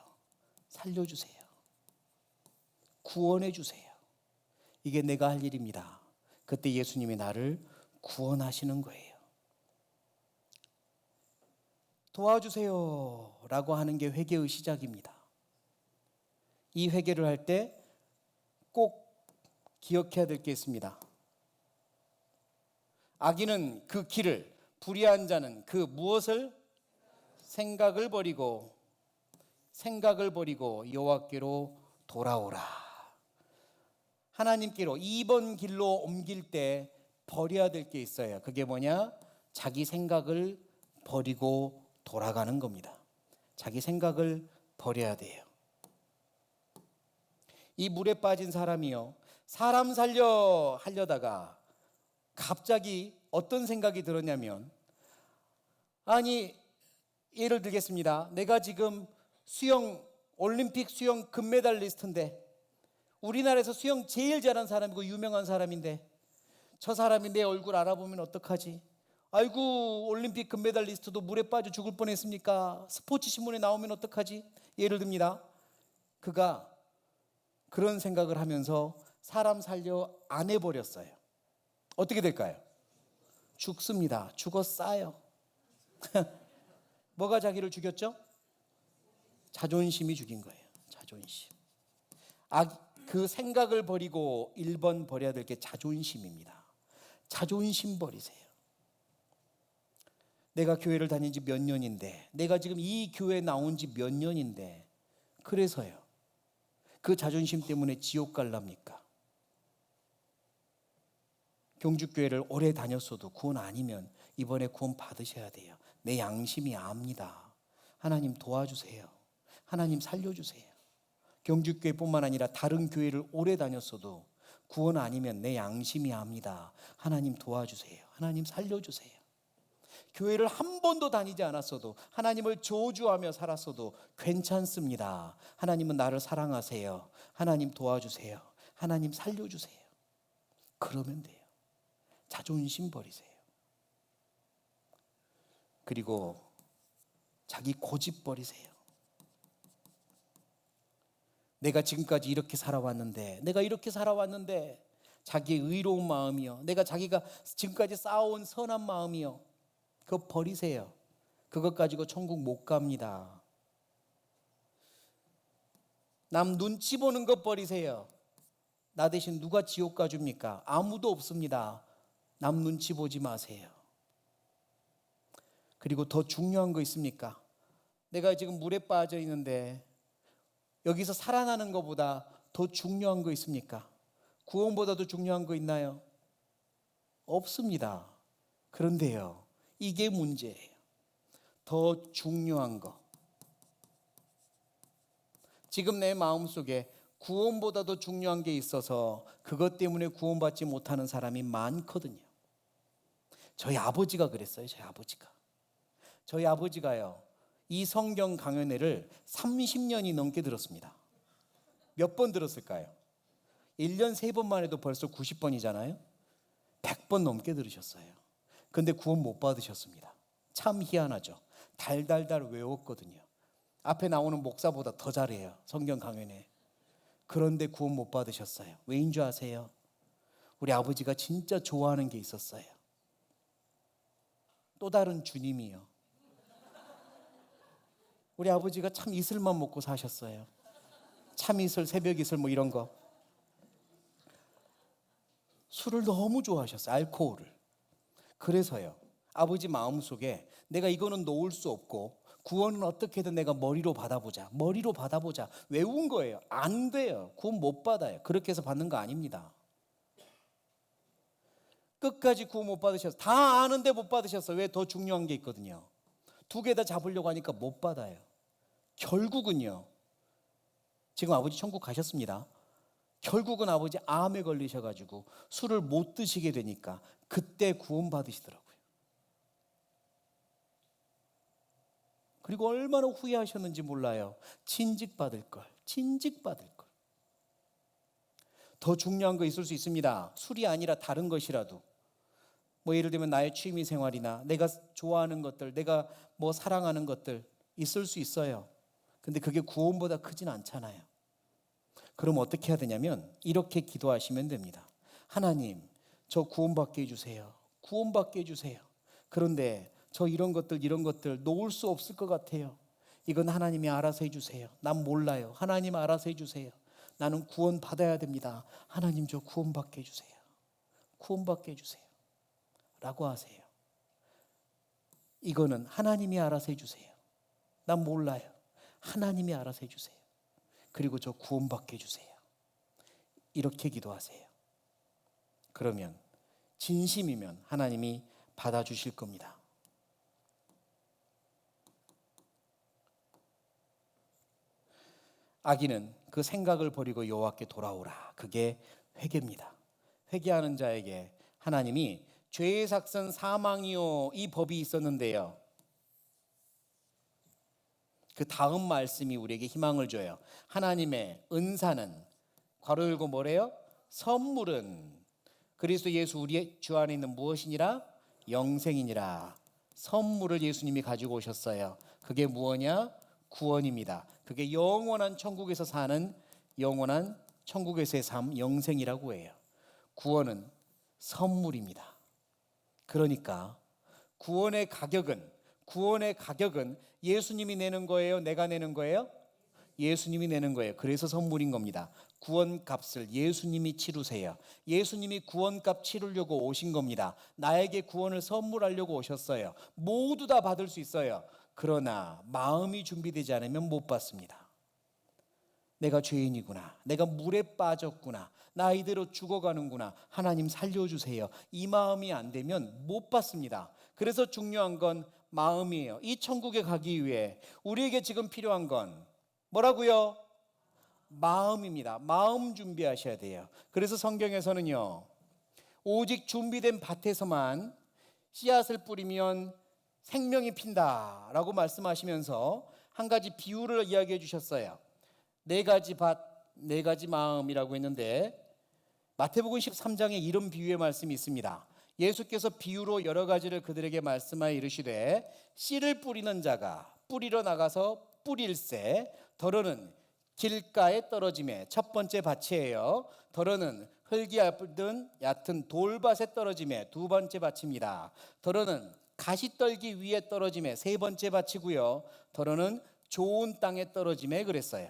살려주세요. 구원해 주세요. 이게 내가 할 일입니다. 그때 예수님이 나를 구원하시는 거예요. 도와주세요 라고 하는 게 회개의 시작입니다. 이 회개를 할 때 꼭 기억해야 될 게 있습니다. 악인은 그 길을, 불의한 자는 그 무엇을? 생각을 버리고 여호와께로 돌아오라. 하나님께로 2번 길로 옮길 때 버려야 될 게 있어요. 그게 뭐냐? 자기 생각을 버리고 돌아가는 겁니다. 자기 생각을 버려야 돼요. 이 물에 빠진 사람이요, 사람 살려 하려다가 갑자기 어떤 생각이 들었냐면, 아니, 예를 들겠습니다. 내가 지금 올림픽 수영 금메달리스트인데, 우리나라에서 수영 제일 잘하는 사람이고 유명한 사람인데, 저 사람이 내 얼굴 알아보면 어떡하지? 아이고, 올림픽 금메달리스트도 물에 빠져 죽을 뻔했습니까? 스포츠 신문에 나오면 어떡하지? 예를 듭니다. 그가 그런 생각을 하면서 사람 살려 안 해버렸어요. 어떻게 될까요? 죽습니다. 죽었어요. 뭐가 자기를 죽였죠? 자존심이 죽인 거예요. 자존심. 그 생각을 버리고 1번 버려야 될 게 자존심입니다. 자존심 버리세요. 내가 교회를 다닌 지 몇 년인데, 내가 지금 이 교회에 나온 지 몇 년인데, 그래서요. 그 자존심 때문에 지옥 갈랍니까? 경주교회를 오래 다녔어도 구원 아니면 이번에 구원 받으셔야 돼요. 내 양심이 압니다. 하나님 도와주세요. 하나님 살려주세요. 경주교회뿐만 아니라 다른 교회를 오래 다녔어도 구원 아니면 내 양심이 압니다. 하나님 도와주세요. 하나님 살려주세요. 교회를 한 번도 다니지 않았어도, 하나님을 저주하며 살았어도 괜찮습니다. 하나님은 나를 사랑하세요. 하나님 도와주세요. 하나님 살려주세요. 그러면 돼요. 자존심 버리세요. 그리고 자기 고집 버리세요. 내가 지금까지 이렇게 살아왔는데, 자기의 의로운 마음이요, 자기가 지금까지 쌓아온 선한 마음이요, 그거 버리세요. 그것 가지고 천국 못 갑니다. 남 눈치 보는 것 버리세요. 나 대신 누가 지옥 가줍니까? 아무도 없습니다. 남 눈치 보지 마세요. 그리고 더 중요한 거 있습니까? 내가 지금 물에 빠져 있는데 여기서 살아나는 것보다 더 중요한 거 있습니까? 구원보다도 중요한 거 있나요? 없습니다. 그런데요, 이게 문제예요. 더 중요한 거. 지금 내 마음속에 구원보다도 중요한 게 있어서 그것 때문에 구원받지 못하는 사람이 많거든요. 저희 아버지가 그랬어요. 저희 아버지가요, 이 성경 강연회를 30년이 넘게 들었습니다. 몇 번 들었을까요? 1년 3번만 해도 벌써 90번이잖아요. 100번 넘게 들으셨어요. 근데 구원 못 받으셨습니다. 참 희한하죠. 달달달 외웠거든요. 앞에 나오는 목사보다 더 잘해요, 성경 강연회. 그런데 구원 못 받으셨어요. 왜인 줄 아세요? 우리 아버지가 진짜 좋아하는 게 있었어요. 또 다른 주님이요. 우리 아버지가 참 이슬만 먹고 사셨어요. 참이슬, 새벽이슬 뭐 이런 거. 술을 너무 좋아하셨어요. 알코올을. 그래서요. 아버지 마음속에 내가 이거는 놓을 수 없고 구원은 어떻게든 내가 머리로 받아보자. 머리로 받아보자. 외운 거예요. 안 돼요. 구원 못 받아요. 그렇게 해서 받는 거 아닙니다. 끝까지 구원 못 받으셨어요. 다 아는데 못 받으셨어요. 왜? 더 중요한 게 있거든요. 두 개 다 잡으려고 하니까 못 받아요. 결국은요. 지금 아버지 천국 가셨습니다. 결국은 아버지 암에 걸리셔가지고 술을 못 드시게 되니까 그때 구원 받으시더라고요. 그리고 얼마나 후회하셨는지 몰라요. 진직 받을 걸. 더 중요한 거 있을 수 있습니다. 술이 아니라 다른 것이라도. 뭐 예를 들면 나의 취미 생활이나 내가 좋아하는 것들, 내가 뭐 사랑하는 것들 있을 수 있어요. 근데 그게 구원보다 크진 않잖아요. 그럼 어떻게 해야 되냐면 이렇게 기도하시면 됩니다. 하나님, 저 구원받게 해주세요. 구원받게 해주세요. 그런데 저 이런 것들 놓을 수 없을 것 같아요. 이건 하나님이 알아서 해주세요. 난 몰라요. 하나님 알아서 해주세요. 나는 구원 받아야 됩니다. 하나님 저 구원받게 해주세요. 구원받게 해주세요. 라고 하세요. 이거는 하나님이 알아서 해주세요. 난 몰라요. 하나님이 알아서 해주세요. 그리고 저 구원받게 해주세요. 이렇게 기도하세요. 그러면 진심이면 하나님이 받아주실 겁니다. 아기는 그 생각을 버리고 여호와께 돌아오라. 그게 회개입니다. 회개하는 자에게 하나님이 죄의 삭은 사망이요 이 법이 있었는데요. 그 다음 말씀이 우리에게 희망을 줘요. 하나님의 은사는 괄호 열고 뭐래요? 선물은 그리스도 예수 우리 주 안에 있는 무엇이니라? 영생이니라. 선물을 예수님이 가지고 오셨어요. 그게 무엇이냐? 구원입니다. 그게 영원한 천국에서 사는 영원한 천국에서의 삶, 영생이라고 해요. 구원은 선물입니다. 그러니까 구원의 가격은 예수님이 내는 거예요? 내가 내는 거예요? 예수님이 내는 거예요. 그래서 선물인 겁니다. 구원값을 예수님이 치르세요. 예수님이 구원값 치르려고 오신 겁니다. 나에게 구원을 선물하려고 오셨어요. 모두 다 받을 수 있어요. 그러나 마음이 준비되지 않으면 못 받습니다. 내가 죄인이구나. 내가 물에 빠졌구나. 나 이대로 죽어가는구나. 하나님 살려주세요. 이 마음이 안 되면 못 받습니다. 그래서 중요한 건 마음이에요. 이 천국에 가기 위해 우리에게 지금 필요한 건 뭐라고요? 마음입니다. 마음 준비하셔야 돼요. 그래서 성경에서는요, 오직 준비된 밭에서만 씨앗을 뿌리면 생명이 핀다라고 말씀하시면서 한 가지 비유를 이야기해 주셨어요. 네 가지 밭, 네 가지 마음이라고 했는데 마태복음 13장에 이런 비유의 말씀이 있습니다. 예수께서 비유로 여러 가지를 그들에게 말씀하여 이르시되 씨를 뿌리는 자가 뿌리러 나가서 뿌릴새 더러는 길가에 떨어짐에 첫 번째 밭이에요. 더러는 흙이 얕은 돌밭에 떨어짐에 두 번째 밭입니다. 더러는 가시떨기 위에 떨어짐에 세 번째 밭이고요. 더러는 좋은 땅에 떨어짐에 그랬어요.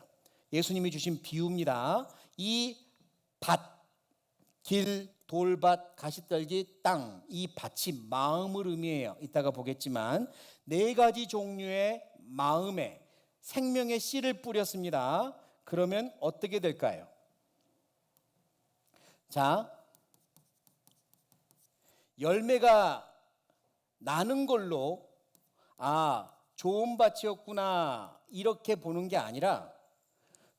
예수님이 주신 비유입니다. 이 밭, 길, 돌밭, 가시떨기, 땅, 이 밭이 마음을 의미해요. 이따가 보겠지만 네 가지 종류의 마음에 생명의 씨를 뿌렸습니다. 그러면 어떻게 될까요? 자, 열매가 나는 걸로 좋은 밭이었구나 이렇게 보는 게 아니라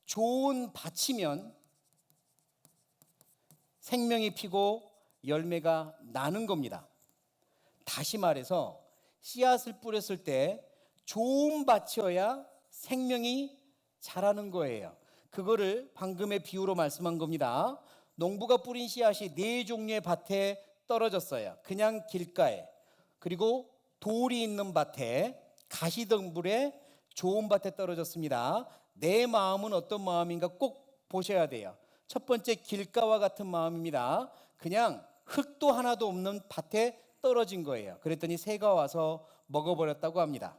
좋은 밭이면 생명이 피고 열매가 나는 겁니다. 다시 말해서 씨앗을 뿌렸을 때 좋은 밭이어야 생명이 자라는 거예요. 그거를 방금의 비유로 말씀한 겁니다. 농부가 뿌린 씨앗이 네 종류의 밭에 떨어졌어요. 그냥 길가에, 그리고 돌이 있는 밭에, 가시덤불에, 좋은 밭에 떨어졌습니다. 내 마음은 어떤 마음인가 꼭 보셔야 돼요. 첫 번째 길가와 같은 마음입니다. 그냥 흙도 하나도 없는 밭에 떨어진 거예요. 그랬더니 새가 와서 먹어버렸다고 합니다.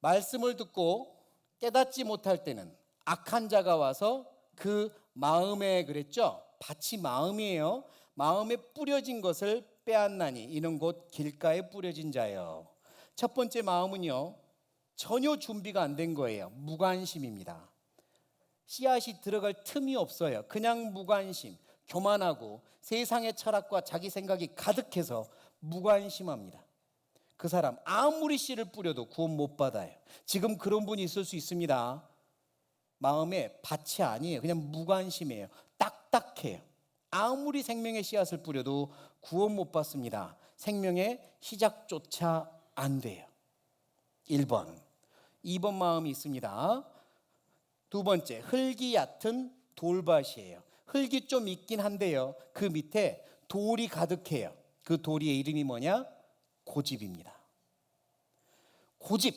말씀을 듣고 깨닫지 못할 때는 악한 자가 와서 그 마음에, 그랬죠? 밭이 마음이에요. 마음에 뿌려진 것을 빼앗나니 이는 곧 길가에 뿌려진 자예요. 첫 번째 마음은요, 전혀 준비가 안 된 거예요. 무관심입니다. 씨앗이 들어갈 틈이 없어요. 그냥 무관심, 교만하고 세상의 철학과 자기 생각이 가득해서 무관심합니다. 그 사람 아무리 씨를 뿌려도 구원 못 받아요. 지금 그런 분이 있을 수 있습니다. 마음에 밭이 아니에요. 그냥 무관심이에요. 딱딱해요. 아무리 생명의 씨앗을 뿌려도 구원 못 받습니다. 생명의 시작조차 안 돼요. 1번. 2번 마음이 있습니다. 두 번째, 흙이 얕은 돌밭이에요. 흙이 좀 있긴 한데요, 그 밑에 돌이 가득해요. 그 돌의 이름이 뭐냐? 고집입니다. 고집.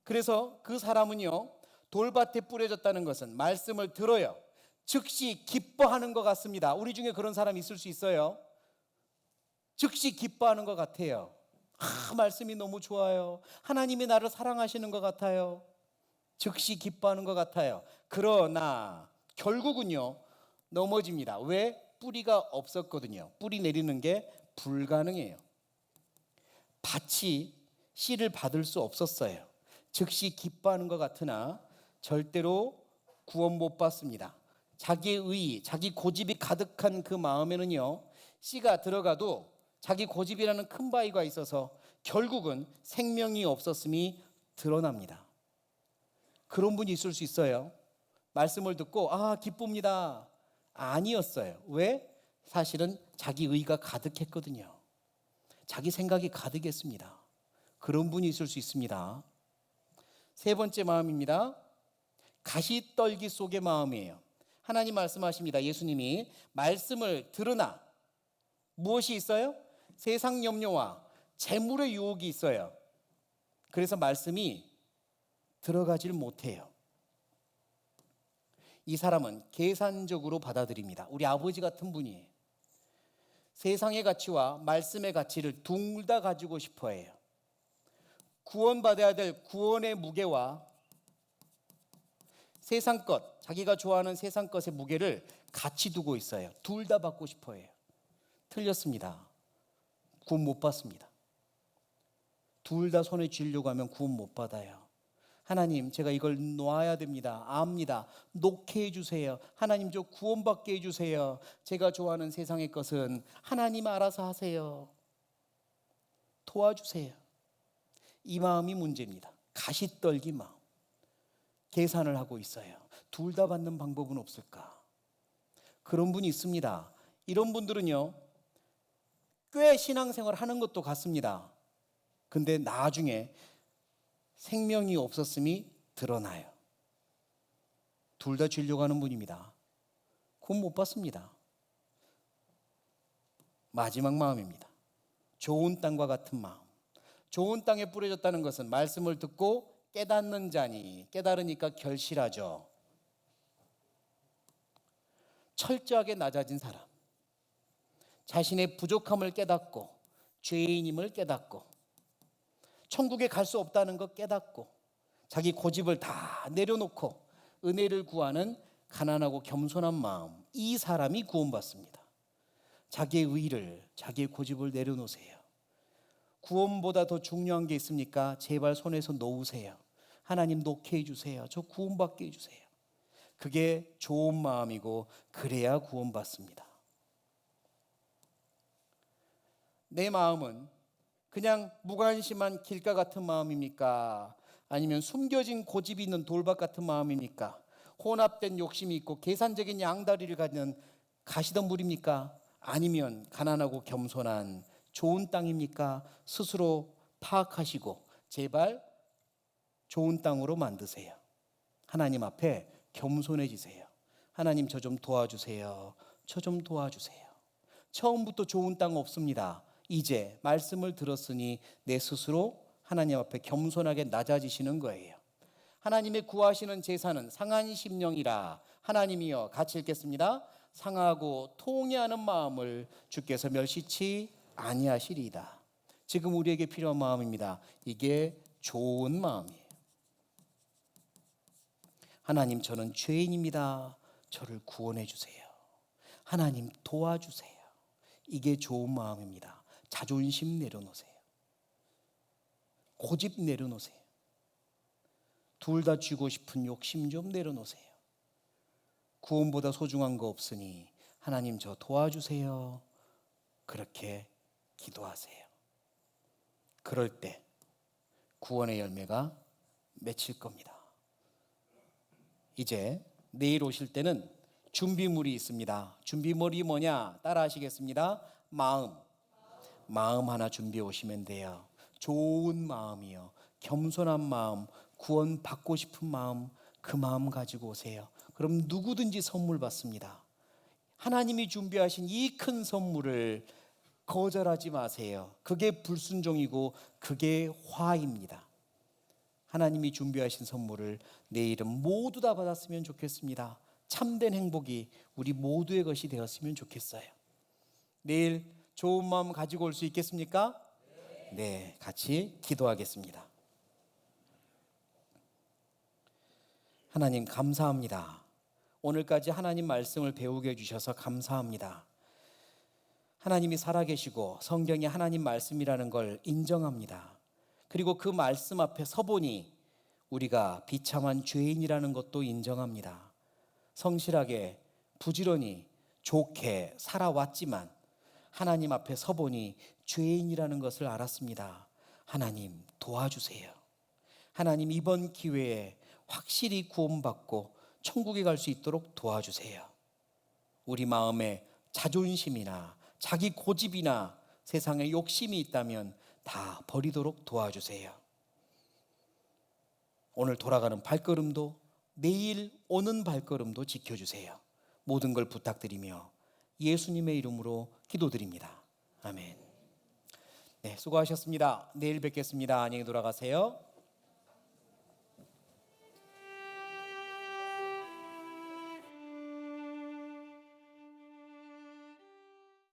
그래서 그 사람은요, 돌밭에 뿌려졌다는 것은 말씀을 들어요, 즉시 기뻐하는 것 같습니다. 우리 중에 그런 사람 있을 수 있어요. 즉시 기뻐하는 것 같아요. 말씀이 너무 좋아요. 하나님이 나를 사랑하시는 것 같아요. 즉시 기뻐하는 것 같아요. 그러나 결국은요, 넘어집니다. 왜? 뿌리가 없었거든요. 뿌리 내리는 게 불가능해요. 밭이 씨를 받을 수 없었어요. 즉시 기뻐하는 것 같으나 절대로 구원 못 받습니다. 자기의 의, 자기 고집이 가득한 그 마음에는요, 씨가 들어가도 자기 고집이라는 큰 바위가 있어서 결국은 생명이 없었음이 드러납니다. 그런 분이 있을 수 있어요. 말씀을 듣고 기쁩니다. 아니었어요. 왜? 사실은 자기 의가 가득했거든요. 자기 생각이 가득했습니다. 그런 분이 있을 수 있습니다. 세 번째 마음입니다. 가시떨기 속의 마음이에요. 하나님 말씀하십니다. 예수님이 말씀을 들으나 무엇이 있어요? 세상 염려와 재물의 유혹이 있어요. 그래서 말씀이 들어가질 못해요. 이 사람은 계산적으로 받아들입니다. 우리 아버지 같은 분이에요. 세상의 가치와 말씀의 가치를 둘 다 가지고 싶어 해요. 구원받아야 될 구원의 무게와 세상 것, 자기가 좋아하는 세상 것의 무게를 같이 두고 있어요. 둘 다 받고 싶어 해요. 틀렸습니다. 구원 못 받습니다. 둘 다 손에 쥐려고 하면 구원 못 받아요. 하나님, 제가 이걸 놓아야 됩니다. 압니다. 놓게 해주세요. 하나님, 저 구원받게 해주세요. 제가 좋아하는 세상의 것은 하나님 알아서 하세요. 도와주세요. 이 마음이 문제입니다. 가시떨기 마음. 계산을 하고 있어요. 둘 다 받는 방법은 없을까? 그런 분이 있습니다. 이런 분들은요, 꽤 신앙생활 하는 것도 같습니다. 근데 나중에 생명이 없었음이 드러나요. 둘 다 주려고 하는 분입니다. 구원 못 받습니다. 마지막 마음입니다. 좋은 땅과 같은 마음. 좋은 땅에 뿌려졌다는 것은 말씀을 듣고 깨닫는 자니, 깨달으니까 결실하죠. 철저하게 낮아진 사람, 자신의 부족함을 깨닫고 죄인임을 깨닫고 천국에 갈 수 없다는 것 깨닫고 자기 고집을 다 내려놓고 은혜를 구하는 가난하고 겸손한 마음, 이 사람이 구원받습니다. 자기의 의를, 자기의 고집을 내려놓으세요. 구원보다 더 중요한 게 있습니까? 제발 손에서 놓으세요. 하나님 놓게 해주세요. 저 구원받게 해주세요. 그게 좋은 마음이고 그래야 구원받습니다. 내 마음은 그냥 무관심한 길가 같은 마음입니까? 아니면 숨겨진 고집이 있는 돌밭 같은 마음입니까? 혼합된 욕심이 있고 계산적인 양다리를 가진 가시덤불입니까? 아니면 가난하고 겸손한 좋은 땅입니까? 스스로 파악하시고 제발 좋은 땅으로 만드세요. 하나님 앞에 겸손해지세요. 하나님, 저 좀 도와주세요. 저 좀 도와주세요. 처음부터 좋은 땅 없습니다. 이제 말씀을 들었으니 내 스스로 하나님 앞에 겸손하게 낮아지시는 거예요. 하나님의 구하시는 제사는 상한 심령이라. 하나님이여, 같이 읽겠습니다. 상하고 통해하는 마음을 주께서 멸시치 아니하시리이다. 지금 우리에게 필요한 마음입니다. 이게 좋은 마음이에요. 하나님, 저는 죄인입니다. 저를 구원해 주세요. 하나님, 도와주세요. 이게 좋은 마음입니다. 자존심 내려놓으세요. 고집 내려놓으세요. 둘 다 쥐고 싶은 욕심 좀 내려놓으세요. 구원보다 소중한 거 없으니 하나님, 저 도와주세요. 그렇게 기도하세요. 그럴 때 구원의 열매가 맺힐 겁니다. 이제 내일 오실 때는 준비물이 있습니다. 준비물이 뭐냐? 따라 하시겠습니다. 마음 하나 준비해 오시면 돼요. 좋은 마음이요, 겸손한 마음, 구원 받고 싶은 마음, 그 마음 가지고 오세요. 그럼 누구든지 선물 받습니다. 하나님이 준비하신 이 큰 선물을 거절하지 마세요. 그게 불순종이고 그게 화입니다. 하나님이 준비하신 선물을 내일은 모두 다 받았으면 좋겠습니다. 참된 행복이 우리 모두의 것이 되었으면 좋겠어요. 내일 좋은 마음 가지고 올 수 있겠습니까? 네, 같이 기도하겠습니다. 하나님, 감사합니다. 오늘까지 하나님 말씀을 배우게 해주셔서 감사합니다. 하나님이 살아계시고 성경이 하나님 말씀이라는 걸 인정합니다. 그리고 그 말씀 앞에 서보니 우리가 비참한 죄인이라는 것도 인정합니다. 성실하게 부지런히 좋게 살아왔지만 하나님 앞에 서보니 죄인이라는 것을 알았습니다. 하나님, 도와주세요. 하나님, 이번 기회에 확실히 구원받고 천국에 갈 수 있도록 도와주세요. 우리 마음에 자존심이나 자기 고집이나 세상에 욕심이 있다면 다 버리도록 도와주세요. 오늘 돌아가는 발걸음도 내일 오는 발걸음도 지켜주세요. 모든 걸 부탁드리며 예수님의 이름으로 기도드립니다. 아멘. 네, 수고하셨습니다. 내일 뵙겠습니다. 안녕히 돌아가세요.